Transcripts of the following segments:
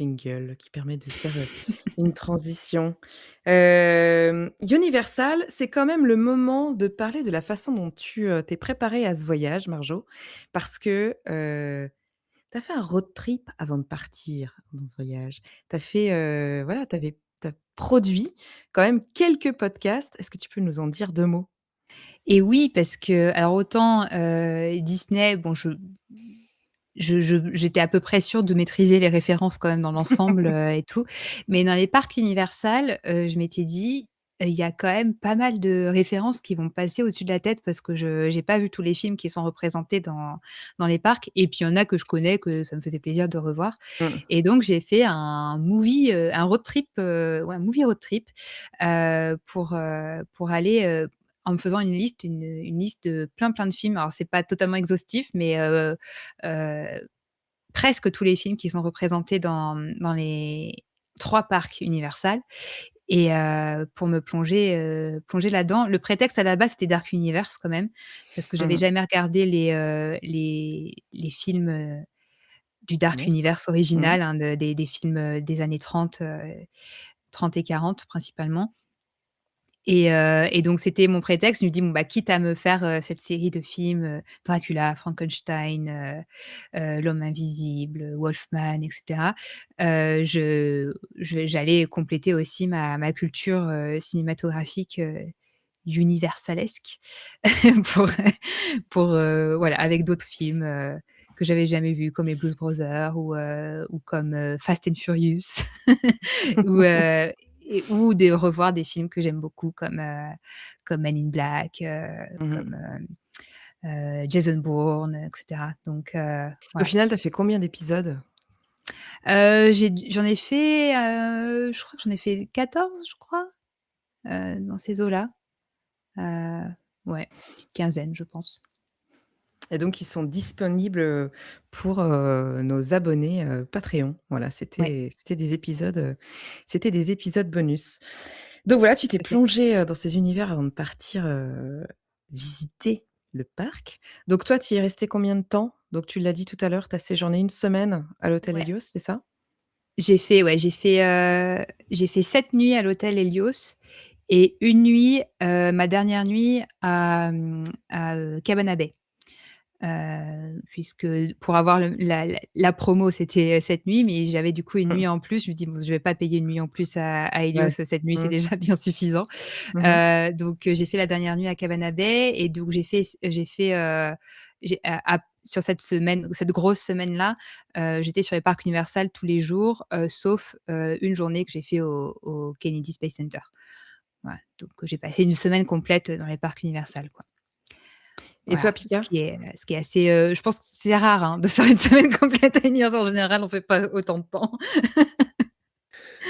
jingle qui permet de faire, une transition. Universal, c'est quand même le moment de parler de la façon dont tu, t'es préparée à ce voyage, Marjo, parce que, tu as fait un road trip avant de partir dans ce voyage. Tu as fait, voilà, tu as produit quand même quelques podcasts. Est-ce que tu peux nous en dire 2 mots? Et oui, parce que alors autant, Disney, bon j'étais à peu près sûre de maîtriser les références quand même dans l'ensemble, et tout. Mais dans les parcs Universal, je m'étais dit: «Il y a quand même pas mal de références qui vont me passer au-dessus de la tête» parce que je j'ai pas vu tous les films qui sont représentés dans les parcs et puis il y en a que je connais, que ça me faisait plaisir de revoir Mmh. et donc j'ai fait un road trip, ouais, un movie road trip, pour aller, en me faisant une liste de plein de films. Alors c'est pas totalement exhaustif, mais heu, presque tous les films qui sont représentés dans les 3 parcs Universal et pour me plonger là-dedans. Le prétexte à la base, c'était Dark Universe quand même, parce que j'avais Mmh. jamais regardé les films, du Dark Monstre. Universe Mmh. original, hein, des films, des années 30, 30 et 40 principalement. Et donc c'était mon prétexte. Je me dis: «Bon, bah, quitte à me faire, cette série de films, Dracula, Frankenstein, L'homme invisible, Wolfman et cetera», j'allais compléter aussi ma culture, cinématographique, universalesque pour, voilà, avec d'autres films, que j'avais jamais vus comme les Blues Brothers ou comme, Fast and Furious ou, ou de revoir des films que j'aime beaucoup comme Men in Black, Mmh. comme, Jason Bourne, et cetera. Donc, Au voilà. final, tu as fait combien d'épisodes? J'en ai fait, je crois que j'en ai fait 14, je crois, dans ces eaux-là. Heu, ouais, petite quinzaine, je pense. Et donc ils sont disponibles, pour, nos abonnés, Patreon. Voilà, Ouais, c'était des épisodes bonus. Donc voilà, tu t'es tout à fait. plongée, dans ces univers avant de partir, visiter le parc. Donc toi, tu y es restée combien de temps? Donc tu l'as dit tout à l'heure, tu as séjourné une semaine à l'hôtel Ouais. Hélios, c'est ça? J'ai fait 7 nuits à l'hôtel Hélios et une nuit, ma dernière nuit à Cabana Bay. Puisque pour avoir la promo, c'était, cette nuit, mais j'avais du coup une Mmh. nuit en plus. Je me dis: «Bon, je vais pas payer une nuit en plus à Hélios, Ouais. cette nuit, c'est Mmh. déjà bien suffisant». Mmh. Donc j'ai fait la dernière nuit à Cabana Bay et donc j'ai fait, j'ai à sur cette semaine, cette grosse semaine-là, j'étais sur les parcs Universal tous les jours, sauf, une journée que j'ai fait au Kennedy Space Center. Voilà, donc j'ai passé une semaine complète dans les parcs Universal, quoi. Et toi, Voilà, Pika? ce qui est assez, je pense que c'est rare, hein, de faire une semaine complète à Universal. En général, on fait pas autant de temps.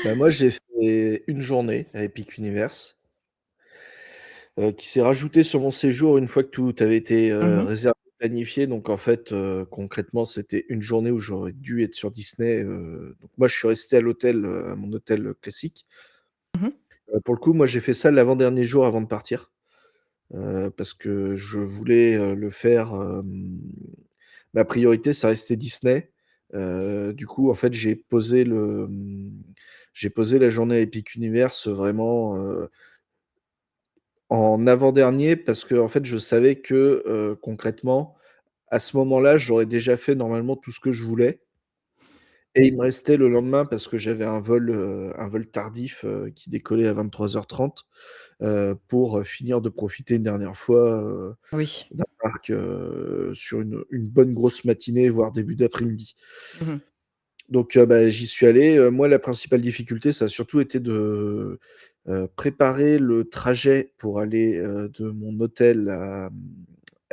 Bah, moi, j'ai fait une journée à Epic Universe, qui s'est rajoutée sur mon séjour une fois que tout avait été, Mmh. réservé, planifié. Donc en fait, concrètement, c'était une journée où j'aurais dû être sur Disney, donc moi, je suis resté à l'hôtel, à mon hôtel, classique. Mmh. Pour le coup, moi, j'ai fait ça l'avant-dernier jour avant de partir, parce que je voulais, le faire, ma priorité, ça restait Disney. Du coup, en fait, j'ai posé la journée à Epic Universe, vraiment, en avant-dernier parce que en fait, je savais que, concrètement, à ce moment-là, j'aurais déjà fait normalement tout ce que je voulais et il me restait le lendemain parce que j'avais un vol tardif, qui décollait à 23h30, pour, finir de profiter une dernière fois, Oui. d'un parc, sur une bonne grosse matinée, voire début d'après-midi. Mmh. Donc, bah, j'y suis allé. Moi, la principale difficulté, ça a surtout été de, préparer le trajet pour aller, de mon hôtel à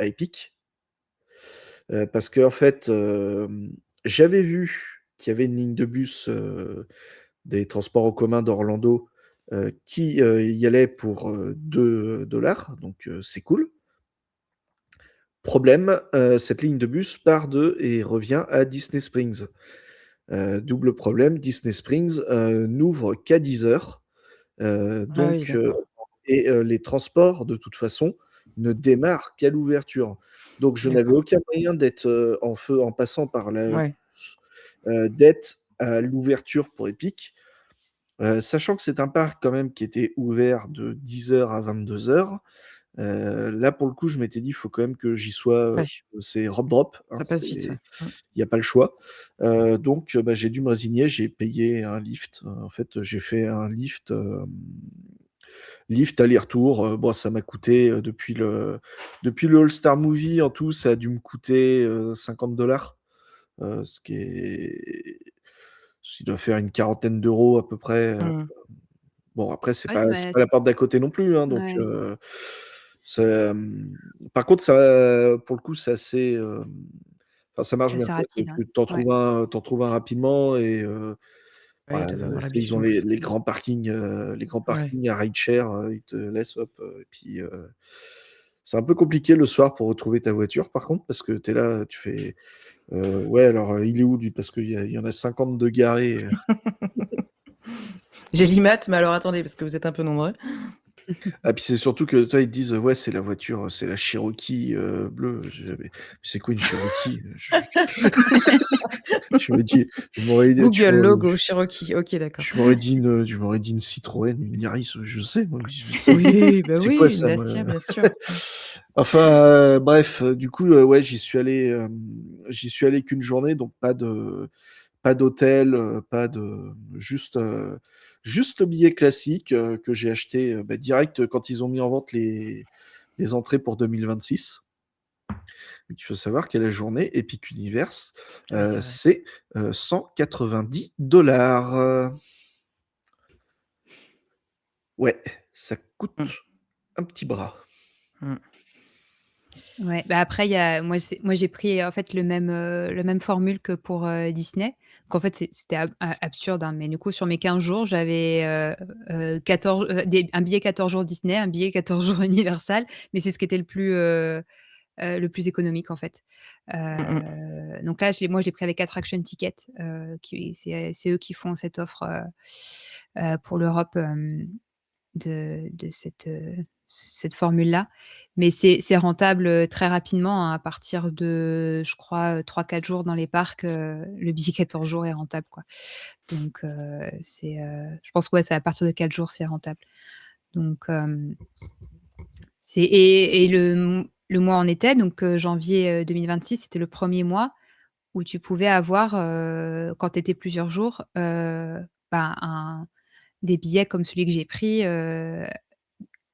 Epic. Parce qu'en fait, j'avais vu qu'il y avait une ligne de bus, des transports en commun d'Orlando, qui, y allait pour, 2 donc, c'est cool. Problème, cette ligne de bus part de et revient à Disney Springs. Double problème, Disney Springs, n'ouvre qu'à 10h, Ah oui, donc, d'accord. les transports, de toute façon, ne démarrent qu'à l'ouverture. Donc je n'avais D'accord. aucun moyen d'être, en passant par la Ouais. d'être à l'ouverture pour Epic, sachant que c'est un parc quand même qui était ouvert de 10 h à 22 h. Là, pour le coup, je m'étais dit: «Il faut quand même que j'y sois», Ouais, c'est rope drop, hein, ça passe vite, ouais. il y a pas le choix. Donc bah, j'ai dû me résigner, j'ai payé un lift. En fait, j'ai fait un lift aller-retour. Bon, ça m'a coûté, depuis le All-Star Movie, en tout, ça a dû me coûter, $50, ce qui doit faire une quarantaine d'euros à peu près. Mmh. Bon, après, c'est Ouais, pas c'est c'est ma pas la porte d'à côté non plus, hein, donc ouais, ça, par contre, ça, pour le coup, c'est assez, enfin, ça marche c'est bien, assez quoi. C'est rapide, hein. que tu en Ouais. trouves un rapidement et Ouais, bah, tu avoir tu sais, ils l'habitude ont en les plus. les grands parkings, Ouais. à rideshare, ils te laissent, hop, et puis, c'est un peu compliqué le soir pour retrouver ta voiture, par contre, parce que tu es là, tu fais: «Ouais, alors, il est où lui?» Parce qu'il y en a 50 de garés. J'ai l'IMAT, mais alors attendez, parce que vous êtes un peu nombreux. Ah, puis c'est surtout que, toi, ils te disent: «Ouais, c'est la voiture, c'est la Cherokee, bleue». Je fais: «Mais c'est quoi une Cherokee?» Je me dis: «Tu m'aurais dit Google logo Cherokee. OK, d'accord. tu m'aurais dit une Citroën, une Yaris, je sais moi, Oui, bah c'est quoi oui, une ça, moi?» Dacia, bien sûr. Enfin, bref, du coup, ouais, j'y suis allé qu'une journée, donc pas d'hôtel, pas de juste le billet classique, que j'ai acheté, bah, direct, quand ils ont mis en vente les entrées pour 2026. Donc il faut savoir qu'à la journée, Epic Universe, Ouais, c'est vrai. c'est, 190 $. Ouais, ça Mmh. coûte un petit bras. Mmh. Ouais, bah, après il y a moi j'ai pris en fait le même formule que pour, Disney. Donc en fait c'était absurde, hein, mais du coup sur mes 15 jours j'avais, 14 des un billet 14 jours Disney, un billet 14 jours Universal, mais c'est ce qui était le plus économique en fait. Mmh mh. Donc là je l'ai pris avec Attraction Ticket, qui c'est eux qui font cette offre, pour l'Europe, de cette formule-là. Mais c'est rentable, très rapidement, hein, à partir de, je crois, 3-4 jours dans les parcs, le billet 14 jours est rentable, quoi. Donc je pense que ouais, c'est à partir de 4 jours, c'est rentable. Donc c'est et le mois en était donc janvier, 2026, c'était le premier mois où tu pouvais avoir, quand tu étais plusieurs jours, ben, des billets comme celui que j'ai pris,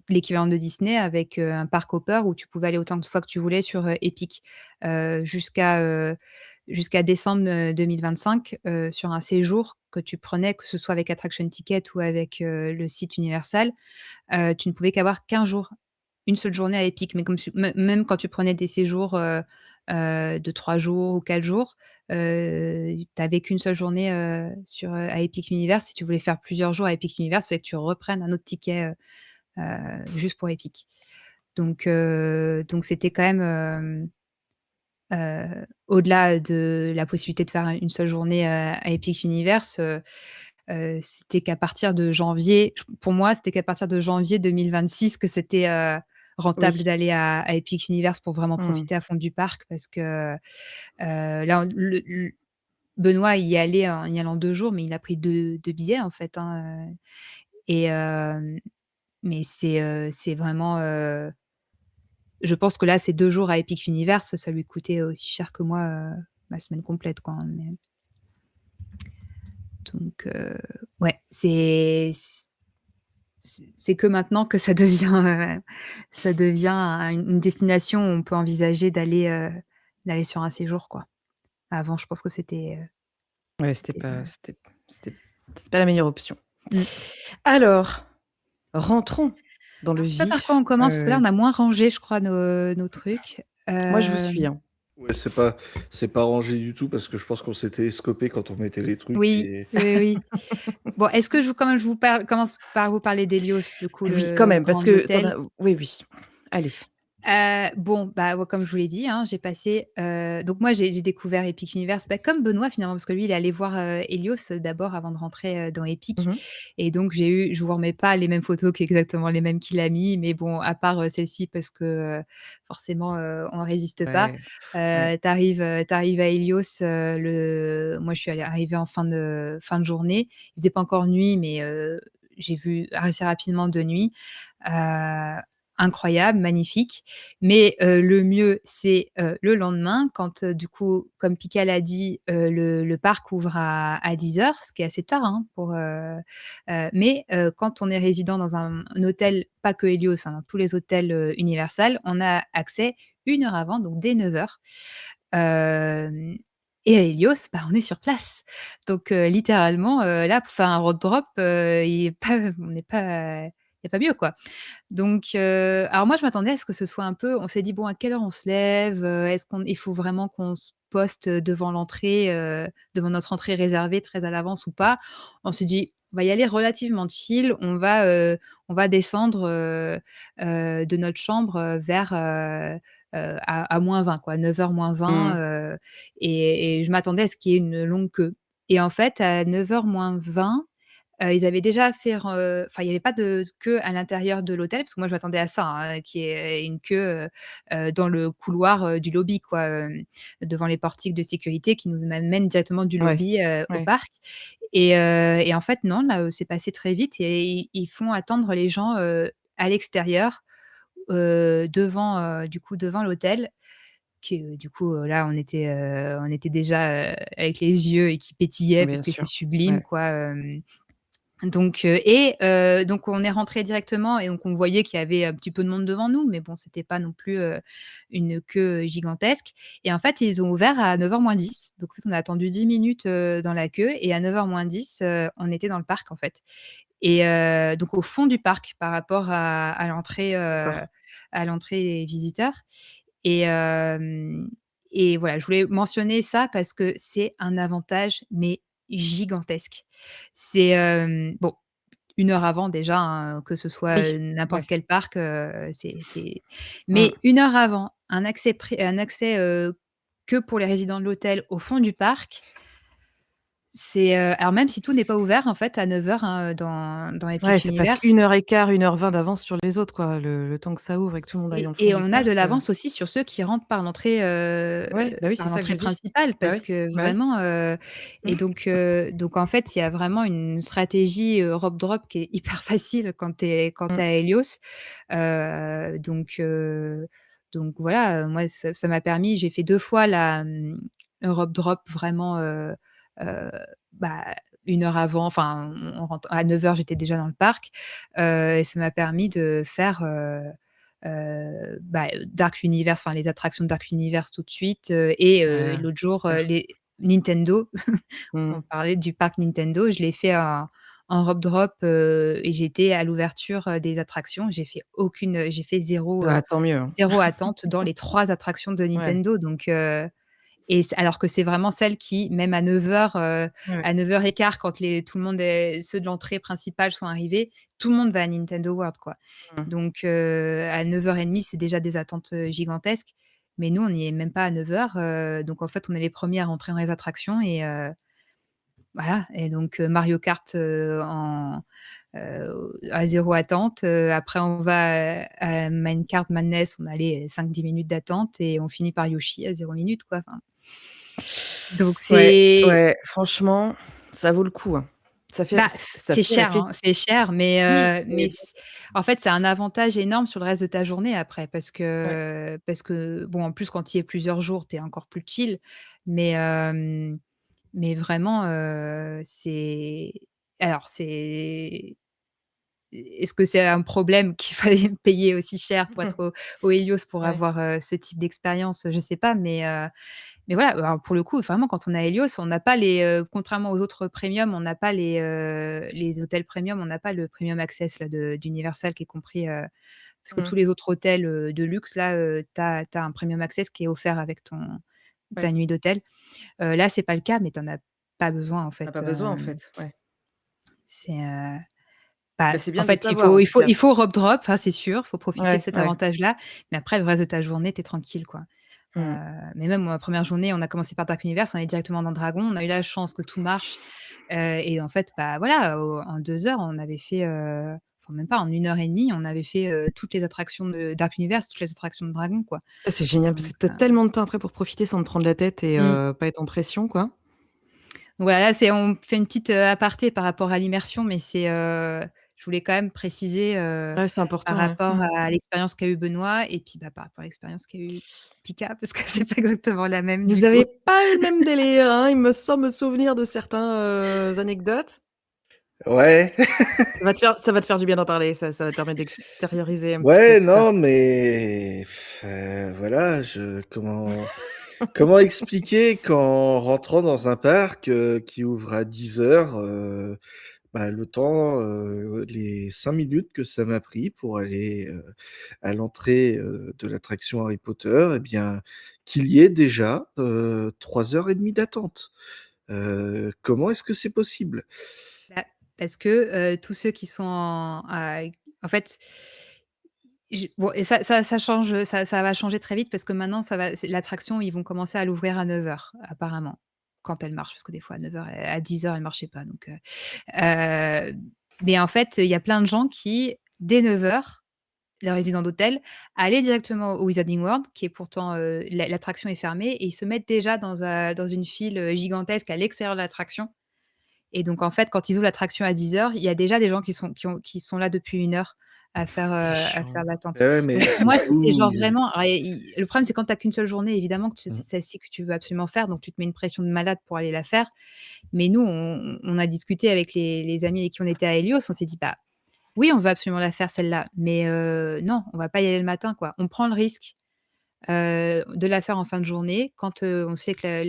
l'équivalent de Disney avec, un parc hopper où tu pouvais aller autant de fois que tu voulais sur, Epic, jusqu'à décembre, 2025, sur un séjour que tu prenais, que ce soit avec Attraction Ticket ou avec, le site Universal, tu ne pouvais qu'avoir qu'1 jour, une seule journée à Epic. Mais comme même quand tu prenais des séjours, de 3 jours ou 4 jours, tu avais qu'une seule journée, à Epic Universe. Si tu voulais faire plusieurs jours à Epic Universe, il fallait que tu reprennes un autre ticket, juste pour Epic. Donc c'était quand même, au-delà de la possibilité de faire une seule journée, à Epic Universe, c'était qu'à partir de janvier pour moi, c'était qu'à partir de janvier 2026 que c'était, rentable Oui. d'aller à Epic Universe pour vraiment Mmh. profiter à fond du parc parce que, là, le Benoît y est allé en y allant 2 jours, mais il a pris deux billets en fait, hein, et mais c'est vraiment, je pense que là, ces 2 jours à Epic Universe, ça lui coûtait aussi cher que moi, ma semaine complète, quoi, hein, mais donc ouais, c'est que maintenant que ça devient une destination où on peut envisager d'aller sur un séjour, quoi. Avant, je pense que Ouais, c'était, c'était c'était pas la meilleure option. mmh. Alors, rentrons dans le Alors, je sais pas par quoi vif, on commence, parce que là, on a moins rangé, je crois, nos trucs. moi je vous suis, hein. Ouais, c'est pas rangé du tout parce que je pense qu'on s'était escopé quand on mettait les trucs Oui, et oui, oui. Bon, est-ce que je vous parle commence par vous parler d'Hélios, du coup, Oui, quand le même, parce grand que tu en hôtel? as oui, oui. Allez. Bon, bah, ouais, comme je vous l'ai dit, hein, j'ai passé, donc moi j'ai découvert Epic Universe, bah, comme Benoît finalement, parce que lui il est allé voir, Helios, d'abord avant de rentrer, dans Epic, Mmh. et donc je vous remets pas les mêmes photos qu'exactement les mêmes qu'il a mis, mais bon, à part, celle-ci parce que, forcément, on résiste pas. Ouais, ouais. Tu arrives, à Helios, moi je suis arrivée en fin de journée. Il faisait pas encore nuit, mais, j'ai vu assez rapidement de nuit. Heu, Incroyable, magnifique. Mais, le mieux, c'est, le lendemain quand, du coup, comme Pika l'a dit, le parc ouvre à 10 heures, ce qui est assez tard, hein, mais, quand on est résident dans un hôtel, pas que Helios, hein, dans tous les hôtels, Universal, on a accès 1 heure avant, donc dès 9 heures. Hem Et à Helios, bah, on est sur place. Donc, littéralement, là, pour faire un road drop, il est pas on n'est pas il y a pas mieux, quoi. Donc, alors moi je m'attendais à ce que ce soit un peu, on s'est dit: «Bon, à quelle heure on se lève? Est-ce qu'on il faut vraiment qu'on se poste, devant l'entrée, devant notre entrée réservée très à l'avance ou pas?» On s'est dit: «On va y aller relativement chill, on va descendre, de notre chambre, vers, à -20 quoi, 9 heures moins Mmh. 20, et je m'attendais à ce qu'il y ait une longue queue, et en fait à 9 heures moins 20, ils avaient déjà fait enfin, il y avait pas de queue à l'intérieur de l'hôtel, parce que moi je m'attendais à ça, hein, qu'il y ait une queue, dans le couloir, du lobby quoi, devant les portiques de sécurité qui nous mènent directement du Ouais, lobby, au ouais. parc, et en fait non, là, c'est passé très vite, et ils font attendre les gens, à l'extérieur, devant, du coup, devant l'hôtel, qui, du coup, là on était déjà, avec les yeux et qui pétillaient parce Bien que c'est sûr. sublime Ouais. quoi, donc, donc on est rentrés directement, et donc on voyait qu'il y avait un petit peu de monde devant nous, mais bon, c'était pas non plus, une queue gigantesque, et en fait, ils ont ouvert à 9 heures moins 10. Donc en fait, on a attendu 10 minutes, dans la queue, et à 9 heures moins 10, on était dans le parc, en fait, et donc au fond du parc par rapport D'accord. à l'entrée des visiteurs, et voilà, je voulais mentionner ça parce que c'est un avantage, mais gigantesque. C'est, bon, 1 heure avant déjà, hein, que ce soit, Oui. n'importe Ouais. quel parc, Mmh. mais 1 heure avant, un accès, que pour les résidents de l'hôtel au fond du parc, c'est, alors même si tout n'est pas ouvert en fait à 9 heures, hein, dans Ouais, Epic c'est presque Universe. 1h15, 1h20 d'avance sur les autres, quoi, le temps que ça ouvre et que tout le monde aille dans le fond Et du on a de parc, l'avance aussi sur ceux qui rentrent ouais, bah, oui, c'est par ça que je l'entrée dis. principale, Bah, parce oui, que bah, oui. vraiment, et donc en fait, il y a vraiment une stratégie, rope drop qui est hyper facile quand tu es Mmh. à Helios. Donc voilà, moi ça m'a permis, j'ai fait 2 fois Europe drop vraiment, heu, bah, 1 heure avant, enfin on rentre à 9 heures, j'étais déjà dans le parc, et ça m'a permis de faire, bah, Dark Universe, enfin les attractions de Dark Universe tout de suite, et Ah, l'autre jour, super. les Nintendo. Mmh. On parlait du parc Nintendo, je l'ai fait en rope drop, et j'étais à l'ouverture, des attractions. J'ai fait Bah, tant mieux, hein. 0 attente dans les 3 attractions de Ouais, Nintendo, donc et alors que c'est vraiment celle qui, même à 9 heures, ouais. à 9 heures 15, quand tout le monde ceux de l'entrée principale sont arrivés, tout le monde va à Nintendo World, quoi. Mmh. Donc à 9 heures 30, c'est déjà des attentes, gigantesques, mais nous, on n'y est même pas à 9 heures, donc en fait, on est les premiers à rentrer dans les attractions, et voilà, et donc Mario Kart, à 0 attente, après on va à Minecraft Madness, on a allez 5-10 minutes d'attente, et on finit par Yoshi à 0 minute, quoi, enfin, donc Ouais, c'est, ouais, franchement, ça vaut le coup, hein. bah, Ça c'est fait cher, réfléchir. hein, c'est cher, mais Oui, mais mais bon, en fait, c'est un avantage énorme sur le reste de ta journée après, ouais. bon, en plus, quand tu y es plusieurs jours, tu es encore plus chill, mais vraiment, c'est est-ce que c'est un problème qu'il fallait payer aussi cher pour être au Helios pour Ouais. avoir, ce type d'expérience? Je sais pas, mais voilà, alors pour le coup, vraiment quand on est à Helios, on n'a pas contrairement aux autres premium, on n'a pas les hôtels premium, on n'a pas le premium access là d'Universal qui est compris, parce que Mmh. tous les autres hôtels, de luxe là, tu as un premium access qui est offert avec ta Ouais. nuit d'hôtel. Là, c'est pas le cas, mais tu en as pas besoin en Tu as pas fait, besoin, en fait. Ouais. c'est, heu Bah, Bah, c'est en bien de le fait, il savoir, faut en il tout faut cas. il faut rope drop, hein, c'est sûr, il faut profiter de Ouais, cet ouais. avantage-là, mais après le reste de ta journée, tu es tranquille, quoi. Heu, Mmh. mais même moi, ma première journée, on a commencé par Dark Universe, on est directement dans Dragon. On a eu la chance que tout marche, et en fait, bah, voilà, en 2 heures, on avait fait, enfin même pas, en 1 heure et demie, on avait fait, toutes les attractions de Dark Universe, toutes les attractions de Dragon, quoi. Ah, c'est génial parce Donc que tu as tellement de temps après pour profiter sans te prendre la tête et mmh. pas être en pression, quoi. Voilà, c'est on fait une petite, aparté par rapport à l'immersion, mais c'est, je voulais quand même préciser, Ouais, c'est par important, ouais. rapport Mmh. à l'expérience qu'a eu Benoît et puis, bah, par rapport à l'expérience qu'a eu Pika, parce que c'est pas exactement la même du Vous coup. avez pas eu le même délire, hein? Il me semble me souvenir de certains, anecdotes. Ouais. Ça va te faire du bien d'en parler, ça va te permettre d'extérioriser un petit peu Ouais, tout ça. non, mais voilà, comment expliquer qu'en rentrant dans un parc, qui ouvre à 10:00, bah, le temps, les 5 minutes que ça m'a pris pour aller, à l'entrée, de l'attraction Harry Potter et bien, qu'il y ait déjà, 3 heures et demie d'attente. Comment est-ce que c'est possible? Bah, parce que, tous ceux qui sont en fait, bon et ça change, ça va changer très vite parce que maintenant ça va c'est l'attraction, ils vont commencer à l'ouvrir à 9 heures apparemment, quand elle marche, parce que des fois à 9 heures, à 10 heures elle marchait pas donc heu, mais en fait, il y a plein de gens qui, dès 9 heures, les résidents d'hôtel, allaient directement au Wizarding World qui est pourtant, l'attraction est fermée et ils se mettent déjà dans une file, gigantesque à l'extérieur de l'attraction et donc en fait, quand ils ouvrent l'attraction à 10 heures, il y a déjà des gens qui sont là depuis 1 heure C'est à faire chiant. l'attente. Bah, ouais, mais Donc du moi, c'était coup, genre vraiment le problème, c'est quand tu as qu'une seule journée, évidemment que mmh, c'est celle-ci que tu veux absolument faire, donc tu te mets une pression de malade pour aller la faire. Mais nous, on a discuté avec les amis avec qui on était à Helios, on s'est dit: «Bah, oui, on veut absolument la faire celle-là, mais non, on va pas y aller le matin, quoi». On prend le risque, de la faire en fin de journée quand, on sait que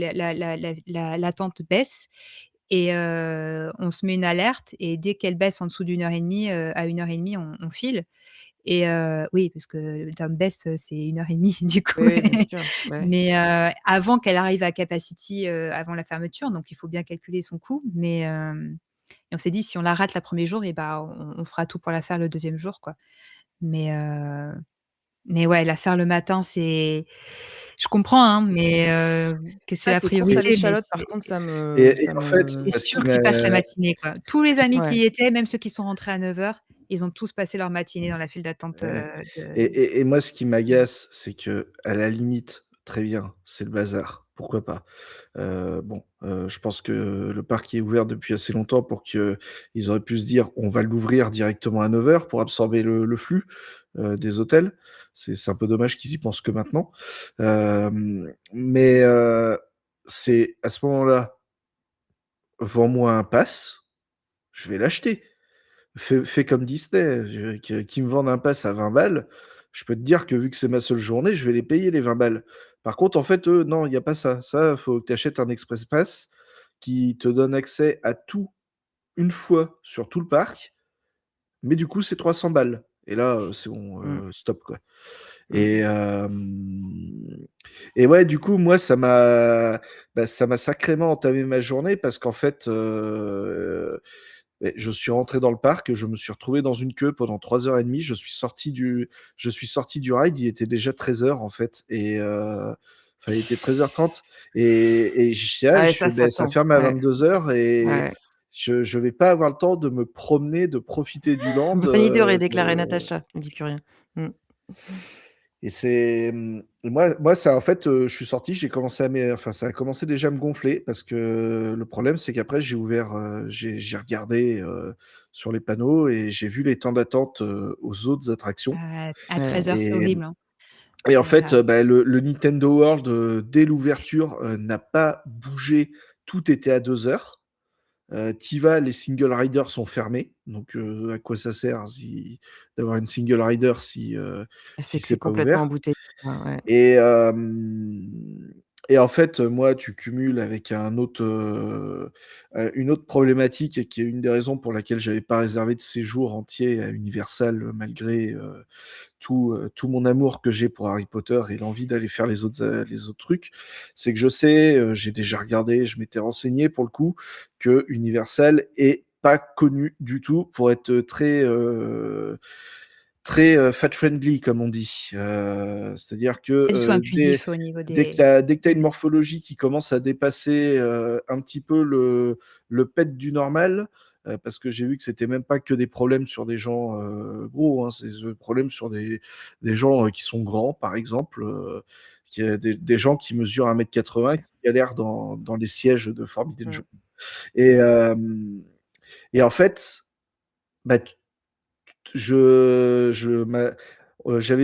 l'attente baisse et on se met une alerte et dès qu'elle baisse en dessous d'1 heure et demie, à 1 heure et demie, on file et oui, parce que le temps de baisse, c'est 1 heure et demie du coup, Oui, oui, bien sûr. Bah, ouais. mais avant qu'elle arrive à capacity, avant la fermeture, donc il faut bien calculer son coût, mais et on s'est dit: «Si on la rate la 1er jour et bah, on fera tout pour la faire le 2e jour, quoi». Mais ouais, la faire le matin, je comprends, hein, mais que c'est Ah, la ces courses à priorité, mais l'échalote, par c'est contre, et en fait, c'est moi, ce sûr qui que tu passes la m'a matinée, quoi. Tous les ce amis ouais. qui y étaient, même ceux qui sont rentrés à 9 heures, ils ont tous passé leur matinée dans la file d'attente, Ouais. de Et moi, ce qui mmh. m'agace, c'est qu'à la limite, très bien, c'est le bazar, pourquoi pas? Bon, je pense que le parc est ouvert depuis assez longtemps pour qu'ils auraient pu se dire: «On va l'ouvrir directement à 9 heures pour absorber le flux, des hôtels». C'est un peu dommage qu'ils y pensent que maintenant. Mais c'est à ce moment-là, vends-moi un pass, je vais l'acheter. Fais comme Disney, qui me vendent un pass à 20 balles, je peux te dire que vu que c'est ma seule journée, je vais les payer les 20 balles. Par contre, en fait, eux, non, il y a pas ça. Ça, faut que tu achètes un express pass qui te donne accès à tout une fois sur tout le parc, mais du coup, c'est 300 balles et là, c'est bon, Mmh. stop, quoi Mmh. et et ouais, du coup, moi, ça m'a sacrément entamé ma journée parce qu'en fait, beh, je suis rentré dans le parc, je me suis retrouvé dans une queue pendant 3 heures et demie. Je suis sorti du ride, il était déjà 13 heures en fait et enfin, il était 13h30 et j'y suis allé, Ah, et je ça, fais: ça «Beh, ça tend. ferme à Ouais, 22 heures et ouais. je vais pas avoir le temps de me promener, de profiter du land, Bonne idée aurait déclaré de». Natacha, me dit plus rien. Mmh. Et moi ça en fait, je suis sorti, j'ai commencé enfin ça a commencé déjà à me gonfler parce que le problème c'est qu'après j'ai regardé, sur les panneaux et j'ai vu les temps d'attente, aux autres attractions À Ouais. 13 heures, c'est et horrible, hein. et en fait, Là bah, le Nintendo World, dès l'ouverture, n'a pas bougé, tout était à 2 heures. Tu vas, les single riders sont fermés, donc à quoi ça sert d'avoir une single rider si C'est que c'est c'est pas complètement ouvert? embouteillé. Ouais, ouais. Et et en fait, moi, tu cumules avec une autre problématique et qui est une des raisons pour laquelle j'avais pas réservé de séjour entier à Universal, malgré, tout mon amour que j'ai pour Harry Potter et l'envie d'aller faire les autres trucs. C'est que je sais, j'ai déjà regardé, je m'étais renseigné pour le coup, que Universal est pas connu du tout pour être très fat friendly, comme on dit. C'est-à-dire que Pas du tout inclusif au niveau dès que tu as une morphologie qui commence à dépasser un petit peu le pet du normal, parce que j'ai vu que c'était même pas que des problèmes sur des gens gros, hein, c'est des problèmes sur des gens qui sont grands, par exemple, des gens qui mesurent 1,80 m, qui galèrent dans les sièges de Forbidden Mmh. Journey. Et en fait, bah, j'avais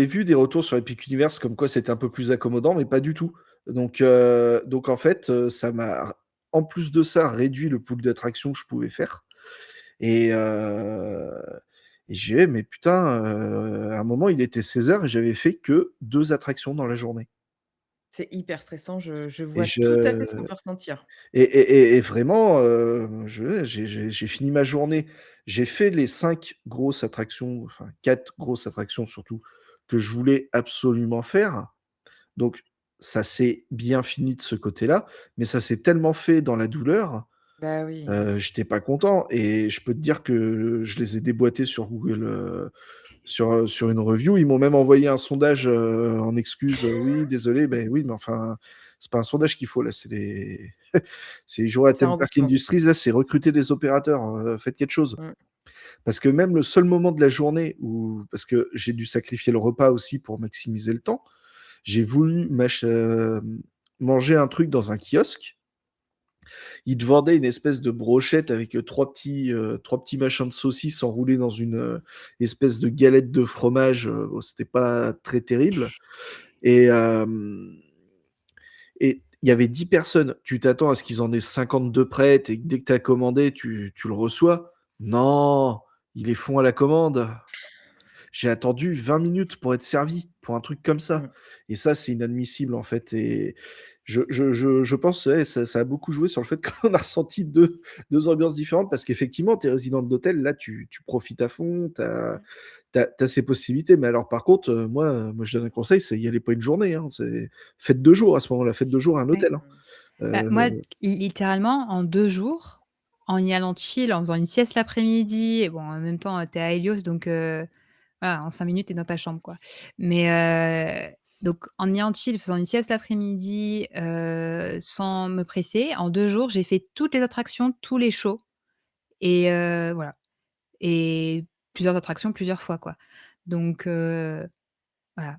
vu des retours sur Epic Universe comme quoi c'était un peu plus accommodant, mais pas du tout. Donc en fait, ça m'a, en plus de ça, réduit le pool d'attractions que je pouvais faire. Et, j'ai dit, mais putain, à un moment, il était 16 h et j'avais fait que 2 attractions dans la journée. C'est hyper stressant, je Et vois tout à fait ce qu'on je peut ressentir. et vraiment, j'ai fini ma journée. J'ai fait les 5 grosses attractions, enfin 4 grosses attractions surtout, que je voulais absolument faire. Donc ça s'est bien fini de ce côté-là, mais ça s'est tellement fait dans la douleur, Bah oui. j'étais pas content et je peux te dire que je les ai déboîtés sur Google, sur une review. Ils m'ont même envoyé un sondage, en excuse, «Oui, désolé», ben oui, mais enfin, c'est pas un sondage qu'il faut là, c'est des c'est jouer à C'est un Theme Park remboursement. Industries, là, c'est recruter des opérateurs, faites quelque chose. Mmh. Parce que même le seul moment de la journée où parce que j'ai dû sacrifier le repas aussi pour maximiser le temps, j'ai voulu manger un truc dans un kiosque. Ils te vendaient une espèce de brochette avec, 3 petits machins de saucisses enroulés dans une, espèce de galette de fromage, bon, c'était pas très terrible. Et hem et il y avait 10 personnes. Tu t'attends à ce qu'ils en aient 52 prêtes et que dès que tu as commandé, tu le reçois? Non, ils les font à la commande. J'ai attendu 20 minutes pour être servi, pour un truc comme ça. Mmh. Et ça, c'est inadmissible, en fait. Et je pense, ouais, ça a beaucoup joué sur le fait qu'on a ressenti deux ambiances différentes parce qu'effectivement, tu es résident d'hôtel, là, tu profites à fond, tu as ces possibilités. Mais alors, par contre, moi, je donne un conseil, c'est y aller pas une journée, hein, faites 2 jours à ce moment-là, faites 2 jours à un Ouais. hôtel, hein. Bah, moi, Heu, littéralement, en 2 jours, en y allant chill, en faisant une sieste l'après-midi et bon, en même temps, tu es à Hélios donc voilà, en 5 minutes, tu es dans ta chambre, quoi. Mais donc en y allant chill, faisant une sieste l'après-midi, sans me presser, en 2 jours, j'ai fait toutes les attractions, tous les shows et voilà et plusieurs attractions, plusieurs fois, quoi. Donc voilà.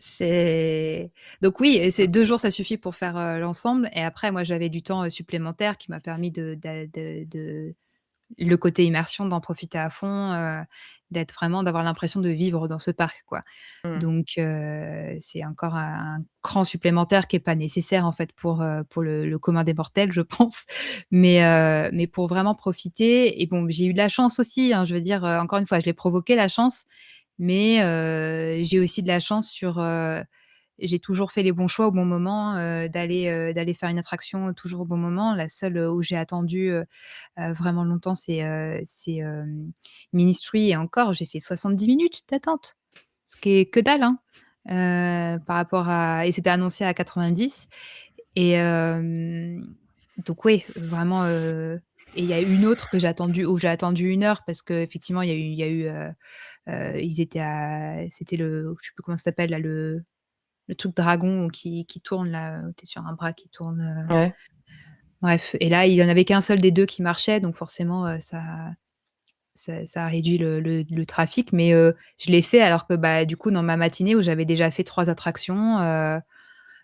C'est donc oui et ces Mmh. 2 jours, ça suffit pour faire, l'ensemble et après moi, j'avais du temps, supplémentaire qui m'a permis de le côté immersion, d'en profiter à fond, d'avoir l'impression de vivre dans ce parc, quoi. Mmh. Donc c'est encore un cran supplémentaire qui est pas nécessaire, en fait, pour le commun des mortels, je pense. Mais pour vraiment profiter et bon, j'ai eu de la chance aussi, hein, je veux dire, encore une fois, je l'ai provoqué la chance, mais j'ai aussi de la chance j'ai toujours fait les bons choix au bon moment, d'aller faire une attraction toujours au bon moment. La seule, où j'ai attendu, vraiment longtemps, Ministry et encore, j'ai fait 70 minutes d'attente, ce qui est que dalle, hein, par rapport à et c'était annoncé à 90 et donc oui, vraiment, et il y a une autre où j'ai attendu 1 heure parce qu'effectivement, ils étaient c'était je sais plus comment ça s'appelle là, le truc dragon qui tourne là, où tu es sur un bras qui tourne, Ouais. bref et là, il y en avait qu'un seul des 2 qui marchait donc forcément, ça a réduit le trafic mais je l'ai fait alors que, bah, du coup, dans ma matinée où j'avais déjà fait 3 attractions,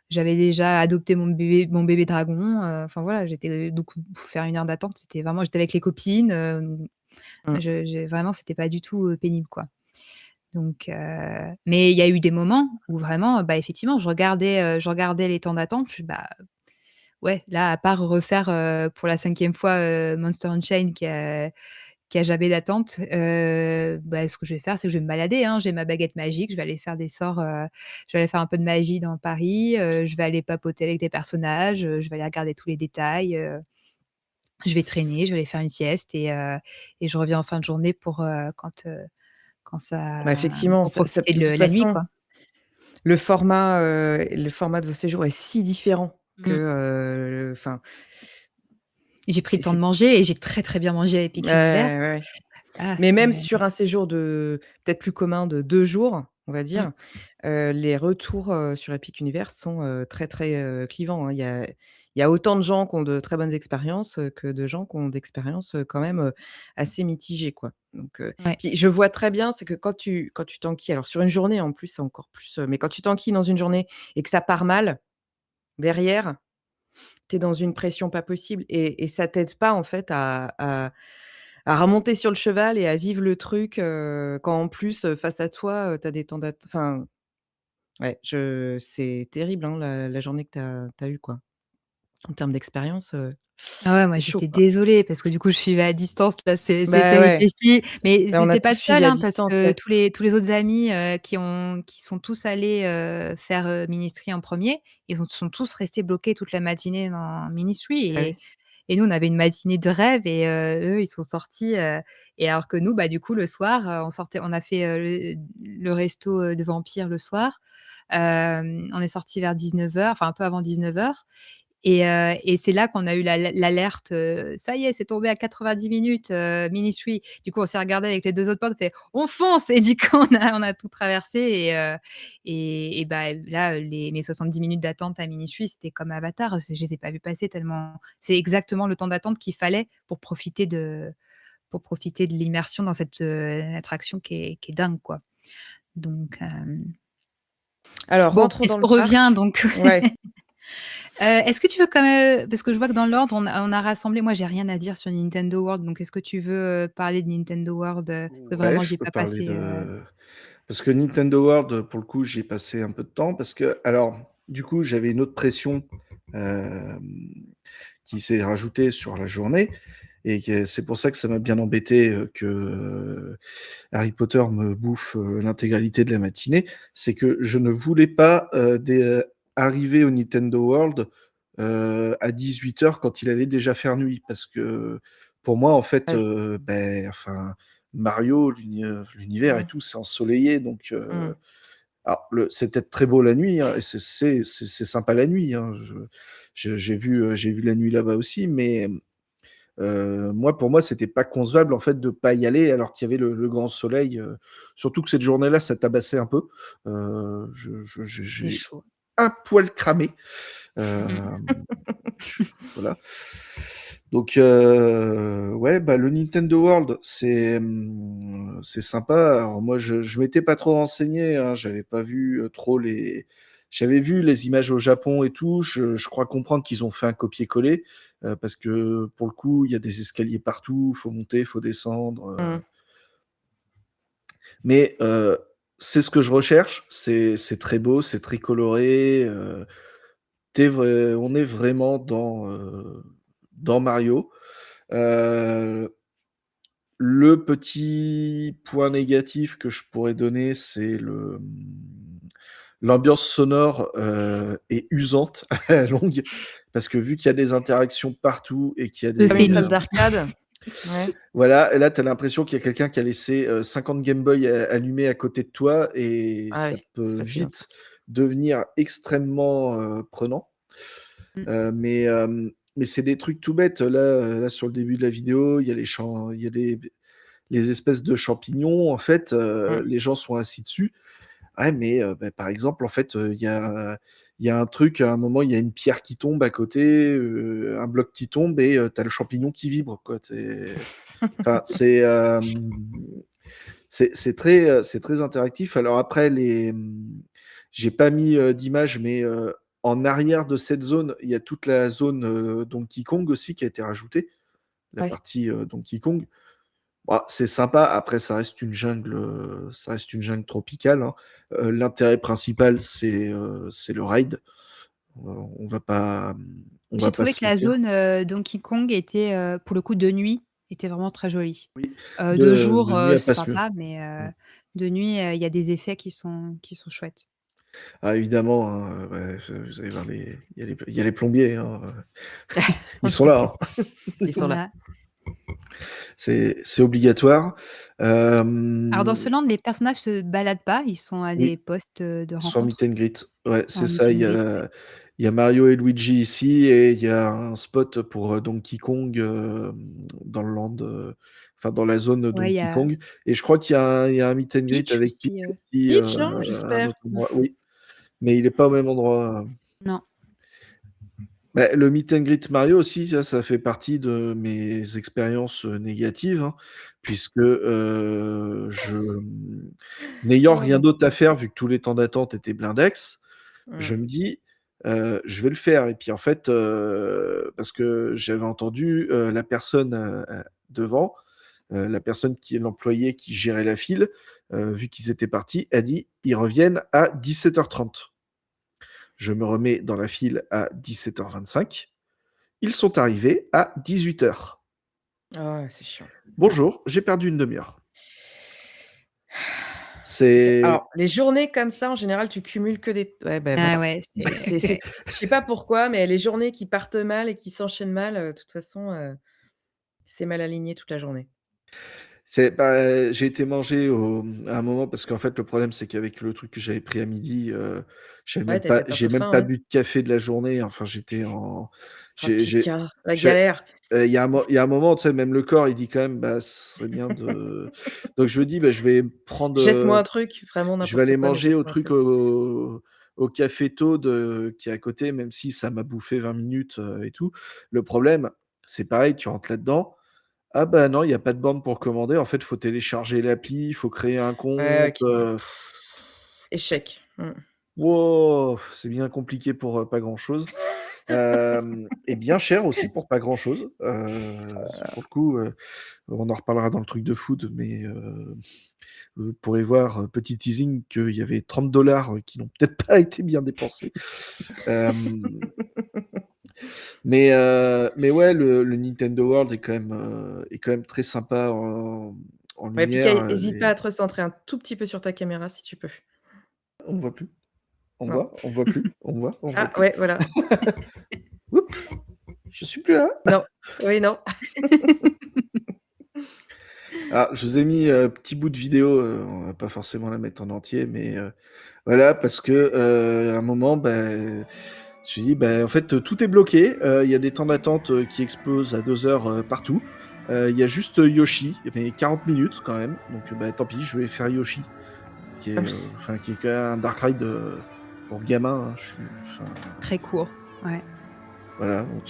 j'avais déjà adopté mon bébé dragon, enfin voilà, donc faire 1 heure d'attente, j'étais avec les copines, Mmh. vraiment, c'était pas du tout, pénible, quoi. Donc mais il y a eu des moments où vraiment, bah, effectivement, je regardais les temps d'attente, je bah, ouais, là, à part refaire, pour la 5e fois, Monster Unchained qui a jamais d'attente, bah, ce que je vais faire, c'est que je vais me balader, hein. J'ai ma baguette magique, je vais aller faire des sorts, je vais aller faire un peu de magie dans Paris, je vais aller papoter avec les personnages, je vais aller regarder tous les détails, je vais traîner, je vais aller faire une sieste et je reviens en fin de journée Bah, effectivement, pour ça profiter de de toute la nuit, façon, quoi. le format de vos séjours est si différent que, Mmh. enfin, J'ai pris le temps de c'est manger et j'ai très, très bien mangé à ouais, Epic Univers. ouais, ouais. Ah, Mais même c'est sur un séjour de peut-être plus commun de 2 jours, on va mmh, dire, les retours, sur Epic Univers sont, très, très, clivants, hein. Il y a autant de gens qui ont de très bonnes expériences, que de gens qui ont d'expériences, quand même, assez mitigées, quoi. Donc, ouais. puis je vois très bien, c'est que quand tu t'enquilles alors sur une journée en plus, c'est encore plus, mais quand tu t'enquilles dans une journée et que ça part mal, derrière, tu es dans une pression pas possible et ça t'aide pas en fait à remonter sur le cheval et à vivre le truc, quand en plus, face à toi, tu as des temps enfin, ouais, c'est terrible, hein, la journée que tu as eue, quoi. En termes d'expérience, Ah ouais, moi c'est chaud, j'étais quoi. désolée parce que du coup je suivais à distance là ces Bah, ouais, péripéties, mais bah, on a tu tous pas suivi seule, à hein, parce distance, que ouais. tous les autres amis, qui sont tous allés, faire, Ministry en premier, ils sont tous restés bloqués toute la matinée dans Ministry Bah, oui. et nous on avait une matinée de rêve et eux ils sont sortis, et alors que nous, bah, du coup le soir, on a fait, le resto, de vampires le soir. On est sortis vers 19h, enfin un peu avant 19h. Et c'est là qu'on a eu l'alerte, «Ça y est, c'est tombé à 90 minutes, Ministry». Du coup, on s'est regardé avec les 2 autres potes, on fait: «On fonce!» et du coup, on a tout traversé et bah, là, mes 70 minutes d'attente à Ministry, c'était comme Avatar, je les ai pas vus passer tellement c'est exactement le temps d'attente qu'il fallait pour profiter de l'immersion dans cette, attraction qui est dingue, quoi. Donc Alors bon, rentrons dans est-ce le qu'on revient parc. donc Ouais. Est-ce que tu veux quand même parce que je vois que dans l'ordre, on a rassemblé moi j'ai rien à dire sur Nintendo World, donc est-ce que tu veux, parler de Nintendo World, parce que Ouais, vraiment je j'y ai peux pas parler passé, de parce que Nintendo World, pour le coup, j'y ai passé un peu de temps parce que alors, du coup, j'avais une autre pression, hem, qui s'est rajoutée sur la journée et que c'est pour ça que ça m'a bien embêté, que Harry Potter me bouffe, l'intégralité de la matinée. C'est que je ne voulais pas, arriver au Nintendo World, à 18h quand il allait déjà faire nuit. Parce que pour moi, en fait, Ouais. enfin, Mario, l'univers et Mmh. tout, c'est ensoleillé. Donc, Mmh. alors, c'est peut-être très beau la nuit, hein, et c'est sympa la nuit, hein. J'ai vu la nuit là-bas aussi, mais moi, pour moi, c'était pas concevable en fait de pas y aller alors qu'il y avait le grand soleil. Surtout que cette journée-là, ça tabassait un peu. c'était J'ai chaud. un poil cramé. Mmh. Euh, voilà. Donc, ouais, bah, le Nintendo World, c'est sympa. Alors, moi, je m'étais pas trop renseigné, hein, j'avais pas vu trop les. J'avais vu les images au Japon et tout. Je crois comprendre qu'ils ont fait un copier-coller parce que pour le coup, il y a des escaliers partout. Faut monter, faut descendre. Mmh. Mais c'est ce que je recherche. C'est très beau, c'est très coloré. On est vraiment dans Mario. Euh, le petit point négatif que je pourrais donner, c'est l'ambiance sonore est usante à la longue, parce que vu qu'il y a des interactions partout et qu'il y a Comme une des... salle Euphémisme. d'arcade. Ouais. voilà, et là, tu as l'impression qu'il y a quelqu'un qui a laissé 50 Game Boy allumés à côté de toi, et Ah ça oui, c'est peut fatigant ça. vite devenir extrêmement prenant. Mmh. Mais c'est des trucs tout bêtes. Là, sur le début de la vidéo, il y a il y a les espèces de champignons. En fait, Mmh. les gens sont assis dessus. Ouais, mais bah, par exemple, en fait, il y a un truc, à un moment, il y a une pierre qui tombe à côté, un bloc qui tombe, et tu as le champignon qui vibre, quoi. Enfin, c'est très interactif. Alors après, j'ai pas mis d'image, mais en arrière de cette zone, il y a toute la zone Donkey Kong aussi qui a été rajoutée, la Ouais. partie Donkey Kong. Bah, c'est sympa. Après, ça reste une jungle tropicale, hein. L'intérêt principal, c'est le ride. On va pas, on va J'ai pas trouvé se que la mentir. zone, Donkey Kong était, pour le coup de nuit, était vraiment très jolie. Oui, De jour, de nuit à c'est Passeville. sympa, mais de nuit, il y a des effets qui sont chouettes. Ah, évidemment, hein, ouais, vous allez voir il y a les plombiers, hein, ils sont là, hein. Ils Ils sont sont là. là. C'est obligatoire. Alors dans Euh, ce land, les personnages se baladent pas, ils sont à des oui, postes, de sans meet rencontre, and greet. Ouais, c'est en meet ça. and greet, ouais. Il y a Mario et Luigi ici et il y a un spot pour Donkey Kong dans le land, enfin dans la zone Ouais, il y Donkey a Kong. Et je crois qu'il y a un meet and greet Peach avec Peach aussi, aussi Peach, non? à un J'espère. autre endroit. Oui, mais il n'est pas au même endroit. Non. Bah, le meet and greet Mario aussi, ça fait partie de mes expériences négatives, hein, puisque n'ayant Oh rien mon d'autre à Dieu. faire, vu que tous les temps d'attente étaient blindex, Mmh. je me dis, je vais le faire. Et puis en fait, parce que j'avais entendu la personne devant, la personne qui est l'employé qui gérait la file, vu qu'ils étaient partis, a dit ils reviennent à 17h30. Je me remets dans la file à 17h25. Ils sont arrivés à 18h. Ah ouais, c'est chiant. Bonjour, j'ai perdu une demi-heure. C'est C'est alors les journées comme ça, en général, tu cumules que des ouais, bah, Ah voilà. ouais, C'est je sais pas pourquoi, mais les journées qui partent mal et qui s'enchaînent mal, de toute façon, c'est mal aligné toute la journée. bah, j'ai été manger à un moment parce qu'en fait, le problème, c'est qu'avec le truc que j'avais pris à midi, Ouais, tu avais peut-être un j'ai peu même faim, pas ouais. bu de café de la journée. Enfin, j'étais en Oh j'ai Pika, la j'ai galère. il y a un moment, tu sais, même le corps, il dit quand même: «Bah, ce serait bien de». Donc je me dis: «Bah, je vais prendre, Jette-moi un truc, vraiment je vais n'importe aller quoi, mais manger au jette-moi un truc truc. au café Toad, qui est à côté», même si ça m'a bouffé 20 minutes, et tout. Le problème, c'est pareil, tu rentres là-dedans: «Ah bah non, il y a pas de borne pour commander. En fait, il faut télécharger l'appli, il faut créer un Ouais, compte». OK. Échec. Mmh. Wow, c'est bien compliqué pour, pas grand-chose. Et bien cher aussi pour pas grand-chose. Pour le coup, on en reparlera dans le truc de food, mais vous pourrez voir, petit teasing, qu'il y avait 30 qui n'ont peut-être pas été bien dépensés. Hem, mais ouais, le Nintendo World est quand même très sympa en Ouais, Pika, lumière, hésite pas et à te recentrer un tout petit peu sur ta caméra si tu peux. on me voit plus, Non. on me voit plus, on me voit Ah plus. ouais, voilà. Oups, je suis plus là. Non. Oui, non. Alors, je vous ai mis, petit bout de vidéo, on va pas forcément la mettre en entier, mais voilà, parce que, à un moment, bah, je me suis dit: «Bah, en fait, tout est bloqué, il y a des temps d'attente, qui explosent à 2 heures, partout. Il y a juste Yoshi, mais 40 minutes quand même, donc bah, tant pis, je vais faire Yoshi, qui est quand même un dark ride, pour gamins, hein. très court. Ouais. Voilà, donc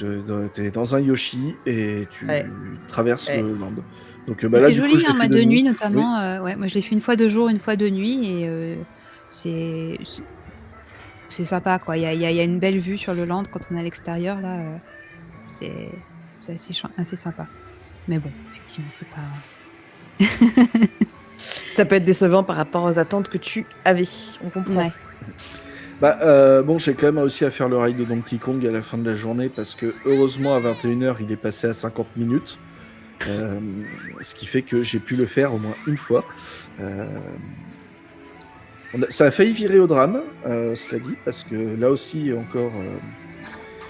tu es dans un Yoshi et Ouais, tu traverses ouais. le land. Donc bah, Mais là, c'est du coup, joli, je l'ai hein, fait mode de de nuit nuit. Oui. notamment, ouais, moi je l'ai fait une fois de jour, une fois de nuit et c'est sympa quoi. Il y a une belle vue sur le land quand on est à l'extérieur là, c'est c'est assez sympa. Mais bon, effectivement, c'est pas Ça peut être décevant par rapport aux attentes que tu avais, on comprend. ouais. Bah, bon, j'ai quand même réussi à faire le ride de Donkey Kong à la fin de la journée parce que heureusement à 21h il est passé à 50 minutes. Ce qui fait que j'ai pu le faire au moins une fois. Hem, ça a failli virer au drame, cela dit, parce que là aussi encore,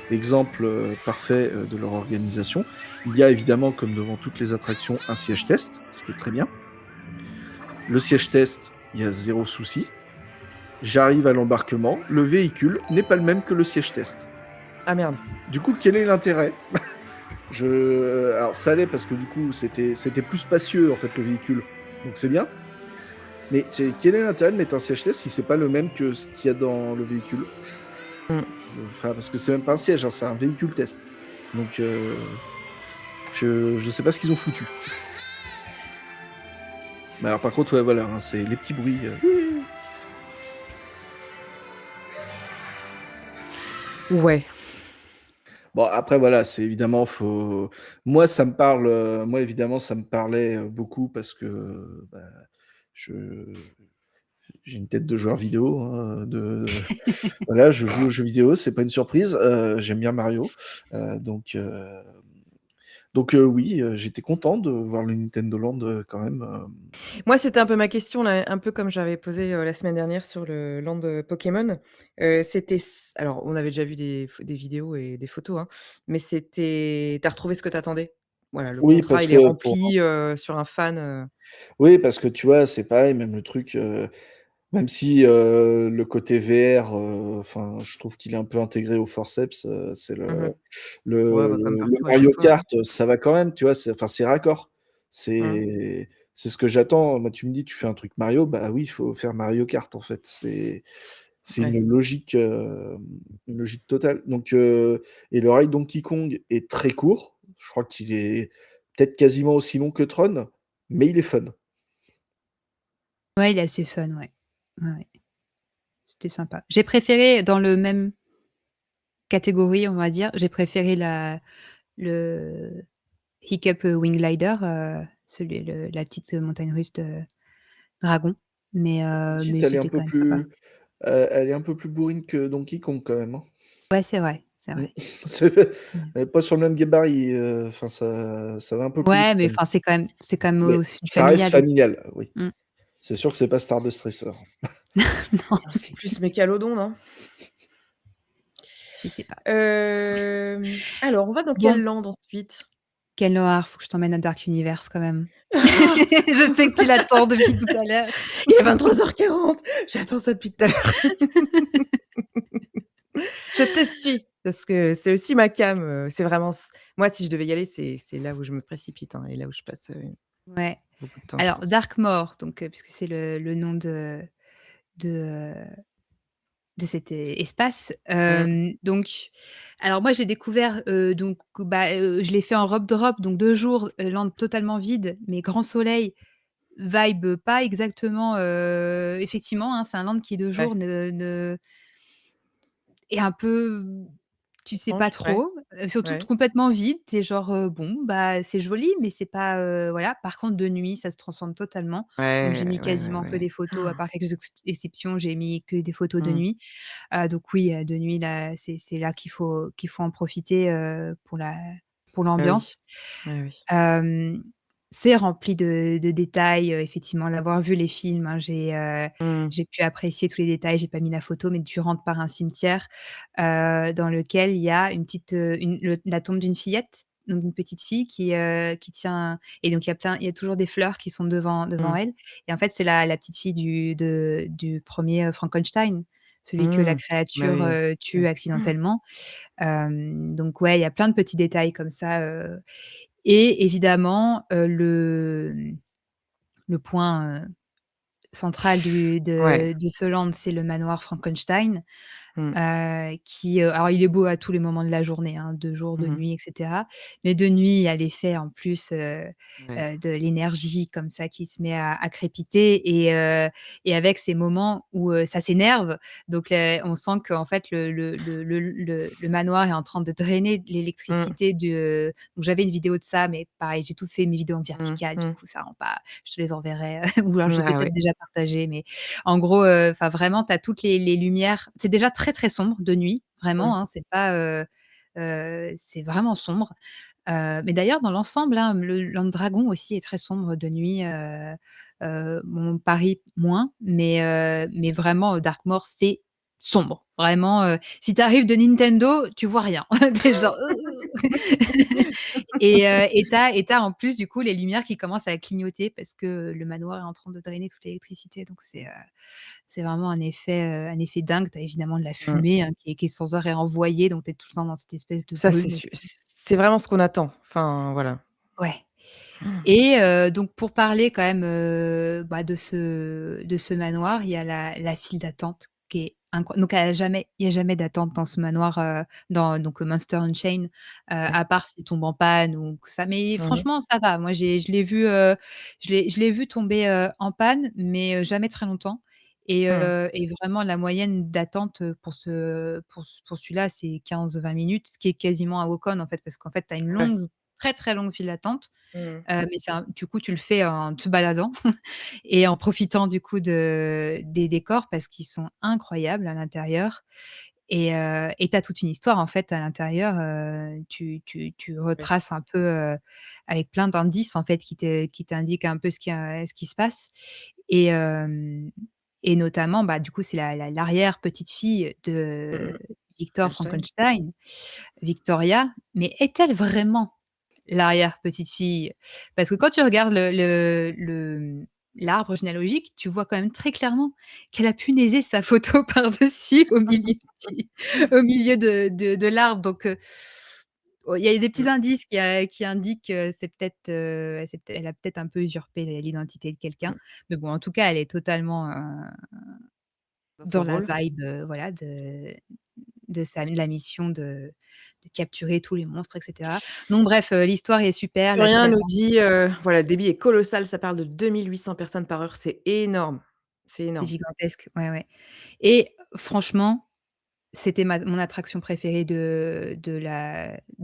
exemple, parfait, de leur organisation. Il y a évidemment, comme devant toutes les attractions, un siège test, ce qui est très bien. Le siège test, il y a 0 souci. J'arrive à l'embarquement, le véhicule n'est pas le même que le siège test. Ah merde. Du coup, quel est l'intérêt? Alors ça allait parce que du coup c'était plus spacieux en fait le véhicule, donc c'est bien. Mais quel est l'intérêt de mettre un siège test si c'est pas le même que ce qu'il y a dans le véhicule? Mmh. Enfin, parce que c'est même pas un siège, hein, c'est un véhicule test. Donc je sais pas ce qu'ils ont foutu. Mais alors par contre ouais voilà, hein, c'est les petits bruits. Ouais. Bon après voilà, c'est évidemment moi ça me parle, moi évidemment ça me parlait, beaucoup parce que, bah, je j'ai une tête de joueur vidéo, hein, voilà, je joue aux jeux vidéo, c'est pas une surprise, j'aime bien Mario, donc oui, j'étais content de voir le Nintendo Land, quand même, Moi, c'était un peu ma question là, un peu comme j'avais posé, la semaine dernière sur le land, Pokémon. C'était alors on avait déjà vu des vidéos et des photos, hein, mais c'était tu as retrouvé ce que tu attendais? Voilà, le oui contrat, parce il est que pour rempli, sur un fan, oui parce que tu vois, c'est pareil, même le truc, Même si, le côté VR, enfin, je trouve qu'il est un peu intégré au forceps, c'est Mmh. Ouais, le bah, comme le partout à chaque Mario fois, hein. Kart, ça va quand même, tu vois? C'est raccord. Mmh. C'est ce que j'attends. Moi, tu me dis: «Tu fais un truc Mario», bah oui, il faut faire Mario Kart, en fait. C'est Ouais. une logique totale. Donc et le rail Donkey Kong est très court. Je crois qu'il est peut-être quasiment aussi long que Tron, mais il est fun. Ouais, il est assez fun, ouais. Ouais, ouais, c'était sympa. J'ai préféré dans le même catégorie, on va dire, j'ai préféré le Hiccup, Wing Glider, celui la petite montagne russe de dragon, Petite, mais elle est un c'était peu quand même sympa. plus elle est un peu plus bourrine que Donkey Kong quand même, hein. Ouais, c'est vrai, c'est Mmh. vrai. C'est Mmh. elle est pas sur le même gabarit, enfin ça va un peu plus vite Ouais, mais quand même. enfin, c'est quand même, Mais du ça reste familial aussi. familial, oui. Mmh. C'est sûr que c'est pas Stardust Racer. Non, Ah, c'est c'est plus Mécalodon, non? je sais pas. Alors on va dans Bon, quelle land ensuite? quel noir, faut que je t'emmène à Dark Universe quand même. Je sais que tu l'attends depuis tout à l'heure. Il est 23h40. J'attends ça depuis tout à l'heure. Je te suis parce que c'est aussi ma came, c'est vraiment moi si je devais y aller, c'est là où je me précipite, hein, et là où je passe, Ouais. beaucoup de temps, je Alors pense. Darkmoor, donc puisque c'est le nom de, de cet espace, Mmh. donc alors moi je l'ai découvert, donc bah, je l'ai fait en robe drop, donc 2 jours, land totalement vide, mais grand soleil, vibe pas exactement, effectivement, hein, c'est un land qui 2 jours Ouais. ne est un peu, tu sais pas Étrange, ouais, trop, surtout ouais. complètement vide. Tu es genre, bon, bah, c'est joli, mais c'est pas, voilà. Par contre, de nuit, ça se transforme totalement. Donc j'ai Ouais, mis ouais, ouais, quasiment que ouais. des photos, à part quelques exceptions, j'ai mis que des photos de Mmh. nuit. Donc oui, de nuit, là, c'est là qu'il faut en profiter, pour Bah oui. l'ambiance. Ouais, oui. Hem, c'est rempli de détails, effectivement, l'avoir vu les films, hein, Mmh. j'ai pu apprécier tous les détails. J'ai pas mis la photo, mais tu rentres par un cimetière, dans lequel il y a une petite, la tombe d'une fillette, donc une petite fille qui tient, et donc il y a toujours des fleurs qui sont devant Mmh. elle, et en fait, c'est la petite fille du 1er, Frankenstein, celui que la Mmh. Bah créature, oui. tue Ouais. accidentellement. Donc ouais, il y a plein de petits détails comme ça, et évidemment, le point, central Ouais. de ce land, c'est le manoir Frankenstein. Mmh. Alors il est beau à tous les moments de la journée, hein, de jour, de Mmh mh. nuit, et cetera. Mais de nuit, il y a l'effet en plus, Ouais. de l'énergie comme ça qui se met à crépiter, et avec ces moments où, ça s'énerve. Donc on sent qu'en fait le manoir est en train de drainer Mmh. l'électricité donc j'avais une vidéo de ça, mais pareil, j'ai toutes fait mes vidéos en Mmh. verticale, du Mmh. coup ça rend pas, je te les enverrai, ou alors je Mmh, les ai ah peut-être ouais. déjà partagées, mais en gros, enfin vraiment, tu as toutes les lumières. C'est déjà très, très sombre de nuit, vraiment, Mmh. hein, c'est pas, c'est vraiment sombre. Mais d'ailleurs dans l'ensemble, hein, le Land Dragon aussi est très sombre de nuit, bon, Paris moins, mais vraiment, Darkmoor, c'est sombre. Vraiment, si tu arrives de Nintendo, tu vois rien. Tu es genre et tu as en plus du coup les lumières qui commencent à clignoter parce que le manoir est en train de drainer toute l'électricité, donc c'est vraiment un effet dingue. Tu as évidemment de la Mmh. fumée, hein, qui est sans arrêt envoyée, donc tu es tout le temps dans cette espèce de Ça, c'est brume. su c'est vraiment ce qu'on attend. Enfin, voilà. Ouais, et donc pour parler quand même, bah, de ce manoir, il y a la file d'attente qui est donc il y a jamais d'attente dans ce manoir, dans donc Monster Unchained, Ouais. à part s'il tombe en panne ou que ça, mais Mmh mh. franchement ça va. Moi je l'ai vu tomber, en panne, mais jamais très longtemps, Mmh. et vraiment la moyenne d'attente, pour celui-là, c'est 15-20 minutes, ce qui est quasiment un walk-on en fait, parce qu'en fait tu as une Ouais. longue, très, très longue file d'attente. Mmh. Mais du coup, tu le fais en te baladant et en profitant du coup des décors parce qu'ils sont incroyables à l'intérieur, et tu as toute une histoire en fait à l'intérieur, tu Oui. retraces un peu, avec plein d'indices en fait qui t'indiquent un peu ce qui se passe, et hem et notamment, bah, du coup, c'est l'arrière petite fille Mmh de mh. Victor Frankenstein. Frankenstein, Victoria, mais est-elle vraiment l'arrière petite fille? Parce que quand tu regardes l'arbre généalogique, tu vois quand même très clairement qu'elle a punaiser sa photo par-dessus au milieu de l'arbre donc oh, il y a des petits Mmh. indices qui indiquent que elle a peut-être un peu usurpé l'identité de quelqu'un. Mmh. Mais bon, en tout cas, elle est totalement, Dans son dans la rôle. vibe, voilà, de la mission de capturer tous les monstres et cetera. Donc bref, l'histoire est super, la file Historien nous d'attente dit, voilà, le débit est colossal, ça parle de 2 800 personnes par heure, c'est énorme, c'est c'est énorme. gigantesque, ouais, ouais et franchement, c'était ma mon attraction préférée de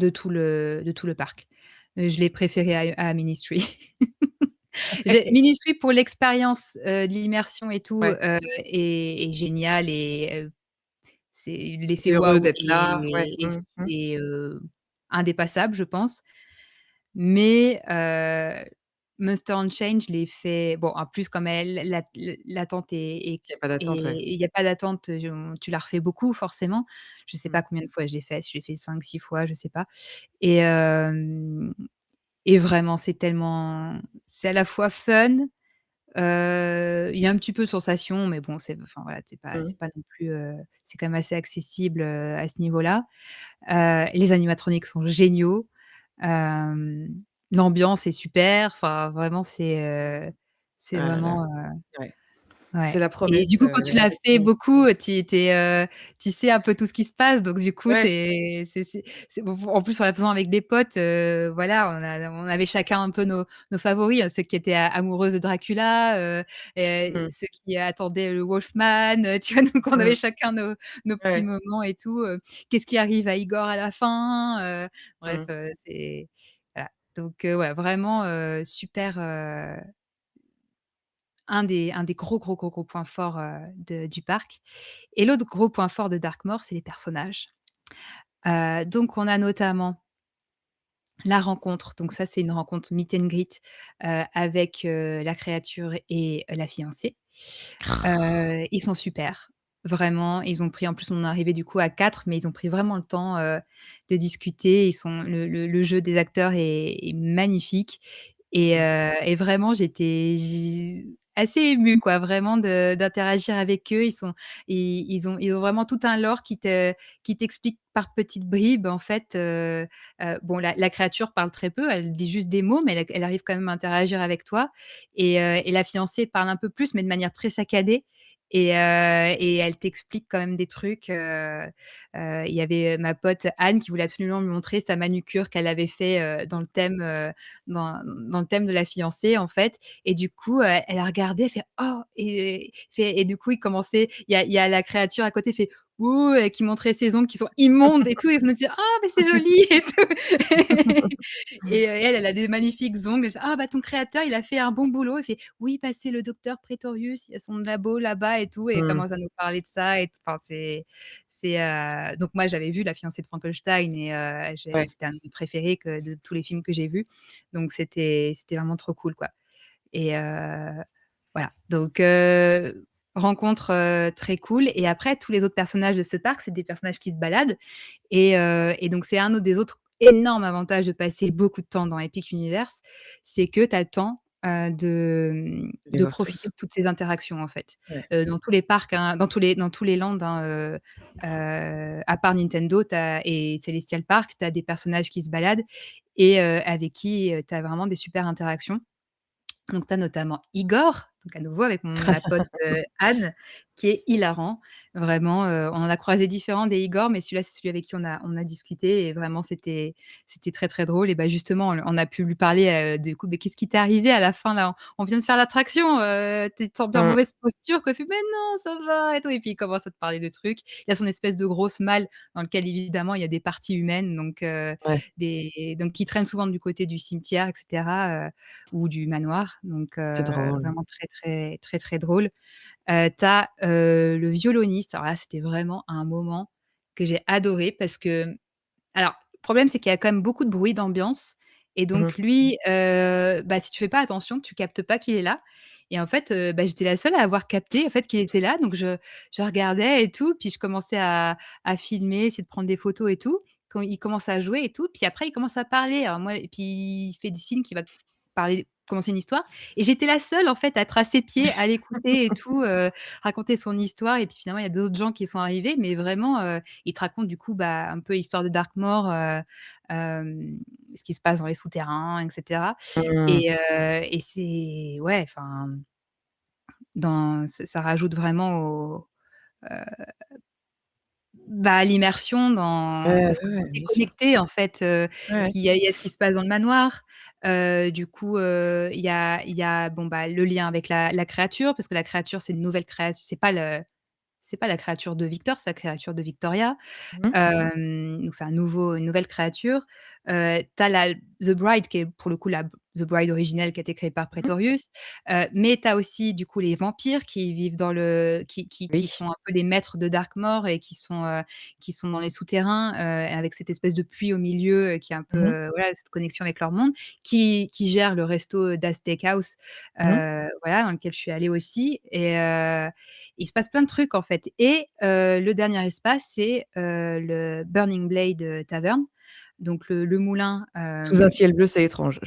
tout le parc. Je l'ai préférée à Ministry. J'ai Ministry pour l'expérience, de l'immersion et tout, Ouais, est génial et c'est tu l'effet heureux waouh d'être là, ouais, mmh, mmh. est, indépassable, je pense. Mais Monster Unchained, je l'ai fait bon, en plus, comme elle l'attente Il y a pas d'attente, ouais. il y a pas d'attente, tu la refais beaucoup forcément. Je sais Mmh. pas combien de fois je l'ai fait, si je l'ai fait 5-6 fois, je sais pas et hem et vraiment, c'est à la fois fun, il y a un petit peu sensation, mais bon, enfin voilà, Mmh. c'est pas non plus, c'est quand même assez accessible, à ce niveau-là. Les animatroniques sont géniaux. Hem, L'ambiance est super, enfin vraiment c'est Ah là là, vraiment, ouais. C'est ouais la et du promesse, coup, quand tu l'as fait effectivement. beaucoup, tu sais un peu tout ce qui se passe, donc du coup, tu Ouais, es c'est bon en plus, en la faisant avec des potes, voilà, on avait chacun un peu nos favoris, ceux qui étaient a amoureuses de Dracula, mmh, ceux qui attendaient le Wolfman, tu vois? Donc on mmh, avait chacun nos petits ouais, moments et tout, qu'est-ce qui arrive à Igor à la fin? Bref, mmh. c'est voilà, donc ouais, vraiment, super, un des gros, gros, gros, gros points forts, du parc et l'autre gros point fort de Darkmoor, c'est les personnages. Donc on a notamment la rencontre, donc ça, c'est une rencontre meet and greet, avec, la créature et la fiancée. Ils sont super, vraiment. Ils ont pris en plus, on est arrivé du coup à 4, mais ils ont pris vraiment le temps, de discuter. Ils sont le jeu des acteurs est magnifique et vraiment j'ai assez émue quoi, vraiment d'interagir avec eux. Ils ont vraiment tout un lore qui t'explique par petites bribes en fait, bon la créature parle très peu, elle dit juste des mots, mais elle arrive quand même à interagir avec toi et la fiancée parle un peu plus, mais de manière très saccadée et elle t'explique quand même des trucs, il y avait, ma pote Anne qui voulait absolument me montrer sa manucure qu'elle avait fait, dans le thème de la fiancée, en fait et du coup, elle a regardé, elle fait: «Oh» et du coup, il y a la créature à côté, fait: «Ouh» qui montrait ses ongles qui sont immondes et tout et je me dis: «Oh mais c'est joli» et tout et elle a des magnifiques ongles. Elle fait: «Ah bah ton créateur, il a fait un bon boulot». Elle fait: «Oui, bah c'est le docteur Pretorius, il y a son labo là-bas et tout» et elle Mmh. commence à nous parler de ça et enfin donc moi j'avais vu La fiancée de Frankenstein et Ouais, c'était un de mes préférés que de tous les films que j'ai vus. Donc c'était vraiment trop cool, quoi et voilà donc rencontre, très cool et après tous les autres personnages de ce parc, c'est des personnages qui se baladent et donc c'est un autre des autres énormes avantages de passer beaucoup de temps dans Epic Universe, c'est que tu as le temps, de les de voir profiter tous. de toutes ces interactions, en fait. Ouais. Dans tous les parcs, hein, dans tous les lands, hein, à part Nintendo et Celestial Park, tu as des personnages qui se baladent et avec qui, tu as vraiment des super interactions. Donc tu as notamment Igor, donc à nouveau avec ma pote, Anne, qui est hilarant. Vraiment, on en a croisé différents des Igor, mais celui-là, c'est celui avec qui on a discuté et vraiment c'était très, très drôle et bah, justement, on a pu lui parler, du coup: «Mais qu'est-ce qui t'est arrivé à la fin là? On vient de faire l'attraction, tu semblais en Mmh. mauvaise posture quoi». Il fait: «Mais non, ça va et tout» et puis il commence à te parler de trucs. Il a son espèce de grosse malle dans lequel évidemment il y a des parties humaines Ouais, donc qui traînent souvent du côté du cimetière et cetera, ou du manoir, donc c'est drôle. vraiment très, très, très, très drôle. Tu as, le violoniste, alors là, c'était vraiment un moment que j'ai adoré parce que alors, le problème, c'est qu'il y a quand même beaucoup de bruit d'ambiance et Mmh mh. donc lui, bah, si tu fais pas attention, tu captes pas qu'il est là et en fait, bah, j'étais la seule à avoir capté, en fait, qu'il était là donc je regardais et tout, puis je commençais à filmer, essayer de prendre des photos et tout. Quand il commence à jouer et tout, puis après il commence à parler, alors moi et puis il fait des signes qu'il va parler commencer une histoire et j'étais la seule en fait à être à ses pieds, à l'écouter et tout, raconter son histoire et puis finalement il y a d'autres gens qui sont arrivés mais vraiment, il te raconte du coup, bah, un peu l'histoire de Darkmoor, ce qui se passe dans les souterrains et cetera Mmh. et c'est ouais, enfin, dans ça rajoute vraiment au bah, l'immersion dans Ouais, parce que ouais, tout ouais, est bien sûr. connecté en fait, Ouais, ce ouais. qu'il y a ce qui se passe dans le manoir, du coup, il y a bon, bah, le lien avec la créature parce que la créature c'est une nouvelle création c'est pas la créature de Victor, c'est la créature de Victoria. Mmh. Donc c'est une nouvelle créature. Tu as la The Bride qui est pour le coup la The Bride originelle qui a été créée par Mmh. Praetorius, mais tu as aussi du coup les vampires qui vivent dans le qui Oui. sont un peu les maîtres de Darkmoor et qui sont dans les souterrains, avec cette espèce de puits au milieu, qui est un peu, Mmh mh. voilà, cette connexion avec leur monde, qui gèrent le resto d'Aztec House, Mmh. voilà, dans lequel je suis allée aussi il se passe plein de trucs en fait et le dernier espace, c'est, le Burning Blade, Tavern, donc le moulin, Sous un ciel bleu, c'est étrange,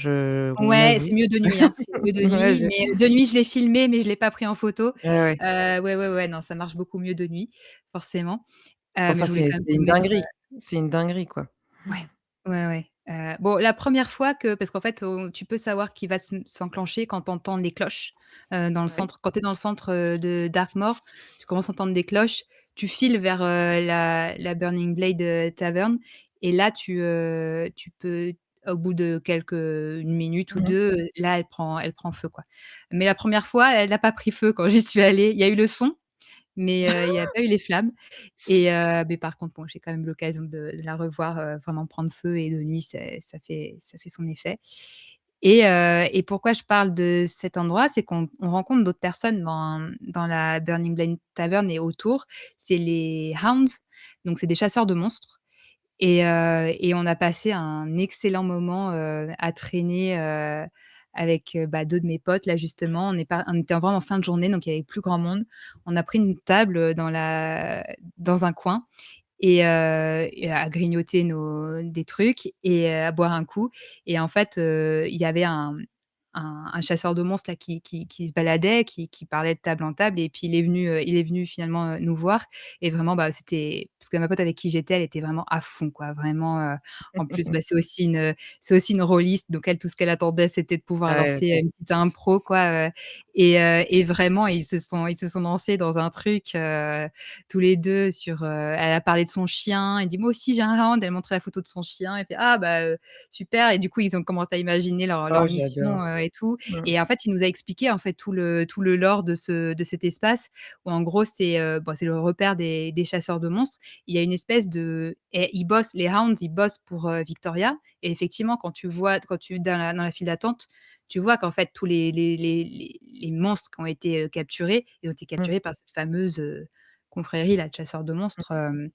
on ouais, c'est avoue. mieux de nuit, hein, c'est mieux de Ouais, nuit, je mais de nuit, je l'ai filmé, mais je l'ai pas pris en photo. ouais, ouais. Ouais, ouais, ouais, non, ça marche beaucoup mieux de nuit, forcément, mais Enfin, je voulais c'est quand même c'est te une mettre, dinguerie. C'est une dinguerie, quoi. ouais, ouais, ouais, bon, la première fois que parce qu'en fait, tu peux savoir qu'il va s'enclencher quand tu entends les cloches, dans le Oui. centre. Quand tu es dans le centre, de Darkmoor, tu commences à entendre des cloches, tu files vers, la Burning Blade, Tavern et là, tu peux au bout de une minute ou Mmh mh. 2, là, elle prend feu, quoi. Mais la première fois, elle n'a pas pris feu quand j'y suis allée. Il y a eu le son, mais il y a pas eu les flammes mais par contre, bon, j'ai quand même eu l'occasion de la revoir, vraiment prendre feu et de nuit, ça fait son effet et pourquoi je parle de cet endroit, c'est qu'on rencontre d'autres personnes dans la Burning Blade Tavern et autour. C'est les Hounds, donc c'est des chasseurs de monstres et on a passé un excellent moment, à traîner, avec, bah, 2 de mes potes là justement. On était vraiment en fin de journée, donc il y avait plus grand monde. On a pris une table, dans un coin et à grignoter des trucs et à boire un coup et en fait, il y avait un chasseur de monstres là qui se baladait, qui parlait de table en table et puis il est venu finalement, nous voir et vraiment, bah, c'était parce que ma pote avec qui j'étais, elle était vraiment à fond quoi, vraiment, en plus, bah, c'est aussi une rôliste donc elle, tout ce qu'elle attendait, c'était de pouvoir Ouais, lancer, une petite impro quoi, et vraiment ils se sont lancés dans un truc, tous les 2 elle a parlé de son chien, elle dit: «Moi aussi j'ai un hound», elle montrait la photo de son chien, elle fait: «Ah bah, super» et du coup, ils ont commencé à imaginer leur oh, mission, j'adore. et tout Mmh. et en fait, il nous a expliqué, en fait, tout le lore de cet espace où en gros, c'est le repère des chasseurs de monstres. Il y a une espèce de et ils bossent les hounds, ils bossent pour, Victoria et effectivement, quand tu es dans la file d'attente, tu vois qu'en fait, tous les monstres qui ont été, capturés, ils ont été Mmh. capturés par cette fameuse, confrérie là de chasseurs de monstres, Mmh.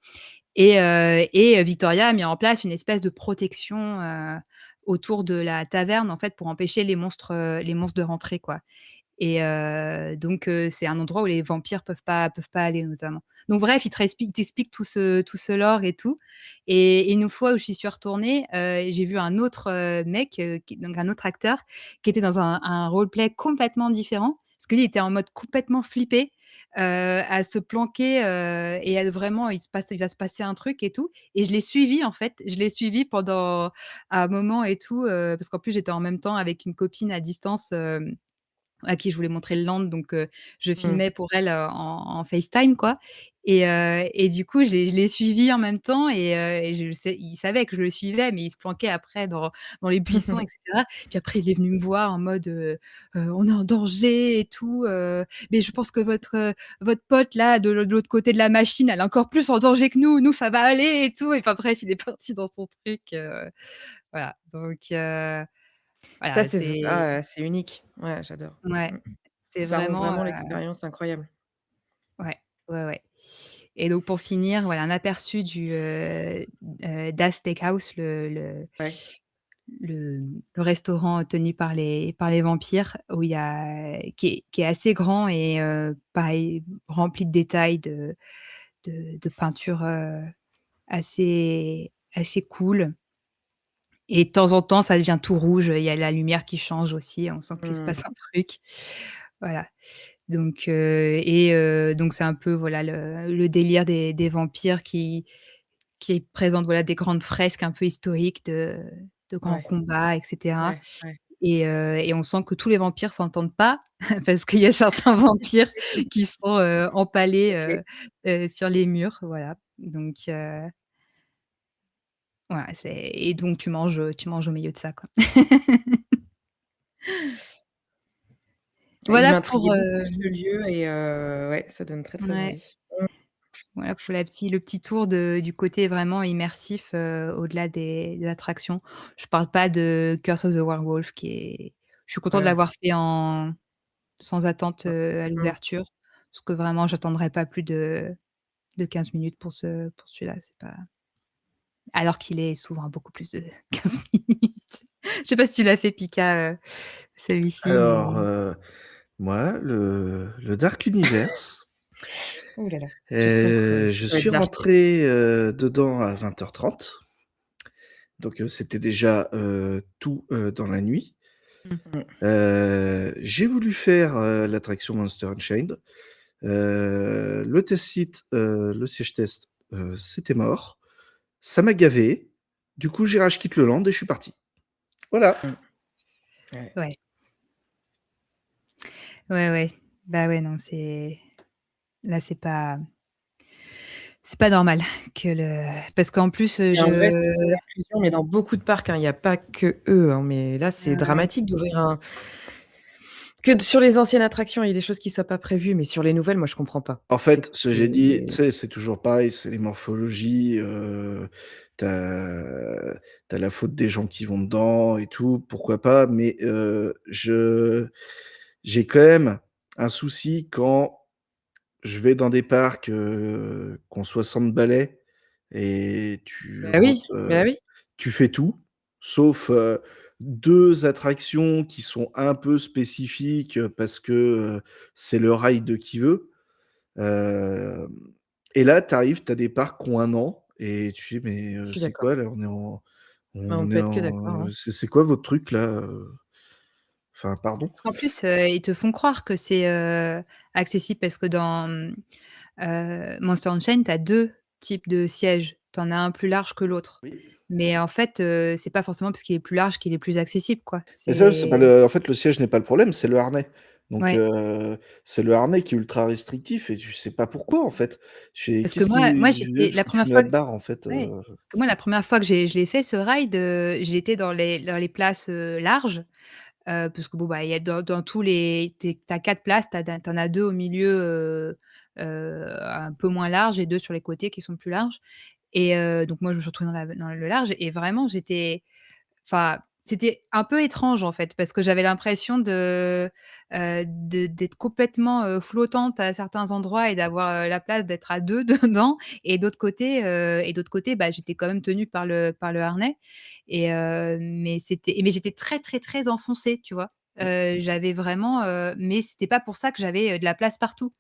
Victoria a mis en place une espèce de protection, autour de la taverne, en fait, pour empêcher les monstres de rentrer, quoi donc c'est un endroit où les vampires peuvent pas aller, notamment. Donc bref, il t'explique tout ce lore et tout et une fois où j'y suis retournée, j'ai vu un autre, mec, donc un autre acteur qui était dans un roleplay complètement différent. Parce que lui, il était en mode complètement flippé, à se planquer, et à vraiment il va se passer un truc et tout et je l'ai suivi, en fait. Je l'ai suivi pendant un moment et tout, parce qu'en plus, j'étais en même temps avec une copine à distance, à qui je voulais montrer le land donc je Mmh. filmais pour elle, en FaceTime quoi et du coup je l'ai suivi en même temps et je sais il savait que je le suivais, mais il se planquait après dans les buissons et cetera. Puis après il est venu me voir en mode, «On est en danger et tout, mais je pense que votre pote là de l'autre côté de la machine, elle est encore plus en danger que nous. Nous ça va aller et tout» et enfin bref, il est parti dans son truc, voilà donc Ça, voilà c'est c'est unique. Ouais, j'adore. ouais, Mmh. c'est Ça rend vraiment, vraiment l'expérience incroyable. ouais, ouais, ouais et donc pour finir, voilà, un aperçu d'Az Steakhouse, Ouais. le restaurant tenu par les vampires où il y a qui est assez grand et pareil, rempli de détails, de peintures, assez cool et de temps en temps, ça devient tout rouge, il y a la lumière qui change aussi, on sent qu'il se Mmh. passe un truc. Voilà, donc c'est un peu, voilà, le délire des vampires qui présentent, voilà, des grandes fresques un peu historiques de grands Ouais, combats et cetera, ouais, ouais. et on sent que tous les vampires s'entendent pas parce qu'il y a certains vampires qui sont, empalés, OK. sur les murs, voilà, donc voilà, et donc tu manges au milieu de ça, quoi. Il Voilà m'intriguait pour, beaucoup ce lieu et ouais, ça donne très, très ouais, envie. voilà pour le petit tour du côté vraiment immersif, au-delà des attractions. Je parle pas de Curse of the Werewolf je suis contente de Ouais. l'avoir fait sans attente, à Mmh. l'ouverture, parce que vraiment j'attendrai pas plus de 15 minutes pour celui-là, c'est pas alors qu'il est souvent beaucoup plus de 15 minutes. Je sais pas si tu l'as fait Pika, celui-ci, Alors, mais moi, le Dark Universe, Ouh là là, je sens que je ça va suis être dark. rentré, dedans à 20h30, donc c'était déjà, tout, dans la nuit. Mmh. J'ai voulu faire, l'attraction Monster Unchained. Le test site, le siège test, c'était mort. Ça m'a gavé. Du coup, j'ai rage quitte le land et je suis parti. Voilà. Mmh. Ouais. ouais, ouais, ouais. Bah, ouais, non, là, c'est pas normal que le parce qu'en plus, Et en vrai, c'est pas l'inclusion, mais dans beaucoup de parcs, hein, il y a pas que eux, hein, mais là, c'est ouais, dramatique d'ouvrir un sur les anciennes attractions, il y a des choses qui soient pas prévues, mais sur les nouvelles, moi, je comprends pas. En fait, ce que C'est j'ai dit, tu sais, c'est toujours pareil, c'est les morphologies, tu as la faute des gens qui vont dedans et tout, pourquoi pas, mais j'ai quand même un souci quand je vais dans des parcs, qui ont 60 balais et tu bah oui, rentres, bah oui. tu fais tout, sauf, 2 attractions qui sont un peu spécifiques, parce que, c'est le ride de qui veut. Hem et là, tu arrives, tu as des parcs qui ont 1 an et tu fais: «Mais, Je suis c'est d'accord. quoi là? Bah, on On peut est être que d'accord, en hein. c'est quoi votre truc là, Enfin, pardon?» parce qu'en plus, ils te font croire que c'est, accessible parce que dans, Monster Unchained, tu as 2 types de sièges. Tu en as un plus large que l'autre. Oui. Mais en fait, c'est pas forcément parce qu'il est plus large qu'il est plus accessible, quoi. Mais ça, c'est pas C'est le en fait, le siège n'est pas le problème, c'est le harnais. Donc, Ouais, c'est le harnais qui est ultra restrictif et tu sais pas pourquoi, en fait. Je fais: parce que «Qu'est-ce moi, qui j'étais la faut que tu première mets la fois barre, en fait?» ouais, parce que moi, la première fois que je l'ai fait ce ride, j'étais dans les places, larges, parce que bon, bah, il y a dans tous les tu as 4 places, tu en as 2 au milieu, un peu moins larges et 2 sur les côtés qui sont plus larges, et donc moi, je me suis retrouvée dans le large et vraiment enfin, c'était un peu étrange, en fait, parce que j'avais l'impression d'être complètement, flottante à certains endroits et d'avoir, la place d'être à 2 dedans, et d'autre côté, bah, j'étais quand même tenue par le harnais, mais j'étais très, très, très enfoncée, tu vois? J'avais vraiment, mais c'était pas pour ça que j'avais, de la place partout.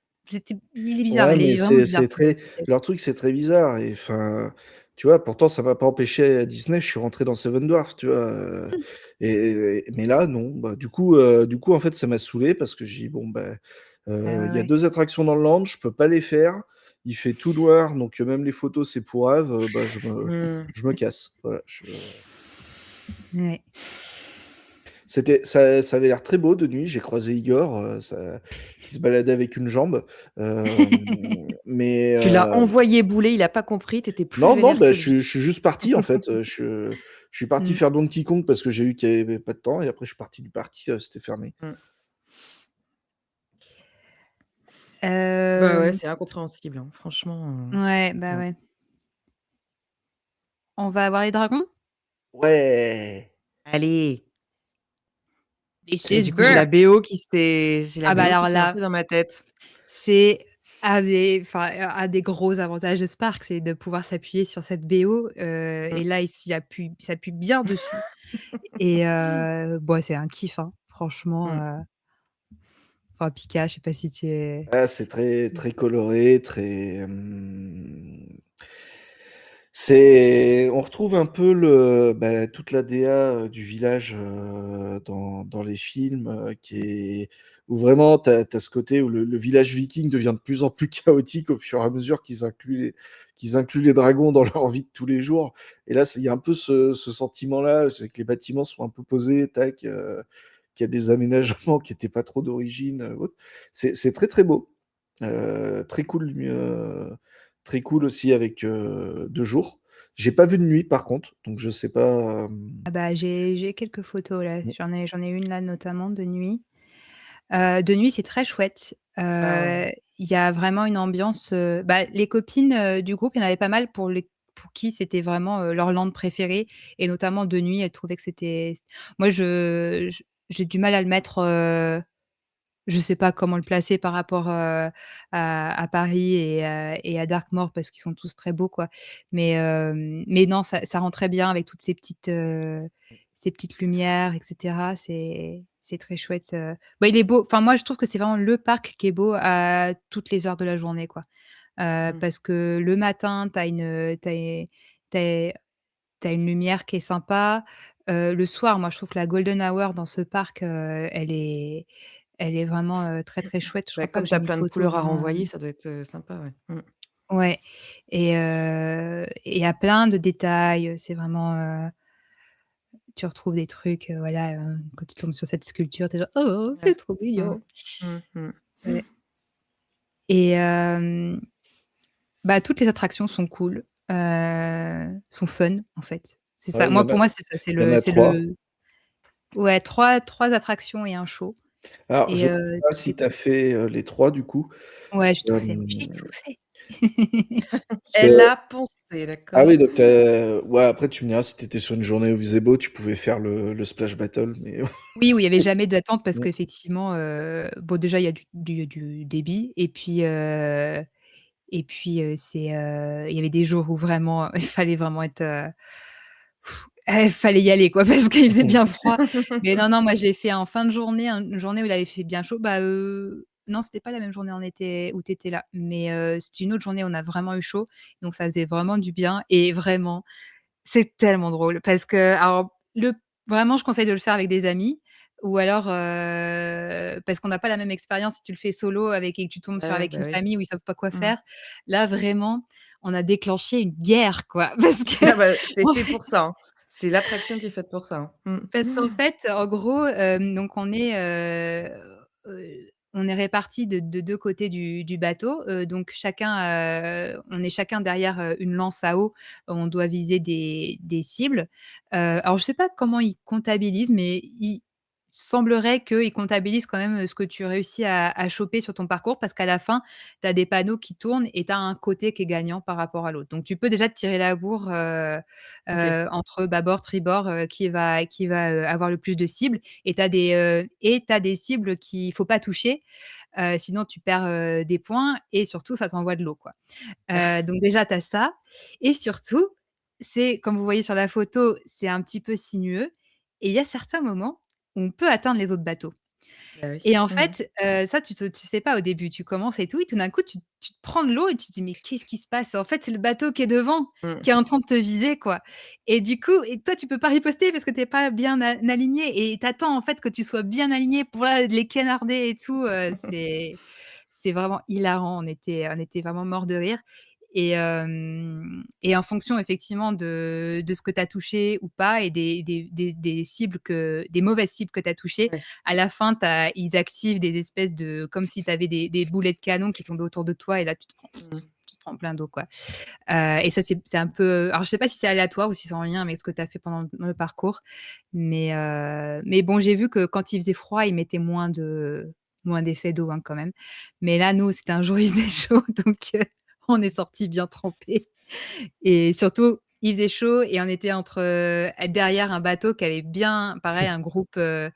Il est bizarre, Ouais, il mais est vraiment bizarre c'est très ce siège. leur truc, c'est très bizarre et enfin, tu vois? Pourtant, ça m'a pas empêché à Disney, je suis rentré dans Seven Dwarfs, tu vois? Mais là, non. Bah, du coup, en fait, ça m'a saoulé parce que j'ai dit: «Bon, bah, Ouais, ouais, il y a ouais. 2 attractions dans le land, je peux pas les faire. Il fait tout noir, donc même les photos, c'est pourrave, bah, Mmh. je me casse». Voilà, Ouais. ça avait l'air très beau de nuit. J'ai croisé Igor, qui se baladait avec une jambe, mais Tu l'as envoyé bouler, il a pas compris, tu étais plus non, non, vénère bah, que lui. je suis juste parti, en fait, je suis parti Mmh. faire Donkey Kong parce que j'ai vu qu'il y avait pas de temps et après je suis parti du parc, c'était fermé. Mmh. Bah, ouais, Hem, c'est incompréhensible, hein, franchement, ouais, bah, mmh. ouais. On va avoir les dragons? Ouais! Allez, This et is du coup, j'ai la Ah bah, BO qui alors s'est lancée là, dans ma tête. c'est un des gros avantages de ce parc, c'est de pouvoir s'appuyer sur cette BO, Mmh. et là, il s'appuie bien dessus, et bah, c'est un kiff, hein, franchement, Mmh. enfin, Pika, je sais pas si tu es Ah, c'est très, si très coloré, très, On retrouve un peu toute la DA du village dans les films, où vraiment t'as ce côté où le village viking devient de plus en plus chaotique au fur et à mesure qu'ils incluent les dragons dans leur vie de tous les jours. Et là, il y a un peu ce sentiment-là, c'est que les bâtiments sont un peu posés, tac, qu'il y a des aménagements qui n'étaient pas trop d'origine. Autre. C'est très très beau. Très cool, très cool aussi avec de jour. J'ai pas vu de nuit par contre, donc je sais pas. Ah bah, j'ai quelques photos là, j'en ai une là notamment de nuit, c'est très chouette. Ah ouais. Il y a vraiment une ambiance, bah, les copines, du groupe, il y en avait pas mal pour qui c'était vraiment, leur land préférée et notamment de nuit, elles trouvaient que c'était moi j'ai du mal à le mettre, je sais pas comment le placer par rapport, à Paris et à Dartmoor parce qu'ils sont tous très beaux, quoi. Mais non, ça rend très bien avec toutes ces petites lumières et cetera. C'est très chouette, bah, il est beau. Enfin, moi, je trouve que c'est vraiment le parc qui est beau à toutes les heures de la journée, quoi. Mmh. Parce que le matin, tu as une lumière qui est sympa. Le soir, moi, je trouve que la golden hour dans ce parc, elle est vraiment, très, très chouette. Je Bah, crois pas comme que tu j'ai as mis de plein de photos couleurs à vraiment, renvoyer, ça doit être, sympa, ouais. Mmh. ouais et il y a plein de détails, c'est vraiment, tu retrouves des trucs, voilà, quand tu tombes sur cette sculpture, tu es genre: «Oh, Ouais. c'est trop Mmh. mignon!» Mmh mh. Ouais et bah, toutes les attractions sont cool, sont fun, en fait. C'est ça. Ouais, il y Moi, en a, pour moi, c'est ça, il y en a c'est trois. le ouais, trois attractions et un show Alors, et je sais pas tout si est tu as cool. fait les trois du coup. Ouais, j'ai tout fait. J'ai Euh, tout fait. Elle c'est- a pensé, Ah oui, d'accord? donc ouais, après tu me diras si tu étais sur une journée où il faisait beau, tu pouvais faire le Splash Battle, mais Oui, où il y avait jamais d'attente parce qu'effectivement, bon, déjà, il y a du débit et puis, il y avait des jours où vraiment, il fallait vraiment être, fallait y aller quoi parce qu'il faisait bien froid. Mais non, non, moi je l'ai fait en fin de journée, une journée où il avait fait bien chaud. Bah, non, c'était pas la même journée où tu étais là, mais c'était une autre journée où on a vraiment eu chaud, donc ça faisait vraiment du bien et vraiment, c'est tellement drôle parce que alors vraiment je conseille de le faire avec des amis ou alors, parce qu'on n'a pas la même expérience si tu le fais solo et que tu tombes Ouais, avec bah une oui. famille où ils savent pas quoi Mmh. faire. Là vraiment, on a déclenché une guerre quoi parce que Ah bah, c'est en fait fait pour ça, hein. C'est l'attraction qui est faite pour ça, hein. parce qu'en Mmh. fait, en gros, donc on est répartis de 2 côtés du bateau, donc on est chacun derrière, une lance à eau. On doit viser des cibles. Alors je sais pas comment ils comptabilisent, mais il semblerait qu'ils comptabilisent quand même, ce que tu réussis à choper sur ton parcours parce qu'à la fin, tu as des panneaux qui tournent et tu as un côté qui est gagnant par rapport à l'autre. Donc tu peux déjà te tirer la bourre, OK. entre bâbord, tribord, qui va, avoir le plus de cibles et tu as des cibles qu'il faut pas toucher, sinon tu perds, des points et surtout ça t'envoie de l'eau, quoi. Donc déjà tu as ça et surtout, c'est comme vous voyez sur la photo, c'est un petit peu sinueux et il y a certains moments où on peut atteindre les autres bateaux. Bah oui. Et en Mmh. fait, ça tu sais pas au début, tu commences et tout et tout d'un coup tu te prends de l'eau et tu te dis: «Mais qu'est-ce qui se passe?» En fait, c'est le bateau qui est devant, Mmh. qui est en train de te viser, quoi et du coup et toi tu peux pas riposter parce que tu es pas bien aligné et tu attends en fait que tu sois bien aligné pour là les canarder et tout, c'est vraiment hilarant. On était vraiment morts de rire et en fonction effectivement de ce que tu as touché ou pas et des mauvaises cibles que tu as touchées, Ouais. à la fin, ils activent des espèces de comme si tu avais des boulets de canon qui tombaient autour de toi et là, Mmh. tu te prends plein d'eau, quoi. Et ça, c'est un peu alors je sais pas si c'est aléatoire ou si c'est en lien avec ce que tu as fait pendant le parcours, mais bon, j'ai vu que quand il faisait froid, ils mettaient moins d'effets d'eau, hein, quand même. Mais là, nous, c'était un jour, il faisait chaud, donc on est sortis bien trempés. Et surtout, il faisait chaud et on était derrière un bateau qui avait bien pareil, un groupe, de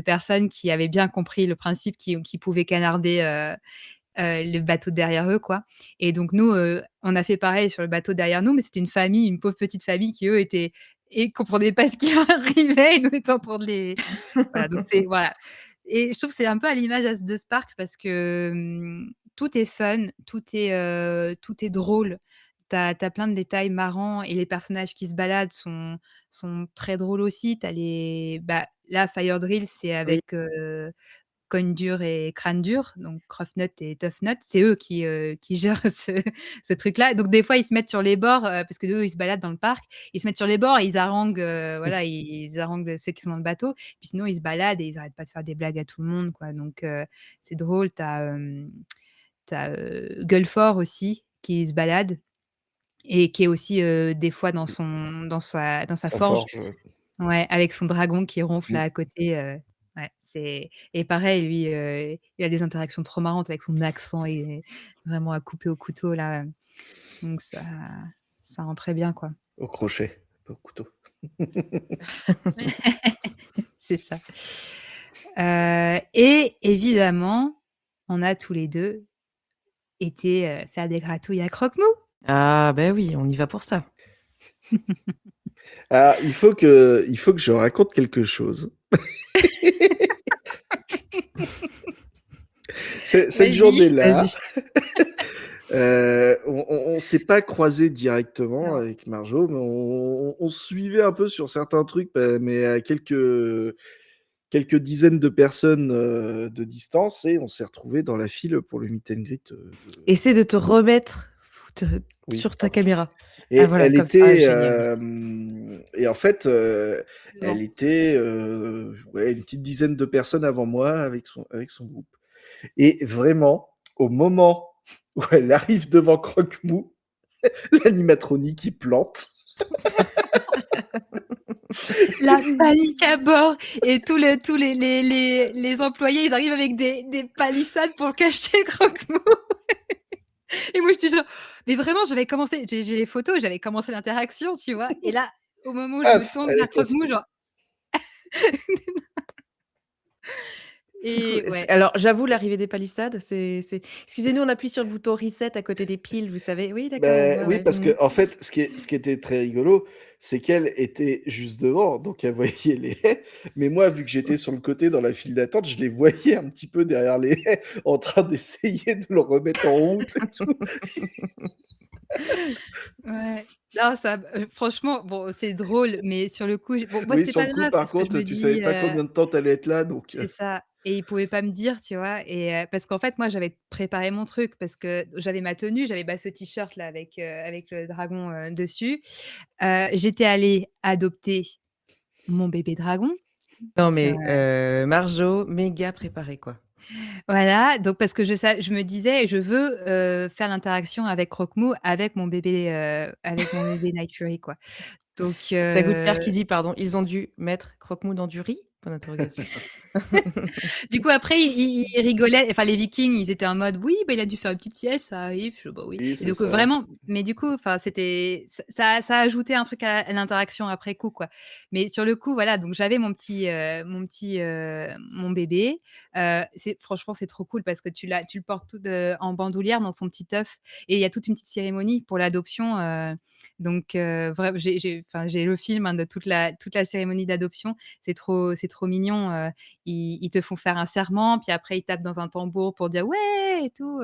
personnes qui avaient bien compris le principe, qui pouvaient canarder, le bateau derrière eux, quoi. Et donc nous, on a fait pareil sur le bateau derrière nous, mais c'était une famille, une pauvre petite famille qui, eux, étaient et comprenaient pas ce qui leur arrivait et nous, on était en train de les voilà, donc c'est voilà et je trouve que c'est un peu à l'image de ce parc parce que, tout est fun, tout est drôle. Tu as plein de détails marrants et les personnages qui se baladent sont très drôles aussi. Tu as les bah, là, Fire Drill, c'est Oui. avec, Cogne dur et Crâne dur, donc Croffnut et Toughnut. C'est eux qui gèrent ce truc-là. Donc des fois, ils se mettent sur les bords, parce qu'eux, ils se baladent dans le parc. Ils se mettent sur les bords et ils haranguent, voilà, ils haranguent ceux qui sont dans le bateau. Puis sinon, ils se baladent et ils arrêtent pas de faire des blagues à tout le monde, quoi. Donc c'est drôle. Tu as Gullford aussi qui se balade et qui est aussi, des fois dans sa Sa forge. forge, Ouais, avec son dragon qui ronfle mmh. là à côté, ouais, c'est et pareil lui, il a des interactions trop marrantes avec son accent et vraiment à couper au couteau là, donc ça rend très bien, quoi. Au crochet, pas au couteau. C'est ça. Et évidemment, on a tous les 2 été, faire des gratouilles à Croque-Mou. Ah beh, oui, on y va pour ça. Ah, il faut que je raconte quelque chose. Cette Vas-y. journée-là, Vas-y. on s'est pas croisés directement Non. avec Marjo, mais on se suivait un peu sur certains trucs, mais à quelques dizaines de personnes, de distance et on s'est retrouvés dans la file pour le meet and greet, de Essaie de te remettre te oui, sur ta pardon. caméra. Ah Et voilà, elle comme ça. Ah était, génial. et en fait, elle Devant. était, ouais, une petite dizaine de personnes avant moi avec son groupe et vraiment, au moment où elle arrive devant Croque-Mou, l'animatronique, il plante. La panique à bord et tous les employés, ils arrivent avec des palissades pour cacher Croque-Mou et moi j'étais genre mais vraiment j'avais commencé j'ai les photos, j'avais commencé l'interaction, tu vois? Et là, au moment où je me Paf! tourne Elle est vers Croque-Mou, passée. genre Du coup, et ouais, alors j'avoue l'arrivée des palissades, c'est excusez-nous, on appuie sur le bouton reset à côté des piles, vous savez? Oui, d'accord, on Beh, voit, oui, ouais. parce Mmh. qu'en fait, ce qui était très rigolo, c'est qu'elle était juste devant, donc elle voyait les haies, mais moi, vu que j'étais sur le côté dans la file d'attente, je les voyais un petit peu derrière les haies, en train d'essayer de le remettre en route et tout. ouais. Non ça franchement, bon, c'est drôle, mais sur le coup, j bon, moi Oui, c'était sur pas le coup, grave par parce que je contre, me tu savais dis, pas combien de temps tu allais être là, donc c'est ça et il pouvait pas me dire, tu vois? Et parce qu'en fait, moi, j'avais préparé mon truc parce que j'avais ma tenue, j'avais, bah, ce t-shirt là avec le dragon, dessus. J'étais allée adopter mon bébé dragon Non sur mais Marjo, méga préparée, quoi. voilà, donc parce que je me disais: «Je veux, faire l'interaction avec Croque-Mou avec mon bébé Night Fury, quoi». Donc Tu Gouttière qui dit, pardon: «Ils ont dû mettre Croque-Mou dans du riz?» Point d'interrogation. du coup, après, ils rigolaient, enfin, les Vikings, ils étaient en mode: «Oui, bah, il a dû faire une petite sieste, ça arrive». Je fais: «Bah, oui» oui, et c'est donc ça. vraiment mais du coup, enfin, c'était ça a ajouté un truc à l'interaction après coup, quoi. Mais sur le coup, voilà, donc j'avais mon bébé, c'est franchement, c'est trop cool parce que tu le portes tout de en bandoulière dans son petit œuf et il y a toute une petite cérémonie pour l'adoption, donc vrai j'ai le film, hein, de toute la cérémonie d'adoption. C'est trop mignon, ils te font faire un serment, puis après ils tapent dans un tambour pour dire: «Ouais» et tout,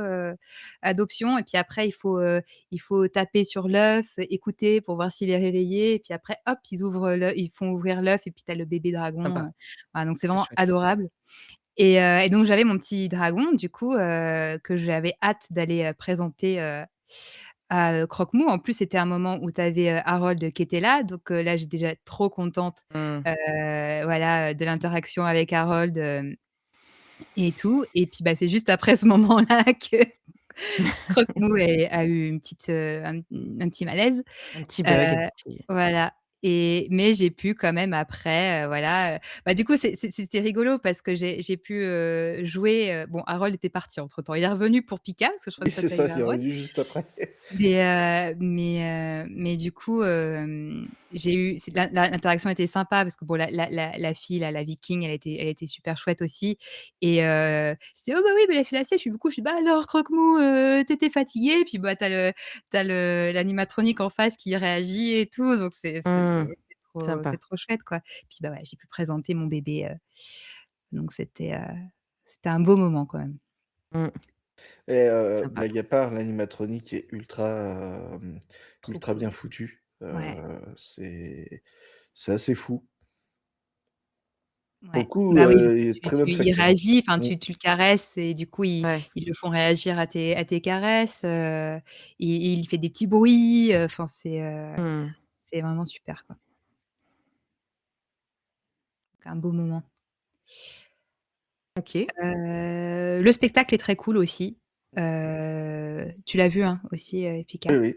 adoption et puis après il faut taper sur l'œuf, écouter pour voir s'il est réveillé et puis après hop, ils font ouvrir l'œuf et puis tu as le bébé dragon, Sympa, voilà donc c'est c'est vraiment chouette. adorable et donc j'avais mon petit dragon du coup, que j'avais hâte d'aller, présenter, à, Croque-Mou. En plus, c'était un moment où tu avais, Harold qui était là, donc là, j'étais déjà trop contente, Mmh. voilà, de l'interaction avec Harold, et tout et puis, bah, c'est juste après ce moment-là que Croque-Mou a eu une petite, un petit malaise. Un petit bug, un Heu, petit voilà mais j'ai pu quand même après, voilà, bah, du coup, c'était rigolo parce que j'ai pu, jouer, bon, Harold était parti entre-temps. Il est revenu pour Pika, parce que je crois Oui, que toi, c'est tu as ça, eu c'est Harold. revenu juste après. Mais du coup, j'ai eu c'est l'interaction était sympa parce que bon la fille là, la Viking, elle était super chouette aussi et c'était: «Oh bah oui, bah, il a fait la sieste». Puis du coup, je dis: «Bah alors Croque-Mou, tu étais fatigué?» Puis bah, tu as l'animatronique en face qui réagit et tout, donc mmh, c'est sympa. trop chouette, quoi. Puis bah, ouais, j'ai pu présenter mon bébé, donc c'était un beau moment quand même. Mmh. Et Sympa, blague à part, l'animatronique est Trop ultra bien cool. foutu. Ouais, C'est assez fou. Pour le ouais. coup, Bah oui, parce que il est très bonne il facture, hein. réagit, enfin Mmh. tu le caresses et du coup ouais. ils le font réagir à tes caresses, il fait des petits bruits, enfin Mmh. c'est vraiment super quoi. Un beau moment. OK. Le spectacle est très cool aussi. Tu l'as vu, hein, aussi, Oui, Picard? oui.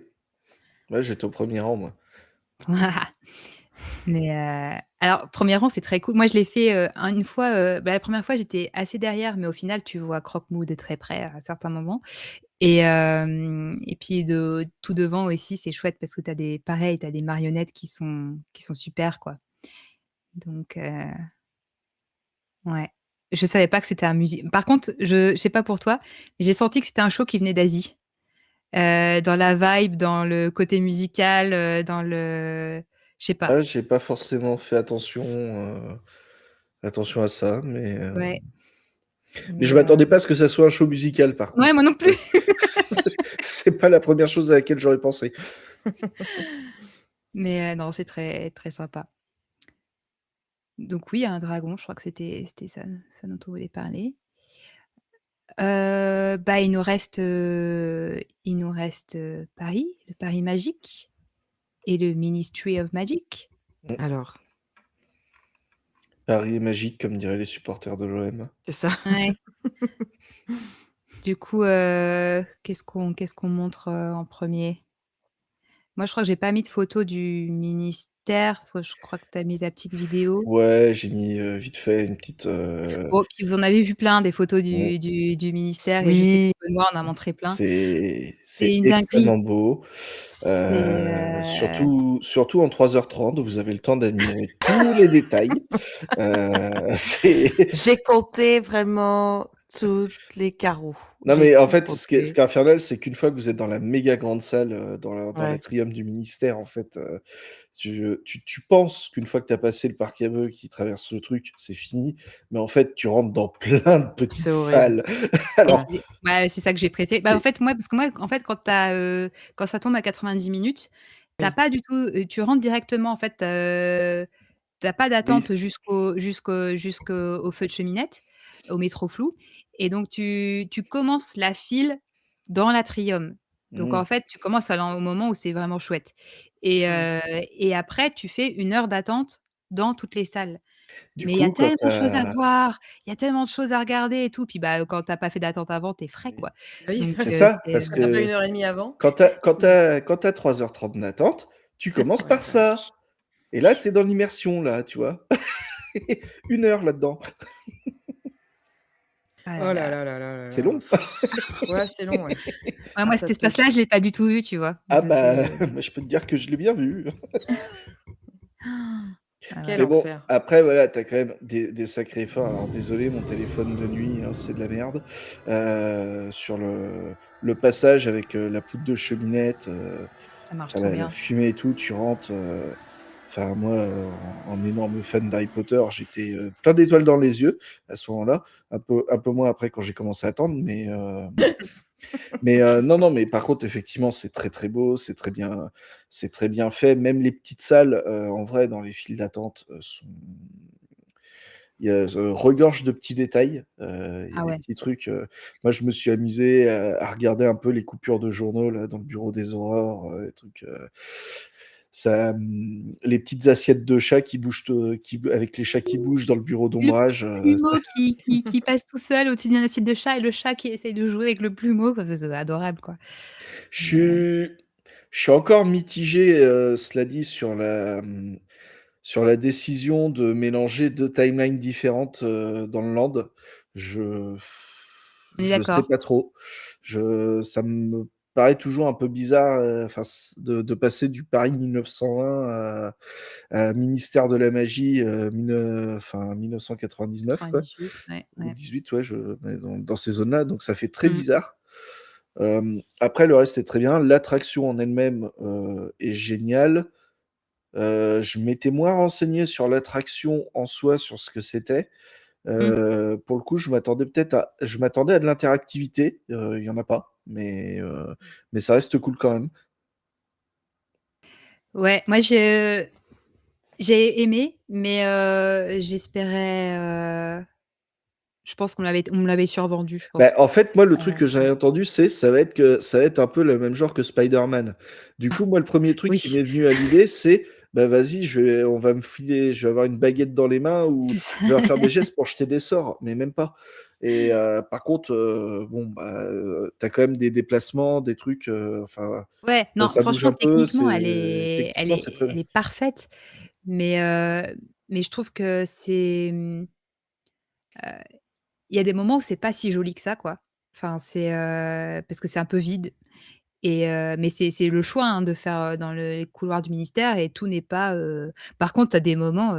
Ouais, j'étais au premier rang, moi. Mais alors 1er rang, c'est très cool. Moi, je l'ai fait, une fois, bah, la 1re fois, j'étais assez derrière, mais au final, tu vois Croque-Mou de très près à certains moments et puis de tout devant aussi, c'est chouette parce que tu as des marionnettes qui sont super, quoi. Donc ouais. Je savais pas que c'était un par contre, je sais pas pour toi, j'ai senti que c'était un show qui venait d'Asie. Dans la vibe, dans le côté musical, dans le je sais pas. Ah, j'ai pas forcément fait attention à ça, Ouais, mais je mais m'attendais pas à ce que ça soit un show musical, par ouais, contre. moi non plus. C'est pas la première chose à laquelle j'aurais pensé. Mais non, c'est très, très sympa. Donc oui, il y a un dragon, je crois que c'était ça dont on voulait parler. Bah, il nous reste, Paris, le Paris magique et le Ministry of Magic. Mmh. Alors, Paris est magique, comme diraient les supporters de l'OM. c'est ça. Ouais. Du coup, qu'est-ce qu'on montre, en premier. Moi, je crois que j'ai pas mis de photo du ministère, parce que je crois que tu as mis ta petite vidéo. Ouais, j'ai mis, vite fait une petite, Oh, puis vous en avez vu plein des photos mmh, du ministère et je sais que Oui, Benoît en a montré plein. c'est C'est une dinguerie. extrêmement beau. C'est, Surtout en 3h30, vous avez le temps d'admirer tous les détails. C'est j'ai compté vraiment toutes les carreaux. Non, J'ai mais en tout fait, ce qui compté. est infernal, c'est qu'une fois que vous êtes dans la méga grande salle, dans Ouais, l'atrium du ministère, en fait, tu penses qu'une fois que tu as passé le parc à bœufs qui traverse le truc, c'est fini, mais en fait, tu rentres dans plein de c'est petites horrible. salles. et Alors c'est ouais, c'est ça que j'ai préféré. Bah, en et fait, moi parce que moi, en fait, quand ça tombe à 90 minutes, tu as Oui, pas du tout, tu rentres directement en fait, tu as pas oui, d'attente jusqu'au au feu de cheminette, au métro flou et donc tu commences la file dans l'atrium. Donc mmh. en fait, tu commences au moment où c'est vraiment chouette mmh. et après tu fais 1 heure d'attente dans toutes les salles. Du Mais il y a coup, quand tellement tu de choses à as voir, il y a tellement de choses à regarder et tout, puis, bah, quand tu as pas fait d'attente avant, tu es frais, oui, quoi. Bah oui, Donc c'est ça, c'est, parce quand tu as pas que 1 heure et demie avant. quand tu as 3h30 d'attente, tu commences Oh la par vache. ça et là, tu es dans l'immersion, là, tu vois? 1 heure là-dedans, ah là Oh là là. là là là là c'est là. long. Ouais, c'est long, ouais. Ouais, Ah moi, ça cet te espace-là, je l'ai pas du tout vu, tu vois? Ah Je sais bah, bah, je peux te dire que je l'ai bien vu. ah quel Mais ouais. bon, enfer. après voilà, tu as quand même des sacrés efforts. Alors désolé, mon téléphone de nuit, hein, c'est de la merde. Sur le passage avec, la poudre de cheminette, Ça marche enfin trop la bien. fumée et tout, tu rentres, enfin moi, en énorme fan d'Harry Potter, j'étais, plein d'étoiles dans les yeux à ce moment-là. Un peu moins après quand j'ai commencé à attendre, mais non, non, mais par contre, effectivement, c'est très, très beau, c'est très bien fait. Même les petites salles, en vrai, dans les files d'attente, regorgent de petits détails. Il y a Ah des ouais. petits trucs, moi, je me suis amusé à regarder un peu les coupures de journaux, là, dans le bureau des aurores, des trucs, les petites assiettes de chats qui bougent, avec les chats qui bougent dans le bureau Et le petit d'ombrage, plumeau qui passe tout seul au-dessus d'une assiette de chat et le chat qui essaye de jouer avec le plumeau, quoi, c'est adorable, quoi. je Mais suis je suis encore mitigé, cela dit, sur la décision de mélanger 2 timelines différentes, dans le land. Je on est je sais d'accord. pas trop. Ça me paraît toujours un peu bizarre, enfin de passer du Paris 1901 à Ministère de la magie, enfin 1999 quoi, 98, ouais, ou ouais. 18 ouais, mais dans ces zones-là, donc ça fait très Mmh. bizarre. Après le reste est très bien. L'attraction en elle-même, est géniale. Je m'étais moins renseigné sur l'attraction en soi, sur ce que c'était. Mmh. Pour le coup, je m'attendais à de l'interactivité, il y en a pas, mais ça reste cool quand même. Ouais, moi j'ai aimé, mais j'espérais, je pense on me l'avait survendu, je Bah, pense. en fait, moi, le truc Heu, que j'avais entendu, ça va être un peu le même genre que Spider-Man. Du coup, moi, le premier truc oui, qui m'est venu à l'idée, c'est, bah, vas-y, je vais avoir une baguette dans les mains ou c'est ça. je vais faire des gestes pour jeter des sorts, mais même pas. Et par contre, bon, bah, tu quand même des déplacements, des trucs, enfin, Ouais, non, ça bouge franchement, un peu, techniquement, c'est techniquement, c'est très bien. elle est parfaite, mais je trouve que il y a des moments où c'est pas si joli que ça, quoi. Enfin, parce que c'est un peu vide mais c'est le choix, hein, de faire, dans les couloirs du ministère et tout n'est pas, par contre, tu as des moments,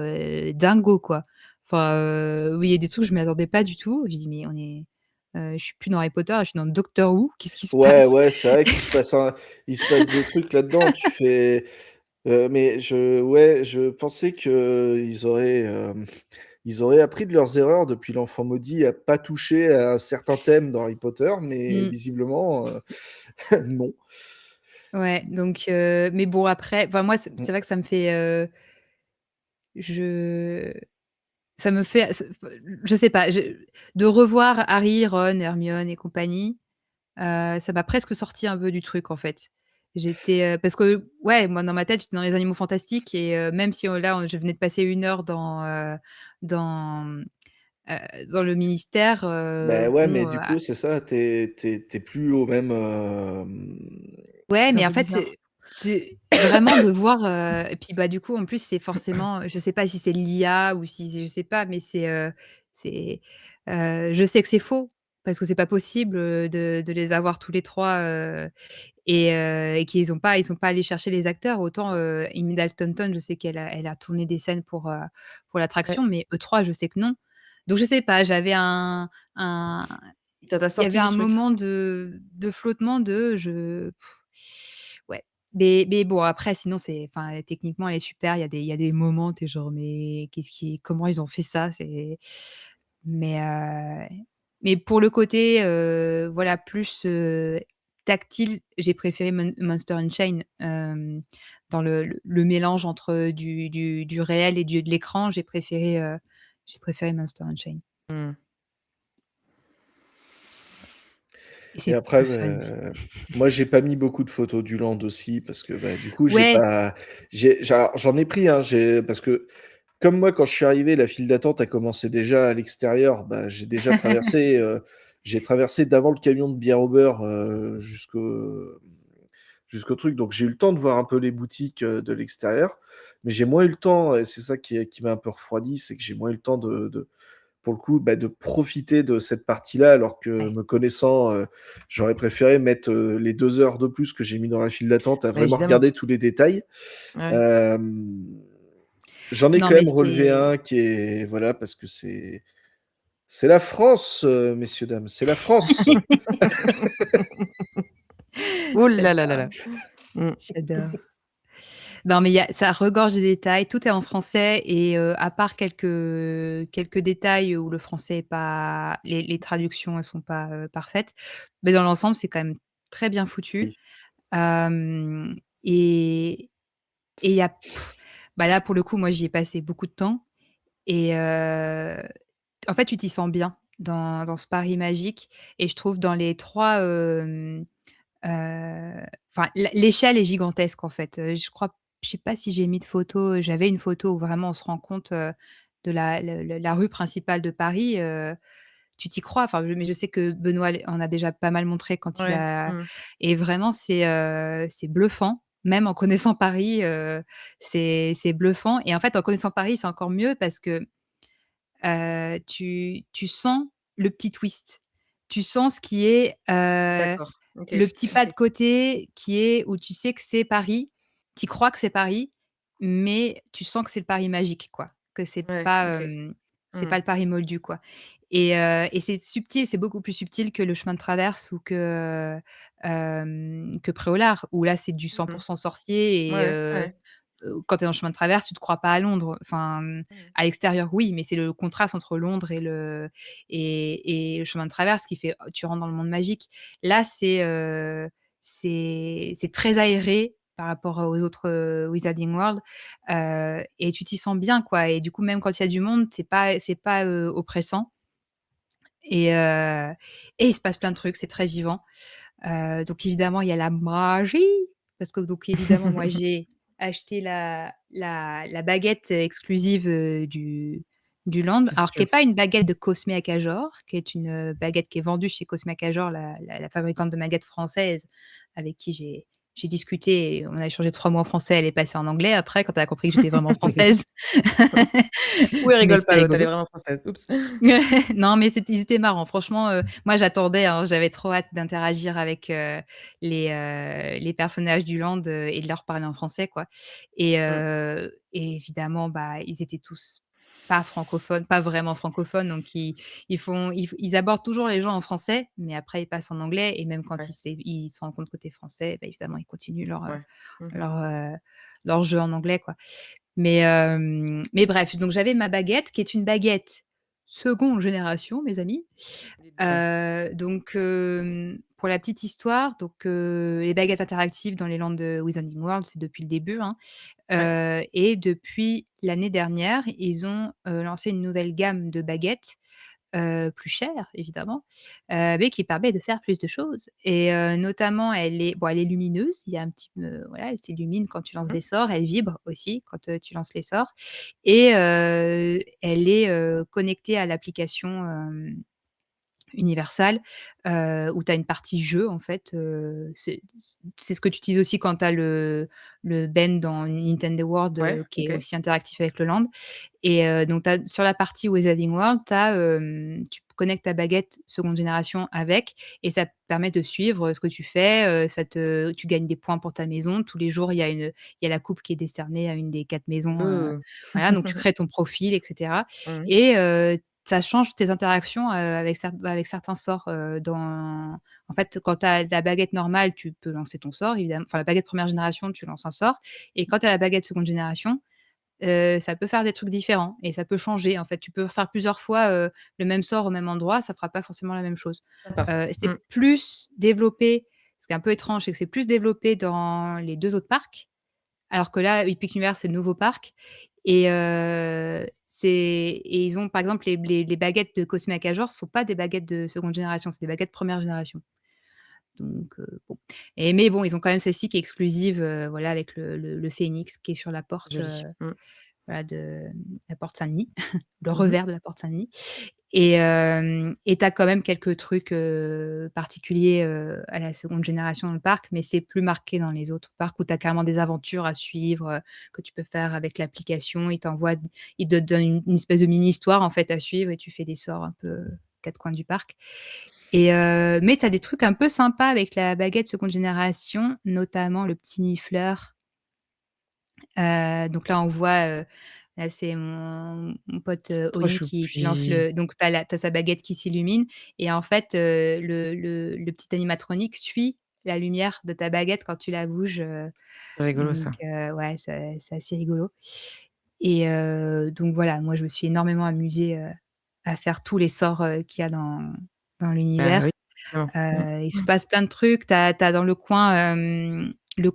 dingos, quoi. Enfin, où il y a des trucs, je m'y attendais pas du tout. Je dis: «Mais je suis plus dans Harry Potter, je suis dans Doctor Who, qu'est-ce qui se Ouais, passe?» ouais, c'est vrai il se passe des trucs là-dedans, tu fais. Mais je pensais ils auraient appris de leurs erreurs depuis l'Enfant Maudit à pas toucher à certains thèmes dans Harry Potter, mais Mmh. visiblement, non. Ouais, donc mais bon après, enfin moi Mmh. c'est vrai que ça me fait, je ça me fait je sais pas, de revoir Harry, Ron, Hermione et compagnie, ça m'a presque sorti un peu du truc, en fait. Parce que, ouais, moi, dans ma tête, j'étais dans les Animaux Fantastiques et même si, là, je venais de passer 1 heure dans, dans le ministère, Bah, ouais, mais bon, du coup, c'est ça, tu es plus au même, ouais, C'est un mais en peu fait, bizarre. c'est vraiment de voir, et puis, bah, du coup, en plus, c'est forcément je sais pas si c'est l'IA ou si je sais pas, mais c'est, je sais que c'est faux parce que c'est pas possible, de les avoir tous les 3. Et ils sont pas allés chercher les acteurs. Autant, Imelda Staunton, je sais elle a tourné des scènes pour Ouais. l'attraction, mais eux 3 je sais que non. Donc je sais pas, j'avais un Ça t'a il y sorti avait du un truc? moment de flottement ouais. Mais bon après sinon enfin techniquement elle est super. Il y a des moments, tu es genre: «Mais comment ils ont fait ça?» Mais pour le côté, voilà plus, tactile, j'ai préféré Monster Unchained, dans le mélange entre du réel et de l'écran, j'ai préféré Monster Unchained Mmh. et et c'est après, plus fun aussi. moi, j'ai pas mis beaucoup de photos du land aussi parce que, bah, du coup, Ouais, j'en ai pris, hein, parce que comme moi, quand je suis arrivé, la file d'attente a commencé déjà à l'extérieur, bah, j'ai traversé d'avant le camion de bière au beurre, jusqu'au truc, donc j'ai eu le temps de voir un peu les boutiques, de l'extérieur, mais j'ai moins eu le temps et c'est ça qui m'a un peu refroidi, c'est que j'ai moins eu le temps pour le coup, bah, de profiter de cette partie-là, alors que ouais. me connaissant, j'aurais préféré mettre, les 2 heures de plus que j'ai mis dans la file d'attente à Bah, vraiment évidemment. regarder tous les détails. Ouais. Hem, J'en ai Non quand mais même relevé un qui est voilà, parce que c'est la France, messieurs, dames, c'est la France! Ouh là là là J'adore, là. Mmh. j'adore. Non, mais il y a ça regorge de détails, tout est en français et à part quelques détails où le français est pas les traductions, elles sont pas, parfaites, mais dans l'ensemble, c'est quand même très bien foutu. Oui, Hem et il y a bah, là, pour le coup, moi, j'y ai passé beaucoup de temps et en fait, tu t'y sens bien dans ce Paris magique et je trouve dans les 3. Enfin, l'échelle est gigantesque, en fait, je sais pas si j'ai mis de photo, j'avais une photo où vraiment on se rend compte, de la rue principale de Paris, tu t'y crois. Enfin, mais je sais que Benoît en a déjà pas mal montré quand il Ouais. a Mmh. et vraiment c'est bluffant. Même en connaissant Paris, c'est bluffant et en fait, en connaissant Paris, c'est encore mieux parce que, tu sens le petit twist. Tu sens ce qui est, D'accord. OK. le petit pas de côté qui est où tu sais que c'est Paris, tu crois que c'est Paris, mais tu sens que c'est le Paris magique, quoi. Que Ouais, OK. c'est Mmh. pas le Paris moldu, quoi et c'est subtil, c'est beaucoup plus subtil que le chemin de traverse ou que Préolard, où là, c'est du 100 Mmh. sorcier et Ouais, ouais. quand tu es dans le chemin de traverse, tu te crois pas à Londres. Enfin, Mmh. à l'extérieur, oui, mais c'est le contraste entre Londres et le chemin de traverse qui fait tu rentres dans le monde magique. Là, c'est très aéré par rapport aux autres, Wizarding World, et tu t'y sens bien, quoi et du coup, même quand il y a du monde, c'est pas, oppressant et et il se passe plein de trucs, c'est très vivant. Donc évidemment, il y a la magie, parce que donc évidemment, moi, j'ai acheté la baguette exclusive, du land, Bien alors qui sûr. est pas une baguette de Cosme à Cajor, qui est une, baguette qui est vendue chez Cosme à Cajor, la fabricante de baguettes française avec qui j'ai discuté et on a échangé 3 mots en français, elle est passée en anglais après quand elle a compris que j'étais vraiment française. Ou elle Mais rigole c'était pas l'autre, elle est rigolo. vraiment française. Oups. Non, mais ils étaient marrants. Franchement, moi j'attendais, hein, j'avais trop hâte d'interagir avec, les personnages du land, et de leur parler en français, quoi Mmh. et évidemment, bah, ils étaient tous pas francophones, pas vraiment francophones, donc ils abordent toujours les gens en français, mais après ils passent en anglais et même quand Ouais, ils se rendent compte que tu es français, bah, évidemment, ils continuent ouais. Mmh. leur, heu, leur jeu en anglais, quoi. Mais bref, donc j'avais ma baguette qui est une baguette seconde génération, mes amis. Dites donc. Pour la petite histoire, les baguettes interactives dans les landes de Wizarding World, c'est depuis le début, hein, Ouais, et depuis l'année dernière, ils ont, lancé une nouvelle gamme de baguettes plus chère évidemment, mais qui permet de faire plus de choses et notamment elle est lumineuse, il y a un petit, voilà, elle s'illumine quand tu lances mmh, des sorts, elle vibre aussi quand, tu lances les sorts et elle est, connectée à l'application, Universal, où tu as une partie jeu en fait, c'est ce que tu utilises aussi quand tu as le Ben dans Nintendo World, ouais, qui est OK. aussi interactif avec le land et donc tu sur la partie Wizarding World, tu connectes ta baguette seconde génération avec et ça te permet de suivre, ce que tu fais, tu gagnes des points pour ta maison. Tous les jours, il y a la coupe qui est décernée à une des 4 maisons, Ouh. voilà, donc tu crées ton profil et cetera Mmh. et ça change tes interactions, avec certains sorts, en fait, quand tu as la baguette normale, tu peux lancer ton sort évidemment enfin la baguette première génération, tu lances un sort et quand tu as la baguette seconde génération, ça peut faire des trucs différents et ça peut changer, en fait. Tu peux faire plusieurs fois, le même sort au même endroit, ça fera pas forcément la même chose. Sympa. Mmh. C'est plus développé ce qui est un peu étrange, c'est que c'est plus développé dans les 2 autres parcs, alors que là, Epic Universe, c'est le nouveau parc et ils ont par exemple les baguettes de Cosme à Cajor sont pas des baguettes de seconde génération, c'est des baguettes première génération. Donc bon mais bon, ils ont quand même celle-ci qui est exclusive, voilà avec le phénix qui est sur la porte, Joli. Mmh. voilà de la porte Saint-Denis, le Mmh mh. revers de la porte Saint-Denis et tu as quand même quelques trucs, particuliers, à la seconde génération dans le parc, mais c'est plus marqué dans les autres parcs où tu as carrément des aventures à suivre, que tu peux faire avec l'application. Ils te donnent une espèce de mini histoire en fait à suivre et tu fais des sorts un peu, quatre coins du parc mais tu as des trucs un peu sympas avec la baguette seconde génération, notamment le petit nifleur. Donc là, on voit, là, c'est mon pote, Trop Oli qui lance choupi. donc tu as sa baguette qui s'illumine et en fait, le petit animatronique suit la lumière de ta baguette quand tu la bouges, C'est rigolo donc ça. ouais, c'est assez rigolo et donc voilà, moi, je me suis énormément amusée, à faire tous les sorts, qu'il y a dans Bah oui, l'univers. forcément. Mmh. Il se Mmh. passe plein de trucs. Tu as dans le coin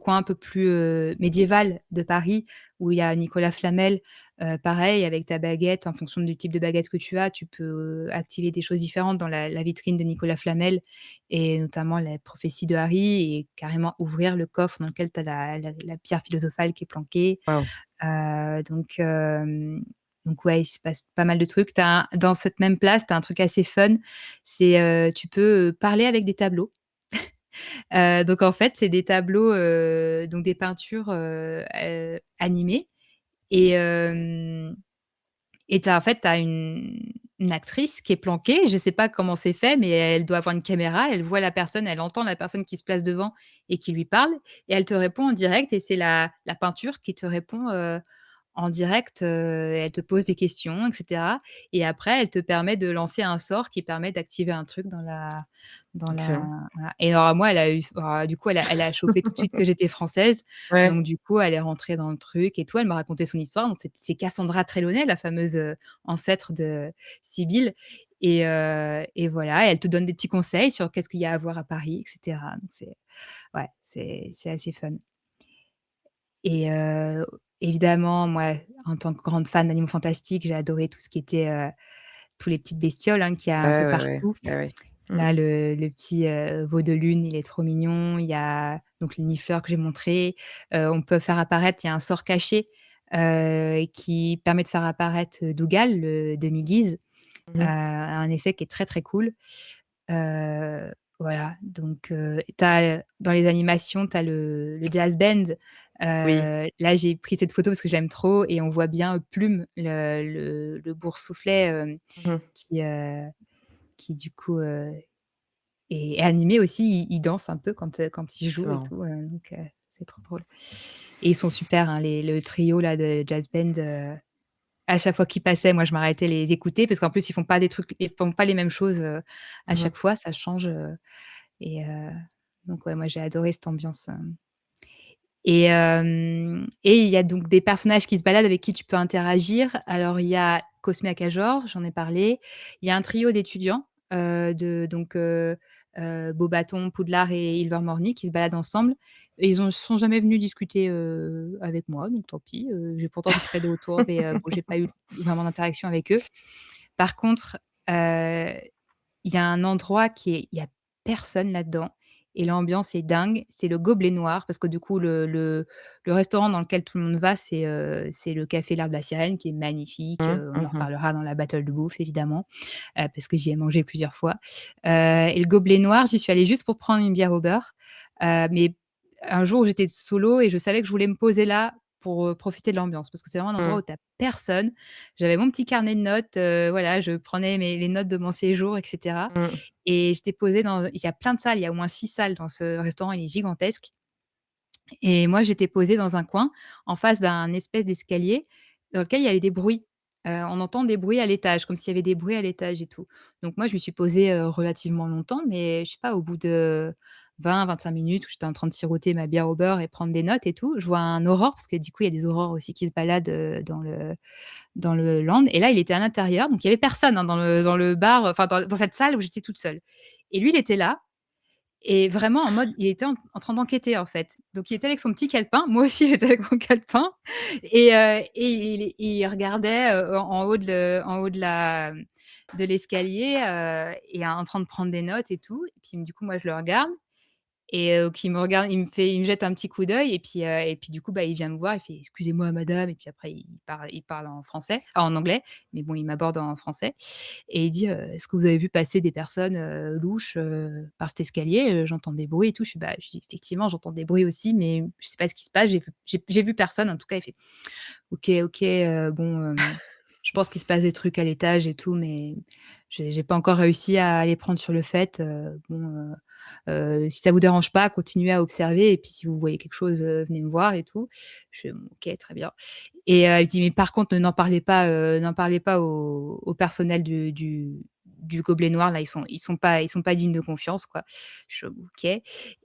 un peu plus, médiéval de Paris où il y a Nicolas Flamel, pareil avec ta baguette, en fonction du type de baguette que tu as, tu peux, activer des choses différentes dans la vitrine de Nicolas Flamel et notamment la prophétie de Harry et carrément ouvrir le coffre dans lequel tu as la pierre philosophale qui est planquée. Waouh. Heu, donc hem, donc ouais, il se passe pas mal de trucs. Dans cette même place, tu as un truc assez fun, c'est, tu peux, parler avec des tableaux. Donc en fait, c'est des tableaux, donc des peintures, animées et tu as en fait, tu as une actrice qui est planquée, je sais pas comment c'est fait, mais elle doit avoir une caméra, elle voit la personne, elle entend la personne qui se place devant et qui lui parle et elle te répond en direct et c'est la peinture qui te répond, en direct, elle te pose des questions et cetera et après elle te permet de lancer un sort qui permet d'activer un truc dans la Excellent. voilà et alors moi, elle a eu du coup, elle a chopé tout de suite que j'étais française, Ouais. donc du coup, elle est rentrée dans le truc et tout. Elle m'a raconté son histoire, donc c'est Cassandra Trelawney, la fameuse, ancêtre de Sibylle et voilà, et elle te donne des petits conseils sur qu'est-ce qu'il y a à voir à Paris et cetera, donc c'est ouais, c'est assez fun et évidemment, moi, en tant que grande fan d'animaux fantastiques, j'ai adoré tout ce qui était, tous les petites bestioles, hein, qu'il y a un peu Ouais, ouais, ouais. partout. Bah, ouais. Mmh. Là, le petit, veau de lune, il est trop mignon. Il y a donc le nifleur que j'ai montré. On peut faire apparaître il y a un sort caché, qui permet de faire apparaître, Dougal, le demi-guise, Mmh. un effet qui est très, très cool. Voilà, donc tu as, dans les animations, tu as le jazz band. Oui. Là, j'ai pris cette photo parce que je l'aime trop et on voit bien, Plume, le boursouflet, Mmh. qui, qui du coup, est animé aussi. Il danse un peu quand il C'est joue et marrant. tout, donc c'est trop drôle et ils sont super, hein, le trio là de jazz band, à chaque fois qu'ils passaient, moi je m'arrêtais les écouter parce qu'en plus ils font pas les mêmes choses, à Mmh. chaque fois, ça change, et donc ouais, moi j'ai adoré cette ambiance, et il y a donc des personnages qui se baladent avec qui tu peux interagir. Alors il y a Cosme Akajor, j'en ai parlé. Il y a un trio d'étudiants, de donc Beauxbaton, Poudlard et Ilvermorny qui se baladent ensemble. Et ils ne sont jamais venus discuter, avec moi, donc tant pis. J'ai pourtant vite fait des retours, mais bon, j'ai pas eu vraiment d'interaction avec eux. Par contre, il y a un endroit il y a personne là-dedans et l'ambiance est dingue. C'est le Gobelet Noir parce que du coup le restaurant dans lequel tout le monde va, c'est le café L'Art de la Sirène qui est magnifique, Mmh. on en Mmh. reparlera dans la battle de bouffe évidemment, parce que j'y ai mangé plusieurs fois, et le Gobelet Noir, j'y suis allée juste pour prendre une bière au beurre, mais un jour où j'étais solo et je savais que je voulais me poser là pour, profiter de l'ambiance parce que c'est vraiment un endroit Mmh. où tu as personne. J'avais mon petit carnet de notes, voilà, je prenais les notes de mon séjour et cetera Mmh. et j'étais posée il y a plein de salles, il y a au moins 6 salles dans ce restaurant, il est gigantesque et moi, j'étais posée dans un coin, en face d'un espèce d'escalier dans lequel il y avait des bruits. On entend des bruits à l'étage, comme s'il y avait des bruits à l'étage et tout. Donc moi, je me suis posée, relativement longtemps, mais je sais pas, au bout de 20-25 minutes où j'étais en train de siroter ma bière au beurre et prendre des notes et tout, je vois un aurore parce que du coup, il y a des aurores aussi qui se baladent, dans le land et là, il était à l'intérieur, donc il y avait personne, hein, dans le bar, enfin dans cette salle où j'étais toute seule et lui, il était là et vraiment en mode il était en train d'enquêter, en fait. Donc il était avec son petit calepin, moi aussi j'étais avec mon calepin et il regardait, en haut de l'escalier, et en train de prendre des notes et tout et puis du coup, moi je le regarde et qui me regarde, il me jette un petit coup d'œil et puis du coup, bah, il vient me voir, il fait: «Excusez-moi madame» et puis après il parle en français, en anglais, mais bon, il m'aborde en français et il dit: «Est-ce que vous avez vu passer des personnes, louches, par cet escalier? J'entends des bruits et tout». Je dis: «Effectivement, j'entends des bruits aussi, mais je sais pas ce qui se passe, j'ai vu personne en tout cas». Il fait: «OK, OK, bon, je pense qu'il se passe des trucs à l'étage et tout, mais j'ai pas encore réussi à les prendre sur le fait, bon, si ça vous dérange pas, continuez à observer et puis si vous voyez quelque chose, venez me voir et tout». Je fais: «Bon, OK, très bien» et il dit: «Mais par contre, n'en parlez pas au personnel du Gobelet Noir, là, ils sont pas dignes de confiance, quoi». Je fais: «OK»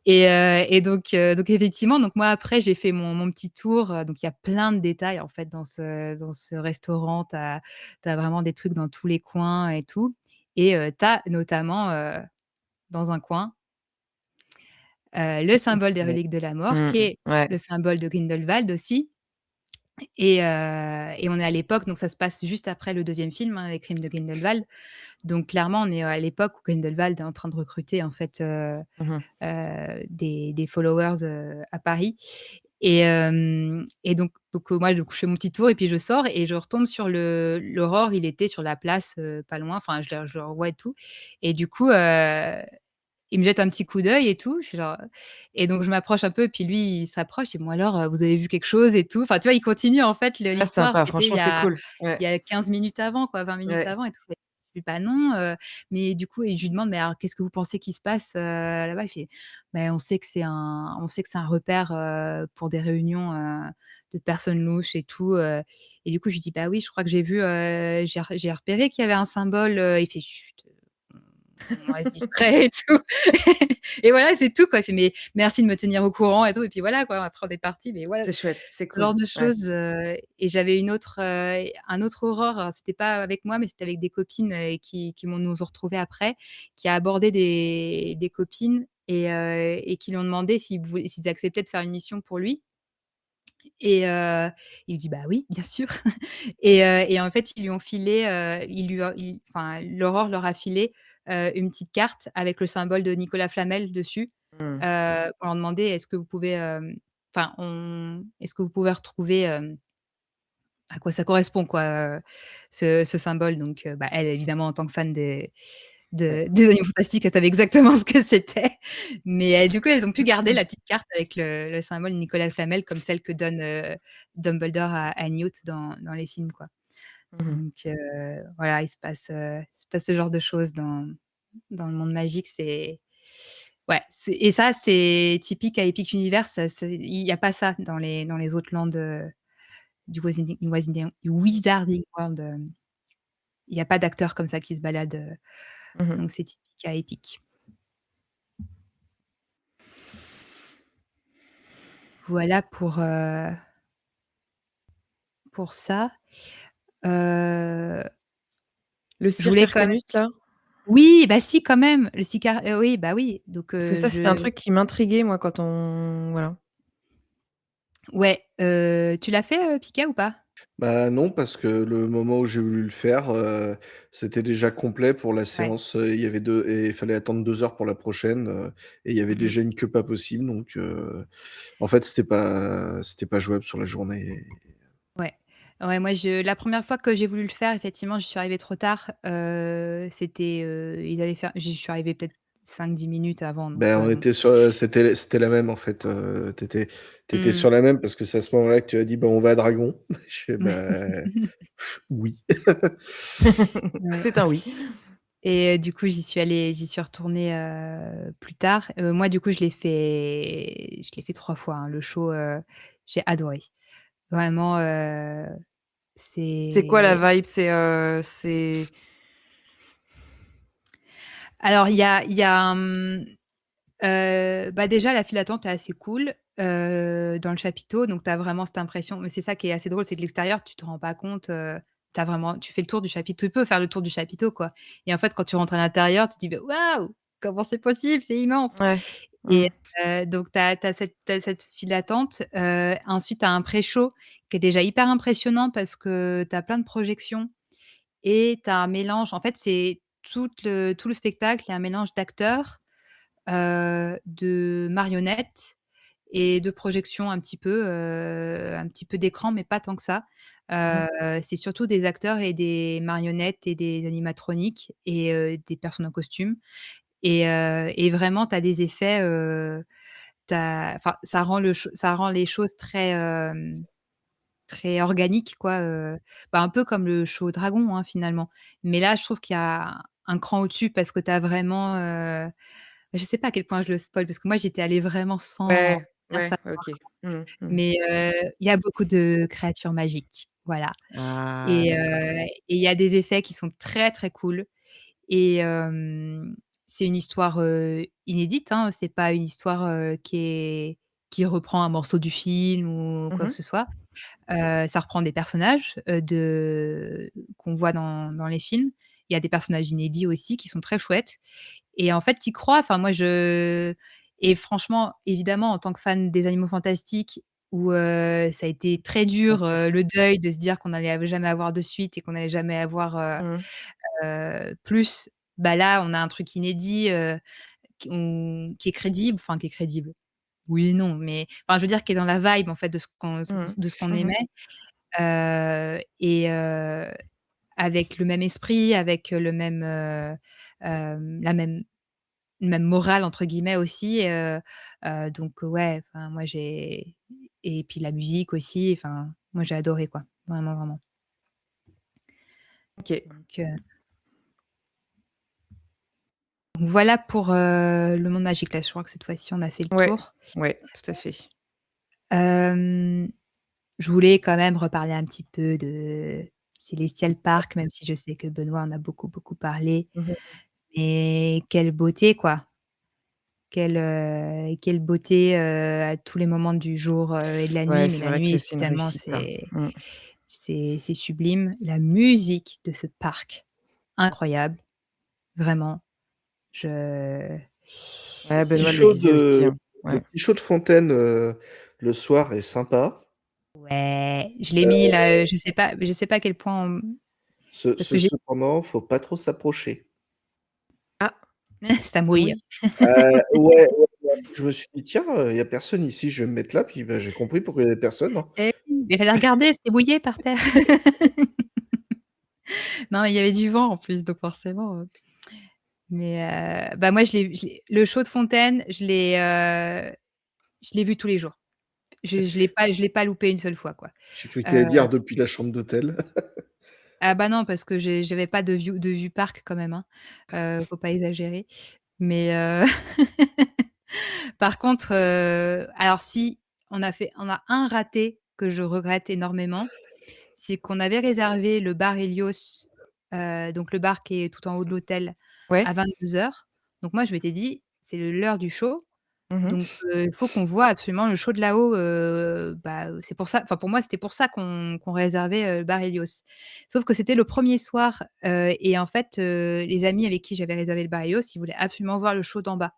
et donc effectivement, donc moi, après, j'ai fait mon petit tour, donc il y a plein de détails, en fait, dans ce restaurant. Tu as vraiment des trucs dans tous les coins et tout et tu as notamment, dans un coin, le symbole des Ouais. reliques de la mort, Mmh. qui est Ouais. le symbole de Grindelwald aussi et on est à l'époque, donc ça se passe juste après le deuxième film, hein, Les Crimes de Grindelwald. Donc clairement, on est à l'époque où Grindelwald est en train de recruter, en fait, Mmh. des followers, à Paris et donc je fais mon petit tour et puis je sors et je retombe sur l'aurore. Il était sur la place, pas loin, enfin je le revois et tout et du coup, il me jette un petit coup d'œil et tout, je suis genre et donc je m'approche un peu et puis lui, il s'approche et: «Bon alors, vous avez vu quelque chose?» et tout. Enfin, tu vois, il continue en fait Ah l'histoire sympa, qui était il franchement, y c'est a cool. Ouais. il y a 15 minutes avant quoi, 20 minutes Ouais. avant et tout. fais: «Bah non, mais du coup» et je lui demande: «Mais alors qu'est-ce que vous pensez qui se passe, là-bas?» Il fait: «Bah on sait que c'est un repère, pour des réunions, de personnes louches et tout», et du coup je lui dis: «Bah oui, je crois que j'ai vu, j'ai repéré qu'il y avait un symbole», il fait: «Chut, on reste discret et tout». Et voilà, c'est tout quoi. Il fait: «Mais merci de me tenir au courant et tout» et puis voilà quoi, après on est parti, mais voilà, C'est chouette, c'est ce genre cool. de Ouais. choses, et j'avais un autre horreur, alors c'était pas avec moi, mais c'était avec des copines, qui nous ont retrouvées après, qui a abordé des copines et qui lui ont demandé s'ils acceptaient de faire une mission pour lui et il dit: «Bah oui, bien sûr». Et en fait, ils lui ont filé, ils lui a il enfin, l'aurore leur a filé, une petite carte avec le symbole de Nicolas Flamel dessus, Mmh. pour leur demander: «Est-ce que vous pouvez retrouver, à quoi ça correspond quoi, ce symbole?» Donc bah, elle évidemment en tant que fan Ouais. des Animaux Fantastiques, elle savait exactement ce que c'était. Mais du coup, elles ont pu garder la petite carte avec le symbole Nicolas Flamel comme celle que donne, Dumbledore à Newt dans les films, quoi. Mmh mh. Donc voilà, il se passe ce genre de choses dans le monde magique, c'est ouais, c'est typique à Epic Universe, il y a pas ça dans les autres landes, du Wizarding World, il y a pas d'acteurs comme ça qui se baladent, Mmh mh. donc c'est typique à Epic. Voilà pour ça. Heu, Le je cirque voulais quand même Arcanus là? oui, bah si quand même, le Sicar oui, bah oui, donc Parce que ça, c'était un je truc qui m'intriguait moi quand on voilà. ouais, tu l'as fait, Pika ou pas? Bah, non, parce que le moment où j'ai voulu le faire, c'était déjà complet pour la Ouais. séance, il y avait 2 et il fallait attendre 2 heures pour la prochaine, et il y avait Mmh mh. déjà une queue pas possible donc en fait, c'était pas jouable sur la journée. Ouais. Ouais, moi la première fois que j'ai voulu le faire, effectivement, je suis arrivée trop tard, c'était, ils avaient fait je suis arrivée peut-être 5-10 minutes avant donc Ben, on bon. était sur, c'était la même en fait, tu étais Mmh. sur la même parce que c'est à ce moment-là que tu as dit: «Bah, on va à Dragon». Je fais: «Bah, oui». Ouais. C'est un oui. Et du coup, j'y suis retournée, plus tard. Moi, du coup, je l'ai fait 3 fois, hein, le show, j'ai adoré. Vraiment, C'est quoi la c'est vibe? C'est alors bah, déjà la file d'attente est assez cool, dans le chapiteau, donc tu as vraiment cette impression mais c'est ça qui est assez drôle, c'est que l'extérieur, tu te rends pas compte, tu fais le tour du chapiteau tu peux faire le tour du chapiteau, quoi et en fait, quand tu rentres à l'intérieur, tu te dis: «Mais waouh! Comment c'est possible? C'est immense!» ouais. et Mmh. donc tu as cette file d'attente, ensuite tu as un pré-show qui est déjà hyper impressionnant parce que tu as plein de projections et tu as un mélange en fait, c'est tout le spectacle, il y a un mélange d'acteurs, de marionnettes et de projections un petit peu d'écran, mais pas tant que ça. Mmh. C'est surtout des acteurs et des marionnettes et des animatroniques et des personnes en costume et vraiment tu as des effets, ça rend les choses très, très organiques quoi, bah, un peu comme le show Dragon, hein, finalement. Mais là, je trouve qu'il y a un cran au-dessus parce que tu as vraiment, je sais pas à quel point je le spoil parce que moi j'étais allée vraiment sans Ouais, rien ouais, savoir, OK. Mmh mh. mais il y a beaucoup de créatures magiques, voilà Ah et d'accord. il y a des effets qui sont très, très cool et c'est une histoire, inédite, hein, c'est pas une histoire, qui reprend un morceau du film ou Mmh quoi que mh. ce soit. Ça reprend des personnages, qu'on voit dans les films. Il y a des personnages inédits aussi qui sont très chouettes et en fait, tu y crois. Enfin moi je et franchement, évidemment, en tant que fan des Animaux Fantastiques où, ça a été très Bien dur, sûr. le deuil de se dire qu'on allait jamais avoir de suite et qu'on allait jamais avoir, Mmh. plus, bah, là, on a un truc inédit, qui est crédible, enfin qui est crédible. Oui et non, mais enfin, je veux dire qui est dans la vibe en fait Mmh. de ce qu'on Mmh mh. aimait, et avec le même esprit, avec, le même, la même «morale» entre guillemets aussi, donc ouais, enfin moi j'ai et puis la musique aussi, enfin moi j'ai adoré quoi, vraiment, vraiment. OK. Donc Donc voilà pour, le monde magique. Là, je crois que cette fois-ci, on a fait le Ouais, tour. ouais, tout à fait. Hem, je voulais quand même reparler un petit peu de Celestial Park, même si je sais que Benoît en a beaucoup, beaucoup parlé. Mmh mh. Mais quelle beauté, quoi! Quelle beauté, à tous les moments du jour, et de la nuit. Ouais, Mais c'est la vrai nuit, que c'est une évidemment, réussite, hein. Mmh. c'est sublime. La musique de ce parc, incroyable, vraiment. Je Ouais, Petit Benoît le show disait aussi, de hein. le Ouais. petit show de fontaine, le soir est sympa. Ouais, je l'ai mis là, je sais pas à quel point parce que j'ai Cependant, faut pas trop s'approcher. Ah, ça ça mouille. mouille? Ouais, ouais, ouais, je me suis dit: «Tiens, il y a personne ici, je vais me mettre là», puis, bah, j'ai compris pourquoi il y avait personne, hein. Eh oui, mais fallait regarder, c'était mouillé par terre. Non, il y avait du vent en plus, donc forcément, mais bah, moi le show de fontaine, je l'ai vu tous les jours. Je l'ai pas loupé une seule fois, quoi. J'ai cru que tu allais Heu, dire depuis la chambre d'hôtel. ah bah, non, parce que j'avais pas de vue parc quand même, hein, faut pas exagérer, mais par contre, alors si, on a un raté que je regrette énormément, c'est qu'on avait réservé le bar Helios, donc le bar qui est tout en haut de l'hôtel, à Ouais. 22:00. Donc moi, je m'étais dit: «C'est l'heure du show, Mmh mh. donc il faut qu'on voit absolument le show de là-haut», bah, c'est pour ça, enfin pour moi, c'était pour ça qu'on réservait, le bar Helios. Sauf que c'était le premier soir, et en fait, les amis avec qui j'avais réservé le bar Helios, ils voulaient absolument voir le show d'en bas.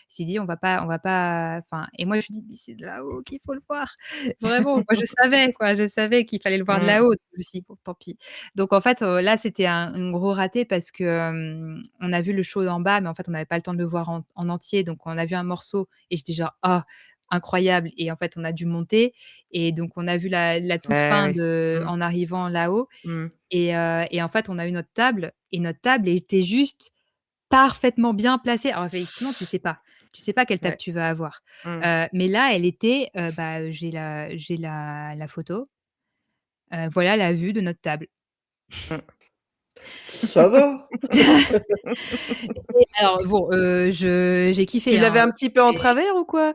Il s'est dit: «On va pas» enfin, et moi je lui dis: «Mais c'est de là-haut qu'il faut le voir». Vraiment, moi je savais quoi, je savais qu'il fallait le voir de Mmh. là-haut, donc je me suis dit: «Bon, tant pis». Donc en fait, là, c'était un gros raté parce que, on a vu le show d'en bas, mais en fait, on n'avait pas le temps de le voir en entier, donc on a vu un morceau et j'étais genre: «Ah, incroyable», et en fait, on a dû monter et donc on a vu la toute Ouais, fin ouais. Mmh. en arrivant là-haut, Mmh. et en fait, on a eu notre table et notre table était juste parfaitement bien placée. Alors effectivement, tu sais pas quelle table Ouais. tu vas avoir. Mmh. Mais là, elle était, bah, j'ai la photo, voilà la vue de notre table. Mmh. Ça va! Et alors bon, j'ai Tu kiffé, l'avais hein, un petit peu en j'ai travers ou quoi?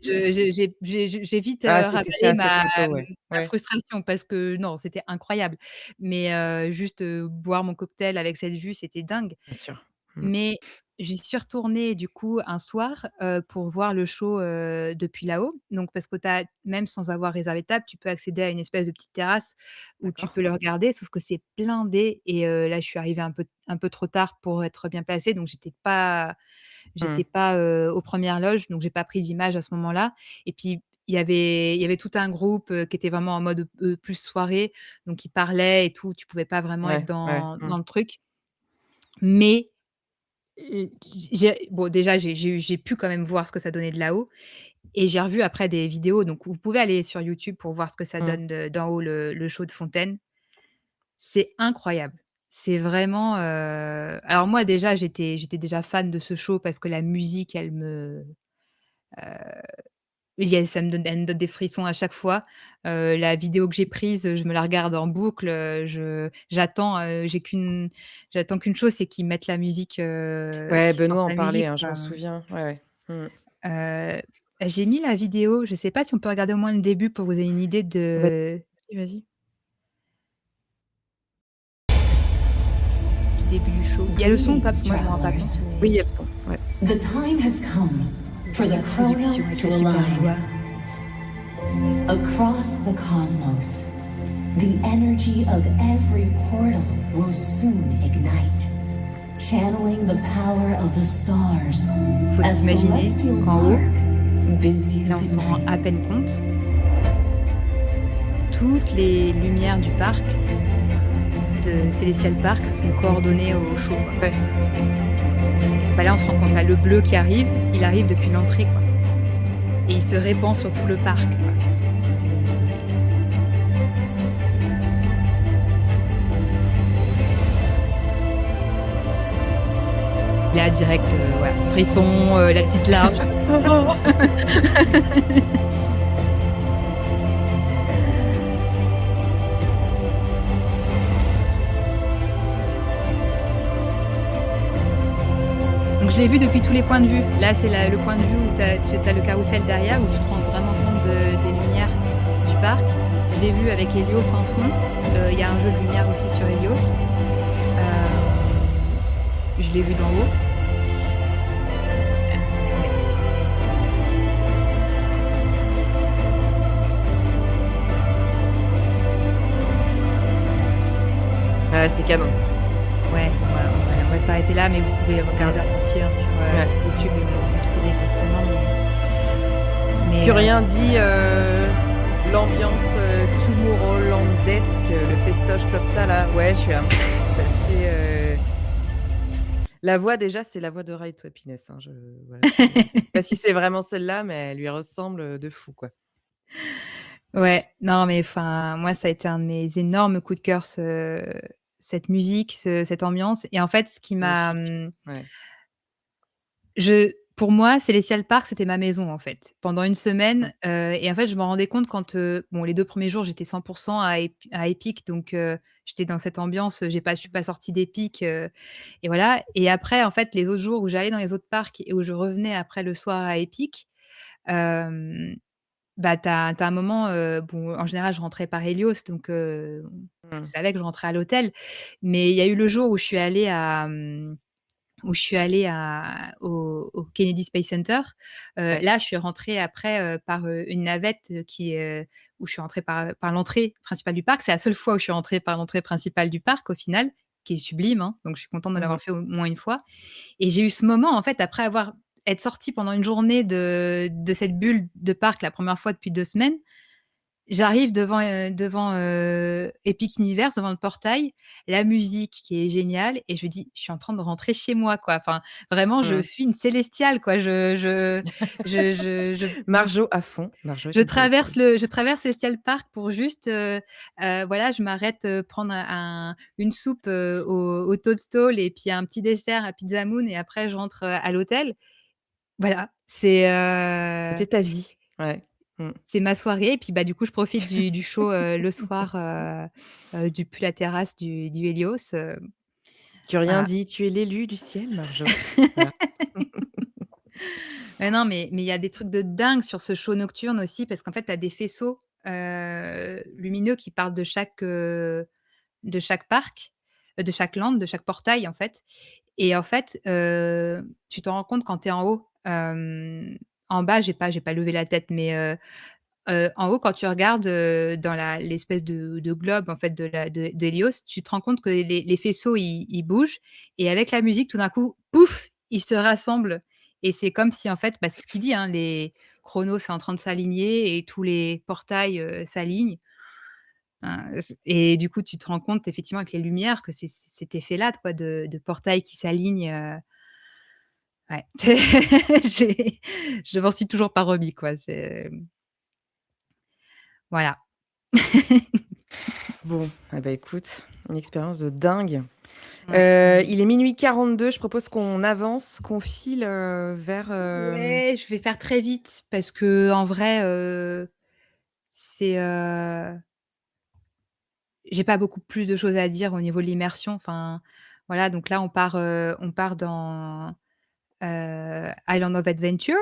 j'ai vite, Ah, c'était rappelé ça, cette ma photo, ouais. ma Ouais, frustration parce que non, c'était incroyable. Mais juste, boire mon cocktail avec cette vue, c'était dingue. bien sûr. Mmh. Mais j'y suis retournée du coup un soir, pour voir le show, depuis là-haut. Donc parce que tu as même sans avoir réservé de table, tu peux accéder à une espèce de petite terrasse où tu D'accord. peux le regarder, sauf que c'est blindé et là, je suis arrivée un peu trop tard pour être bien placée, donc j'étais Mmh. pas, aux premières loges, donc j'ai pas pris d'image à ce moment-là. Et puis il y avait tout un groupe, qui était vraiment en mode, plus soirée, donc ils parlaient et tout, tu pouvais pas vraiment être Ouais, ouais. dans Mmh. le truc. Mais bon, déjà, j'ai pu quand même voir ce que ça donnait de là-haut et j'ai revu après des vidéos, donc vous pouvez aller sur YouTube pour voir ce que ça Mmh. donne d'en haut le show de fontaine. C'est incroyable. C'est vraiment, alors moi déjà j'étais déjà fan de ce show parce que la musique elle me donne des frissons à chaque fois. La vidéo que j'ai prise, je me la regarde en boucle, j'attends qu'une chose, c'est qu'ils mettent la musique, Ouais, qu'ils sortent Benoît en la parlait, musique, hein, je quoi. m'en souviens. Ouais, ouais. Mmh. Heu, j'ai mis la vidéo, je sais pas si on peut regarder au moins le début pour que vous ayez une idée Vas-y, vas-y. du début du show. Il y a le son ou pas? Parce Greetings, que moi je m'en rends pas compte, travelers. Oui, il mais y a le son. Ouais. The time has come for the la traduction chronos avec to la super align. voix. Across the cosmos, the energy of every portal will soon ignite, channeling the power of the stars Faut as s'imaginer Celestial qu'en haut, Park bids you là on good s'en rend à night. peine compte, toutes les lumières du parc, de Celestial Park, sont coordonnées au show, quoi. Ouais. Bah, là on se rend compte, là le bleu qui arrive, il arrive depuis l'entrée, quoi, et il se répand sur tout le parc, quoi. Là direct, voilà, frisson, la petite larme. Donc je l'ai vu depuis tous les points de vue. Là, c'est le point de vue où tu as le carrousel derrière, où tu te rends vraiment compte des lumières du parc. Je l'ai vu avec Helios en fond. Il y a un jeu de lumière aussi sur Helios. Je l'ai vu d'en haut. Ah, c'est canon. Ouais, on va s'arrêter là, mais vous pouvez regarder en entier hein, Ouais. sur YouTube et vous le trouver facilement. Mais, Plus rien dit l'ambiance Tomorrowlandesque, le festoche comme ça là. Ouais, je suis un c'est la voix déjà, c'est la voix de Right to Happiness, hein, voilà, je sais pas si c'est vraiment celle-là, mais elle lui ressemble de fou, quoi. ouais, non, mais enfin, moi, ça a été un de mes énormes coups de cœur, cette musique, cette ambiance. Et en fait, ce qui m'a, Magnifique. Ouais. pour moi, Celestial Park, c'était ma maison, en fait, pendant une semaine. Et en fait, je me rendais compte quand, bon, les 2 premiers jours, j'étais 100 à Epic, donc j'étais dans cette ambiance, je suis pas sortie d'Epic, et voilà. Et après, en fait, les autres jours où j'allais dans les autres parcs et où je revenais après le soir à Epic, hem, bah, tu as un moment, bon, en général, je rentrais par Helios, donc je Mmh. savais que je rentrais à l'hôtel. Mais il y a eu le jour où je suis allée au Kennedy Space Center. Ouais. Là, je suis rentrée après, par, une navette, où je suis rentrée par l'entrée principale du parc. C'est la seule fois où je suis rentrée par l'entrée principale du parc, au final, qui est sublime, hein, donc je suis contente de Mmh. l'avoir fait au moins une fois. Et j'ai eu ce moment, en fait, après être sortie pendant une journée de cette bulle de parc, la première fois depuis 2 semaines. J'arrive devant Epic Universe, devant le portail, la musique qui est géniale et je me dis: «Je suis en train de rentrer chez moi, quoi». Enfin, vraiment, je Mmh. suis une célestiale, quoi. Je Marjo à fond. Marjo est une célestiale. je traverse Celestial Park pour juste, voilà, je m'arrête, prendre une soupe, au Toadstool et puis un petit dessert à Pizza Moon et après je rentre, à l'hôtel. Voilà, C'était ta vie. Ouais. Mmh. c'est ma soirée et puis, bah, du coup, je profite du show, le soir, depuis la terrasse du Helios, Tu as rien voilà. dit, tu es l'élu du ciel, Marjo. Voilà. Ouais, non, mais il y a des trucs de dingue sur ce show nocturne aussi parce qu'en fait, tu as des faisceaux, lumineux qui partent de chaque parc, de chaque land, de chaque portail, en fait. Et en fait, tu t'en rends compte quand tu es en haut. En bas, j'ai pas levé la tête, mais en haut, quand tu regardes, dans l'espèce de globe, en fait, d'Hélios, tu te rends compte que les faisceaux, ils bougent et avec la musique, tout d'un coup, pouf, ils se rassemblent et c'est comme si, en fait, bah, c'est ce qu'il dit, hein, les chronos, c'est en train de s'aligner et tous les portails, s'alignent. Et du coup, tu te rends compte effectivement avec les lumières que c'est cet effet-là, quoi, de portails qui s'alignent, ouais. J'ai je m'en suis toujours pas remis, quoi, voilà. Bon, eh bah, écoute, une expérience de dingue. Ouais. Il est 12:42. Je propose qu'on avance, qu'on file, vers, Ouais, je vais faire très vite parce qu'en vrai, c'est, j'ai pas beaucoup plus de choses à dire au niveau de l'immersion. Enfin, voilà, donc là, on part dans, Island of Adventure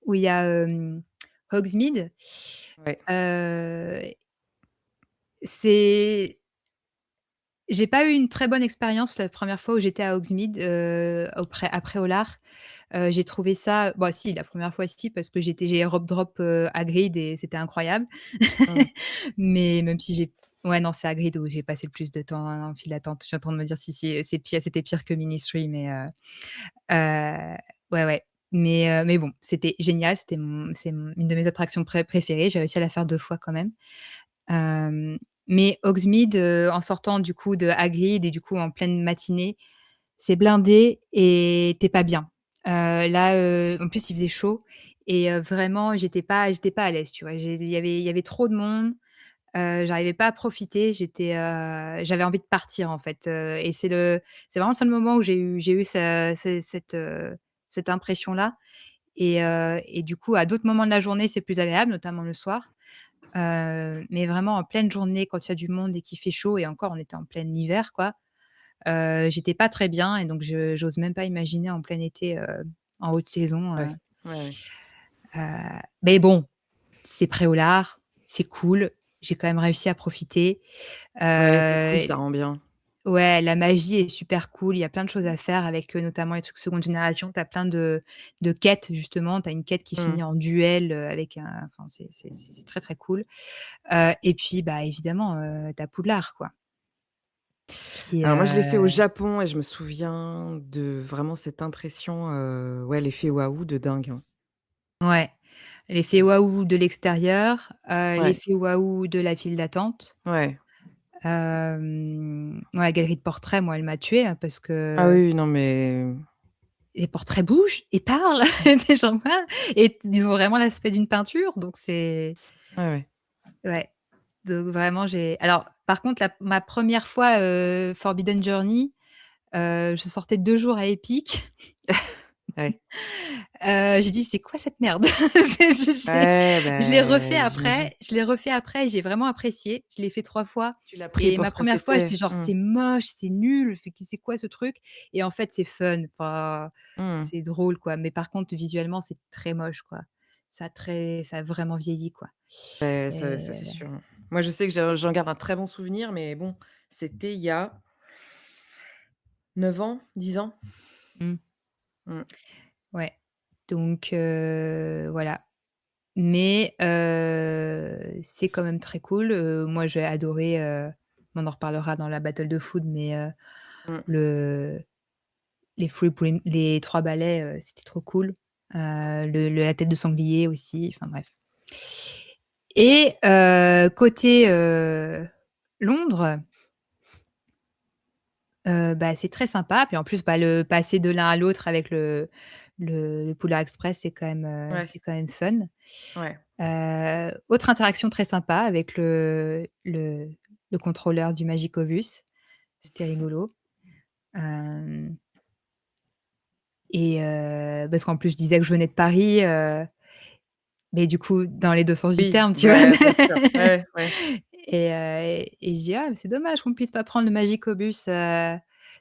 où il y a, Hogsmeade. ouais. Heu, c'est J'ai pas eu une très bonne expérience la première fois où j'étais à Hogsmeade, auprès après Hollart. J'ai trouvé ça bah si, la première fois si, parce que j'ai rope drop, Hagrid et c'était incroyable. Mmh. Mais même si j'ai ouais, non, c'est Hagrid où j'ai passé le plus de temps en file d'attente. Je suis en train de me dire si c'est pire c'était pire que Ministry, mais ouais, ouais. Mais bon, c'était génial, une de mes attractions préférées. J'ai réussi à la faire 2 fois quand même. Mais Hogsmeade, en sortant du coup de Hagrid et du coup en pleine matinée, c'est blindé et tu es pas bien. Là, en plus il faisait chaud et vraiment j'étais pas à l'aise, tu vois? Il y avait trop de monde, j'arrivais pas à profiter, j'avais envie de partir en fait, et c'est vraiment le seul moment où j'ai eu cette impression-là et du coup à d'autres moments de la journée, c'est plus agréable, notamment le soir. Mais vraiment en pleine journée quand il y a du monde et qu'il fait chaud et encore on était en plein hiver quoi, J'étais pas très bien et donc j'ose même pas imaginer en plein été, en haute saison, Ouais. Ouais, ouais. mais bon, c'est Préolard, c'est cool, j'ai quand même réussi à profiter. Ouais, c'est cool, Heu, ça rend bien. ouais, la magie est super cool, il y a plein de choses à faire avec, notamment les trucs seconde génération. Tu as plein de quêtes justement, tu as une quête qui Mmh. finit en duel, avec un enfin c'est très, très cool. Et puis, bah, évidemment, tu as Poudlard quoi, qui, Alors moi, je l'ai fait au Japon et je me souviens de vraiment cette impression, ouais, l'effet waouh de dingue, hein. ouais, l'effet waouh de l'extérieur, Ouais, l'effet waouh de la file d'attente. ouais. Ouais, la galerie de portraits, moi, elle m'a tuée, hein, parce Ah que oui, oui, non mais les portraits bougent et parlent des gens et ils ont vraiment l'aspect d'une peinture, donc c'est ouais, ouais. ouais, donc vraiment j'ai alors par contre ma première fois, Forbidden Journey, je sortais de 2 jours à Epic, Ouais. j'ai dit: «C'est quoi cette merde?» C'est Ouais, je l'ai refait bah, j'imagine. après je l'ai refait après et j'ai vraiment apprécié. Je l'ai fait 3 fois Tu l'as pris et pour ma ce que première fois, c'était. j'étais genre: Mmh. «C'est moche, c'est nul, c'est quoi ce truc?» et en fait, c'est fun, enfin, Mmh. c'est drôle, quoi, mais par contre, visuellement, c'est très moche, quoi. Ça a vraiment vieilli, quoi Beh, ça c'est et sûr, hein. Moi, je sais que j'en garde un très bon souvenir, mais bon, c'était il y a 9 ans, 10 ans? mmh, Mmh. ouais, donc voilà. Mais c'est quand même très cool, moi, j'ai adoré, on en reparlera dans la battle de food, mais Mmh. le les fruits pour les 3 balais, c'était trop cool. La tête de sanglier aussi, enfin bref. Et côté, Londres, bah, c'est très sympa. Puis en plus, bah, le passer de l'un à l'autre avec le Polar Express, Ouais, c'est quand même fun. ouais. Autre interaction très sympa avec le contrôleur du Magicobus, c'était rigolo. Hem Et parce qu'en plus, je disais que je venais de Paris, mais du coup, dans les 2 sens du Oui, terme, tu vois? bah, bien sûr. Ouais, ouais. Et je dis: «Ah, mais c'est dommage qu'on puisse pas prendre le Magicobus,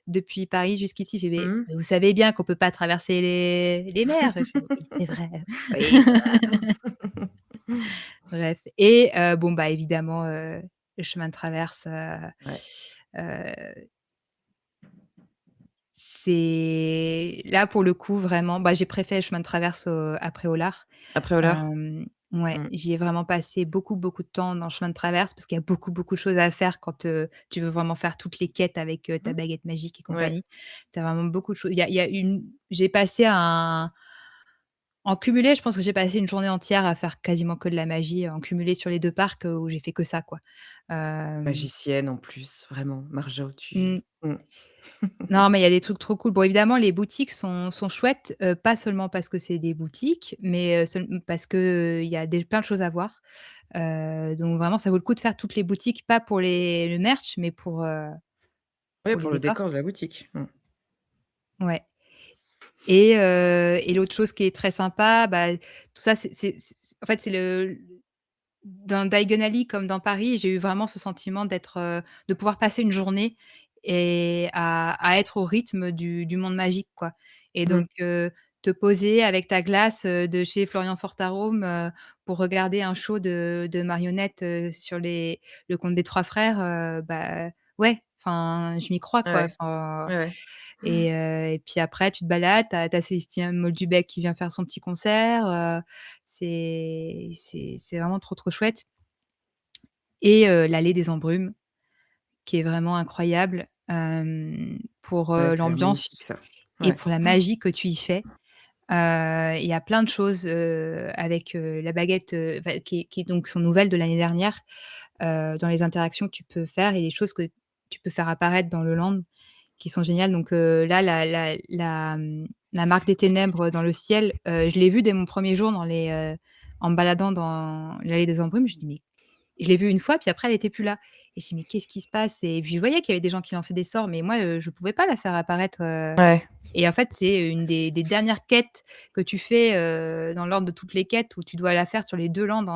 depuis Paris jusqu'ici». Il fait: «Mais Mmh. vous savez bien qu'on peut pas traverser les mers». Je fais: «Oui, c'est vrai». Oui, c'est vrai. Bref et bon, bah, évidemment, le chemin de traverse, Ouais. heu c'est là, pour le coup, vraiment, bah, j'ai préféré le chemin de traverse à Préolard. Après au lard? Ouais, Mmh. j'y ai vraiment passé beaucoup, beaucoup de temps dans le chemin de traverse parce qu'il y a beaucoup, beaucoup de choses à faire quand, tu veux vraiment faire toutes les quêtes avec, ta Mmh. baguette magique et Ouais. compagnie. Tu as vraiment beaucoup de choses. Il y a une j'ai passé un en cumulé, je pense que j'ai passé une journée entière à faire quasiment que de la magie, en cumulé sur les 2 parcs, où j'ai fait que ça, quoi. Hem, Magicienne en plus, vraiment. Marjo, mmh. tu mmh. Non, mais il y a des trucs trop cool. Bon, évidemment, les boutiques sont chouettes, pas seulement parce que c'est des boutiques, mais parce que, il y a plein de choses à voir. Donc vraiment, ça vaut le coup de faire toutes les boutiques, pas pour le merch, mais Ouais, pour les pour le décors. décor de la boutique. Mmh. Ouais et l'autre chose qui est très sympa, bah, tout ça, en fait, c'est dans Diagon Alley comme dans Paris, j'ai eu vraiment ce sentiment de pouvoir passer une journée et à être au rythme du monde magique, quoi et Mmh. donc te poser avec ta glace, de chez Florian Fortarome, pour regarder un show de marionnettes, sur le conte des 3 frères, bah, ouais, enfin, je m'y crois, Ouais, quoi, ouais. enfin Ouais, ouais. et puis après tu te balades, tu as Célestin Moldubek qui vient faire son petit concert, c'est vraiment trop, trop chouette et l'allée des Embrumes qui est vraiment incroyable, pour, Ouais, ça a l'air magnifique l'ambiance ça. et Ouais. pour la magie que tu y fais. Il y a plein de choses, avec, la baguette, enfin qui donc sont nouvelles de l'année dernière, dans les interactions que tu peux faire et les choses que tu peux faire apparaître dans le land qui sont géniales. Donc là, la marque des ténèbres dans le ciel, je l'ai vue dès mon premier jour en me baladant dans l'allée des embrumes. Je dis: «Mais» je l'ai vue une fois, puis après elle était plus là et je dis: «Mais qu'est-ce qui se passe?» et puis je voyais qu'il y avait des gens qui lançaient des sorts, mais moi, je pouvais pas la faire apparaître, Ouais. et en fait, c'est une des dernières quêtes que tu fais, dans l'ordre de toutes les quêtes où tu dois la faire sur les 2 landes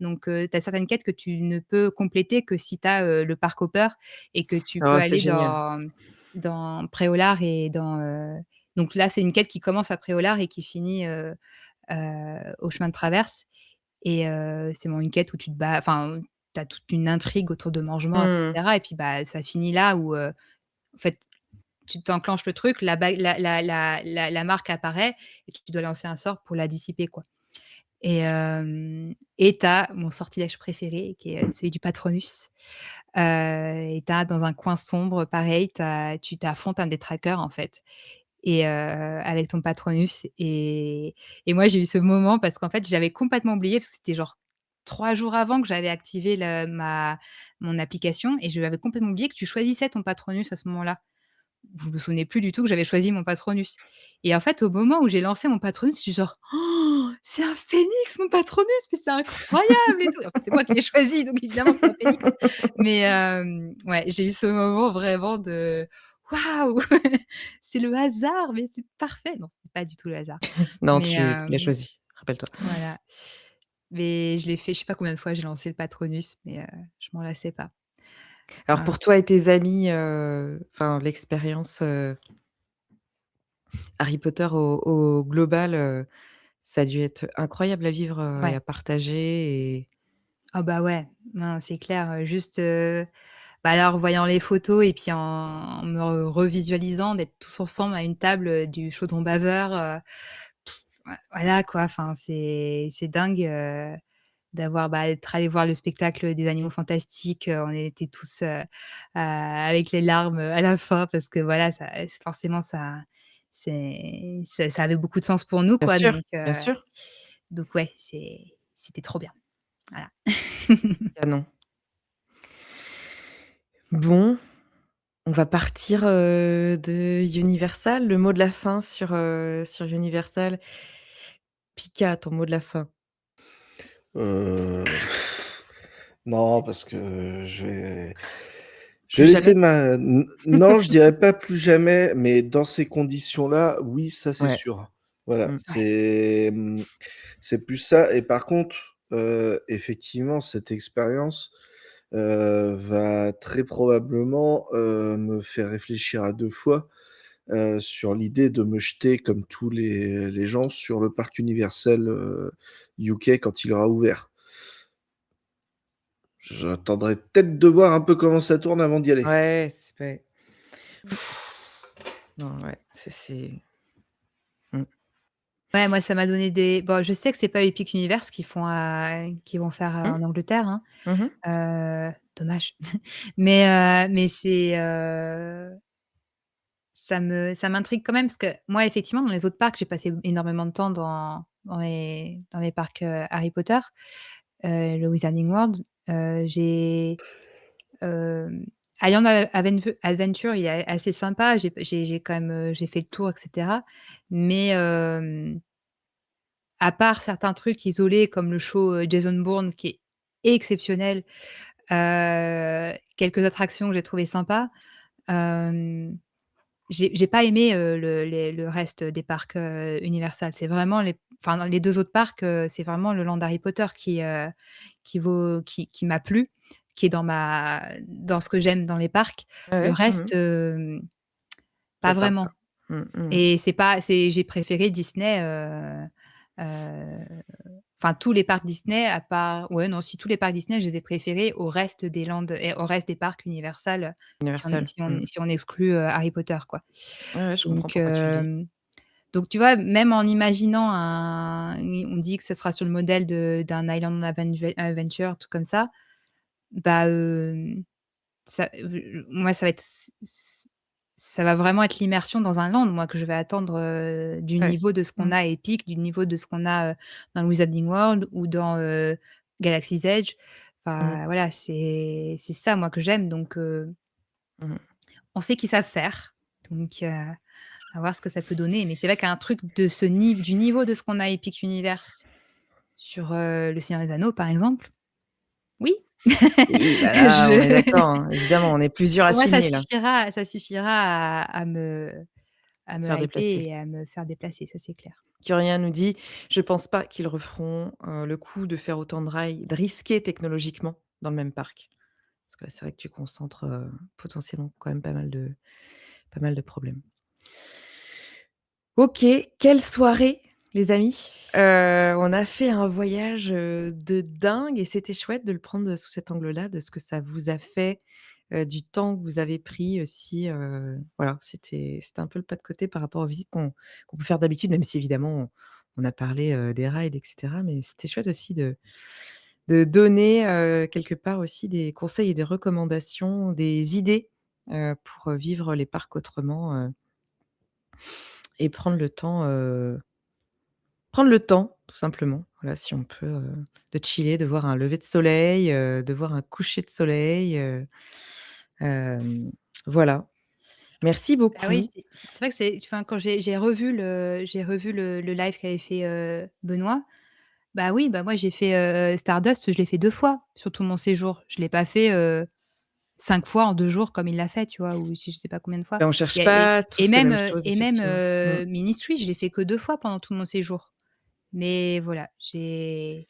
donc tu as certaines quêtes que tu ne peux compléter que si tu as, le parc Hopper et que tu peux Oh, c'est aller génial. dans Préolard et donc là, c'est une quête qui commence à Préolard et qui finit, au chemin de traverse et c'est bon une quête où tu te bats enfin, tu as toute une intrigue autour de Mangemort et Mmh. cetera et puis, bah, ça finit là où, en fait, tu t'enclenches le truc, la marque apparaît et tu dois lancer un sort pour la dissiper, quoi. Et tu as mon sortilège préféré qui est celui du Patronus. Et tu as dans un coin sombre pareil, tu t'affrontes un des trackers en fait avec ton Patronus et moi j'ai eu ce moment parce qu'en fait j'avais complètement oublié parce que c'était genre 3 jours avant que j'avais activé mon application et je l'avais complètement oublié que tu choisissais ton Patronus à ce moment-là. Je me souvenais plus du tout que j'avais choisi mon Patronus et en fait, au moment où j'ai lancé mon Patronus, je suis genre: «Oh, c'est un phénix mon Patronus, mais c'est incroyable et tout». En fait, c'est moi qui l'ai choisi, donc évidemment que c'est un phénix. Mais ouais, j'ai eu ce moment vraiment de: «Waouh! C'est le hasard, mais c'est parfait». Non, c'est pas du tout le hasard. Non, Mais tu l'as choisi, rappelle-toi. voilà. Mais je l'ai fait, je sais pas combien de fois j'ai lancé le Patronus, mais je m'en lassais pas. Alors Voilà. pour toi et tes amis, enfin l'expérience, Harry Potter au global, ça a dû être incroyable à vivre, et Ouais. à partager et Ah bah ouais, non, c'est clair, juste, bah, là, en revoyant les photos et puis en me revisualisant d'être tous ensemble à une table, du chaudron baveur, voilà quoi, enfin c'est dingue, d'être allé voir le spectacle des Animaux Fantastiques, on était tous, avec les larmes, à la fin parce que voilà, forcément ça avait beaucoup de sens pour nous bien quoi sûr, bien sûr. donc ouais, c'était trop bien, voilà. Canon. Bon, on va partir, de Universal. Le mot de la fin sur Universal. Pika, ton mot de la fin? Heu, non, parce que je vais Plus jamais? laisser non, je dirais pas plus jamais, mais dans ces conditions-là, oui, ça, c'est Ouais. sûr. Voilà, Mmh. Ouais. c'est plus ça et par contre, effectivement, cette expérience, va très probablement, me faire réfléchir à 2 fois, sur l'idée de me jeter comme tous les gens sur le parc Universal, UK quand il aura ouvert. J'attendrai peut-être de voir un peu comment ça tourne avant d'y aller. Ouais, c'est ouais. Non, ouais, c'est mmh. Ouais, moi, ça m'a donné des bon, je sais que c'est pas Epic Universe qui vont faire, Mmh. en Angleterre, hein, Mmh mh. dommage. Mais ça m'intrigue quand même parce que moi, effectivement, dans les autres parcs, j'ai passé énormément de temps dans les parcs, Harry Potter, le Wizarding World. Hem, Island Adventure, il est assez sympa. J'ai quand même, j'ai fait le tour et cetera. Mais à part certains trucs isolés comme le show, Jason Bourne qui est exceptionnel, quelques attractions que j'ai trouvées sympas, hem, j'ai pas aimé, le reste des parcs, Universal. C'est vraiment dans les 2 autres parcs, c'est vraiment le land Harry Potter qui m'a plu, qui est dans ce que j'aime dans les parcs. Ouais, Le ouais. Mmh mh. reste, Ça pas te parle vraiment. pas. Mmh, mmh. Et j'ai préféré Disney, heu, enfin tous les parcs Disney à part ouais, non, si tous les parcs Disney, je les ai préférés au reste des landes et au reste des parcs Universal, Universal. Mmh. si on exclut, Harry Potter, quoi. Ouais, ouais, je comprends Donc pourquoi tu le dis. donc tu vois, même en imaginant on dit que ce sera sur le modèle d'un Island Adventure, tout comme ça, bah, moi, ça va être ça va vraiment être l'immersion dans un land, moi, que je vais attendre, du Ouais. niveau de ce qu'on Mmh. a à Epic, du niveau de ce qu'on a, dans le Wizarding World ou dans, Galaxy's Edge. Mmh. Enfin, voilà, c'est ça, moi, que j'aime donc Mmh. on sait qu'ils savent faire donc à voir ce que ça peut donner. Mais c'est vrai qu'un truc de ce niv du niveau de ce qu'on a à Epic Universe sur, Le Seigneur des Anneaux, par exemple, oui. Oui, bah, là, on est Je d'accord, hein. Évidemment, on est plusieurs à Pour moi, signer là, ça suffira à me faire hyper déplacer. et à me faire déplacer, ça c'est clair. Curien nous dit: «Je pense pas qu'ils referont, le coup de faire autant de rails, de risquer technologiquement dans le même parc». Parce que là, c'est vrai que tu concentres, potentiellement quand même pas mal de problèmes. OK, quelle soirée les amis. On a fait un voyage, de dingue et c'était chouette de le prendre sous cet angle-là, de ce que ça vous a fait, du temps que vous avez pris aussi, voilà, c'était un peu le pas de côté par rapport aux visites qu'on peut faire d'habitude, même si évidemment on a parlé, des rides et cetera, mais c'était chouette aussi de donner, quelque part aussi des conseils et des recommandations, des idées, pour, vivre les parcs autrement, et prendre le temps tout simplement. Voilà, si on peut, de chiller, de voir un lever de soleil, de voir un coucher de soleil, voilà. Merci Bah oui, beaucoup. c'est vrai que enfin, quand j'ai revu le live qu'avait fait, Benoît, bah oui, bah moi j'ai fait, Stardust, je l'ai fait 2 fois sur tout mon séjour. Je l'ai pas fait, 5 fois en 2 jours comme il l'a fait, tu vois? Ou si je sais pas combien de fois. On cherche pas tous les mêmes choses Et même, effectivement. Mmh. Ministry, je l'ai fait que 2 fois pendant tout mon séjour. Mais voilà, j'ai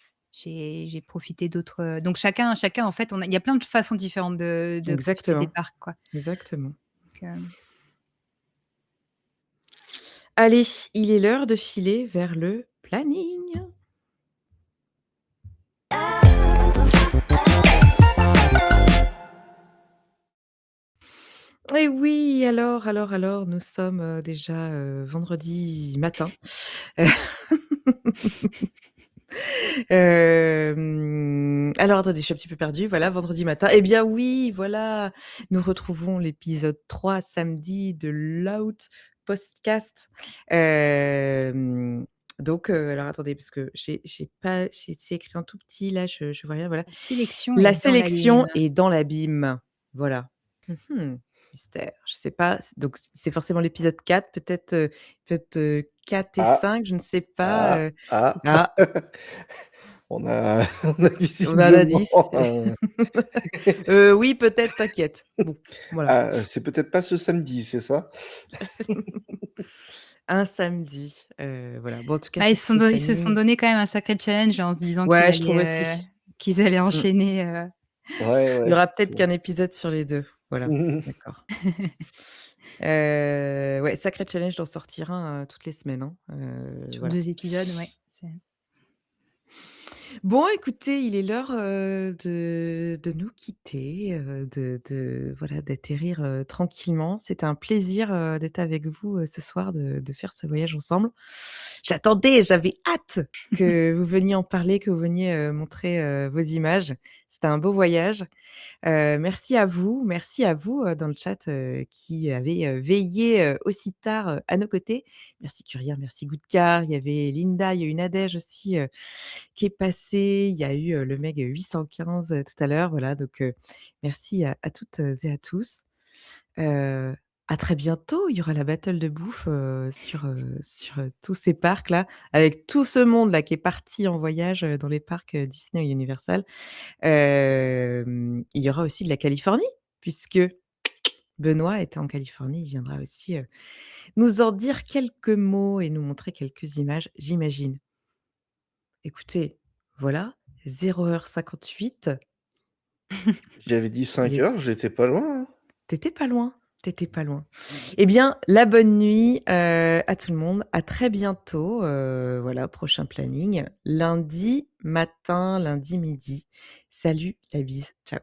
profité d'autres, donc chacun en fait, il y a plein de façons différentes de profiter des Exactement, parcs, quoi. exactement. Donc, Allez, il est l'heure de filer vers le planning. Et oui, alors, nous sommes, déjà, vendredi matin. Alors attendez, je suis un petit peu perdue. Voilà, vendredi matin. Eh bien oui, voilà, nous retrouvons l'épisode 3 samedi de l'Out Podcast. Donc alors attendez, parce que c'est écrit en tout petit là, je vois rien, voilà. la sélection est La dans sélection l'abîme. est dans l'abîme. Voilà. Mmh. Mystère. Je sais pas, donc c'est forcément l'épisode 4, peut-être, 4 et Ah, 5, je ne sais pas, ah, ah. ah, On a on a visiblement l'indice. un Oui, peut-être, t'inquiète. Bon, voilà. ah, c'est peut-être pas ce samedi, c'est ça? Un samedi, voilà. Bon, en tout cas, Ah, c'est sur le ils se sont planning. donné quand même un sacré challenge en se disant Ouais, je trouve aussi. qu'ils allaient Mmh. enchaîner, Ouais, Il y ouais. aura peut-être qu'un épisode sur les 2. Voilà, d'accord. Ouais, sacré challenge d'en sortir un, toutes les semaines, hein, sur voilà. 2 épisodes, ouais, Bon, écoutez, il est l'heure, de nous quitter, voilà, d'atterrir, tranquillement. C'était un plaisir, d'être avec vous, ce soir, de faire ce voyage ensemble. J'avais hâte que vous veniez en parler, que vous veniez, montrer, vos images. C'était un beau voyage. Merci à vous, dans le chat, qui avez, veillé, aussi tard, à nos côtés. Merci Curia, merci Goudkar, il y avait Linda, il y a eu Nadège aussi, qui est passée, il y a eu, le Meg 815, tout à l'heure, voilà donc merci à toutes, et à tous. Heu, à très bientôt, il y aura la battle de bouffe, sur, tous ces parcs-là, avec tout ce monde-là qui est parti en voyage, dans les parcs, Disney ou Universal. Il y aura aussi de la Californie, puisque Benoît était en Californie. Il viendra aussi, nous en dire quelques mots et nous montrer quelques images, j'imagine. Écoutez, voilà, 0h58, J'avais dit il 5 est heures, j'étais pas loin, hein. tu pas loin, t'étais pas loin. Eh bien, la bonne nuit, à tout le monde. À très bientôt, voilà, prochain planning, lundi matin, lundi midi. Salut, la bise, ciao.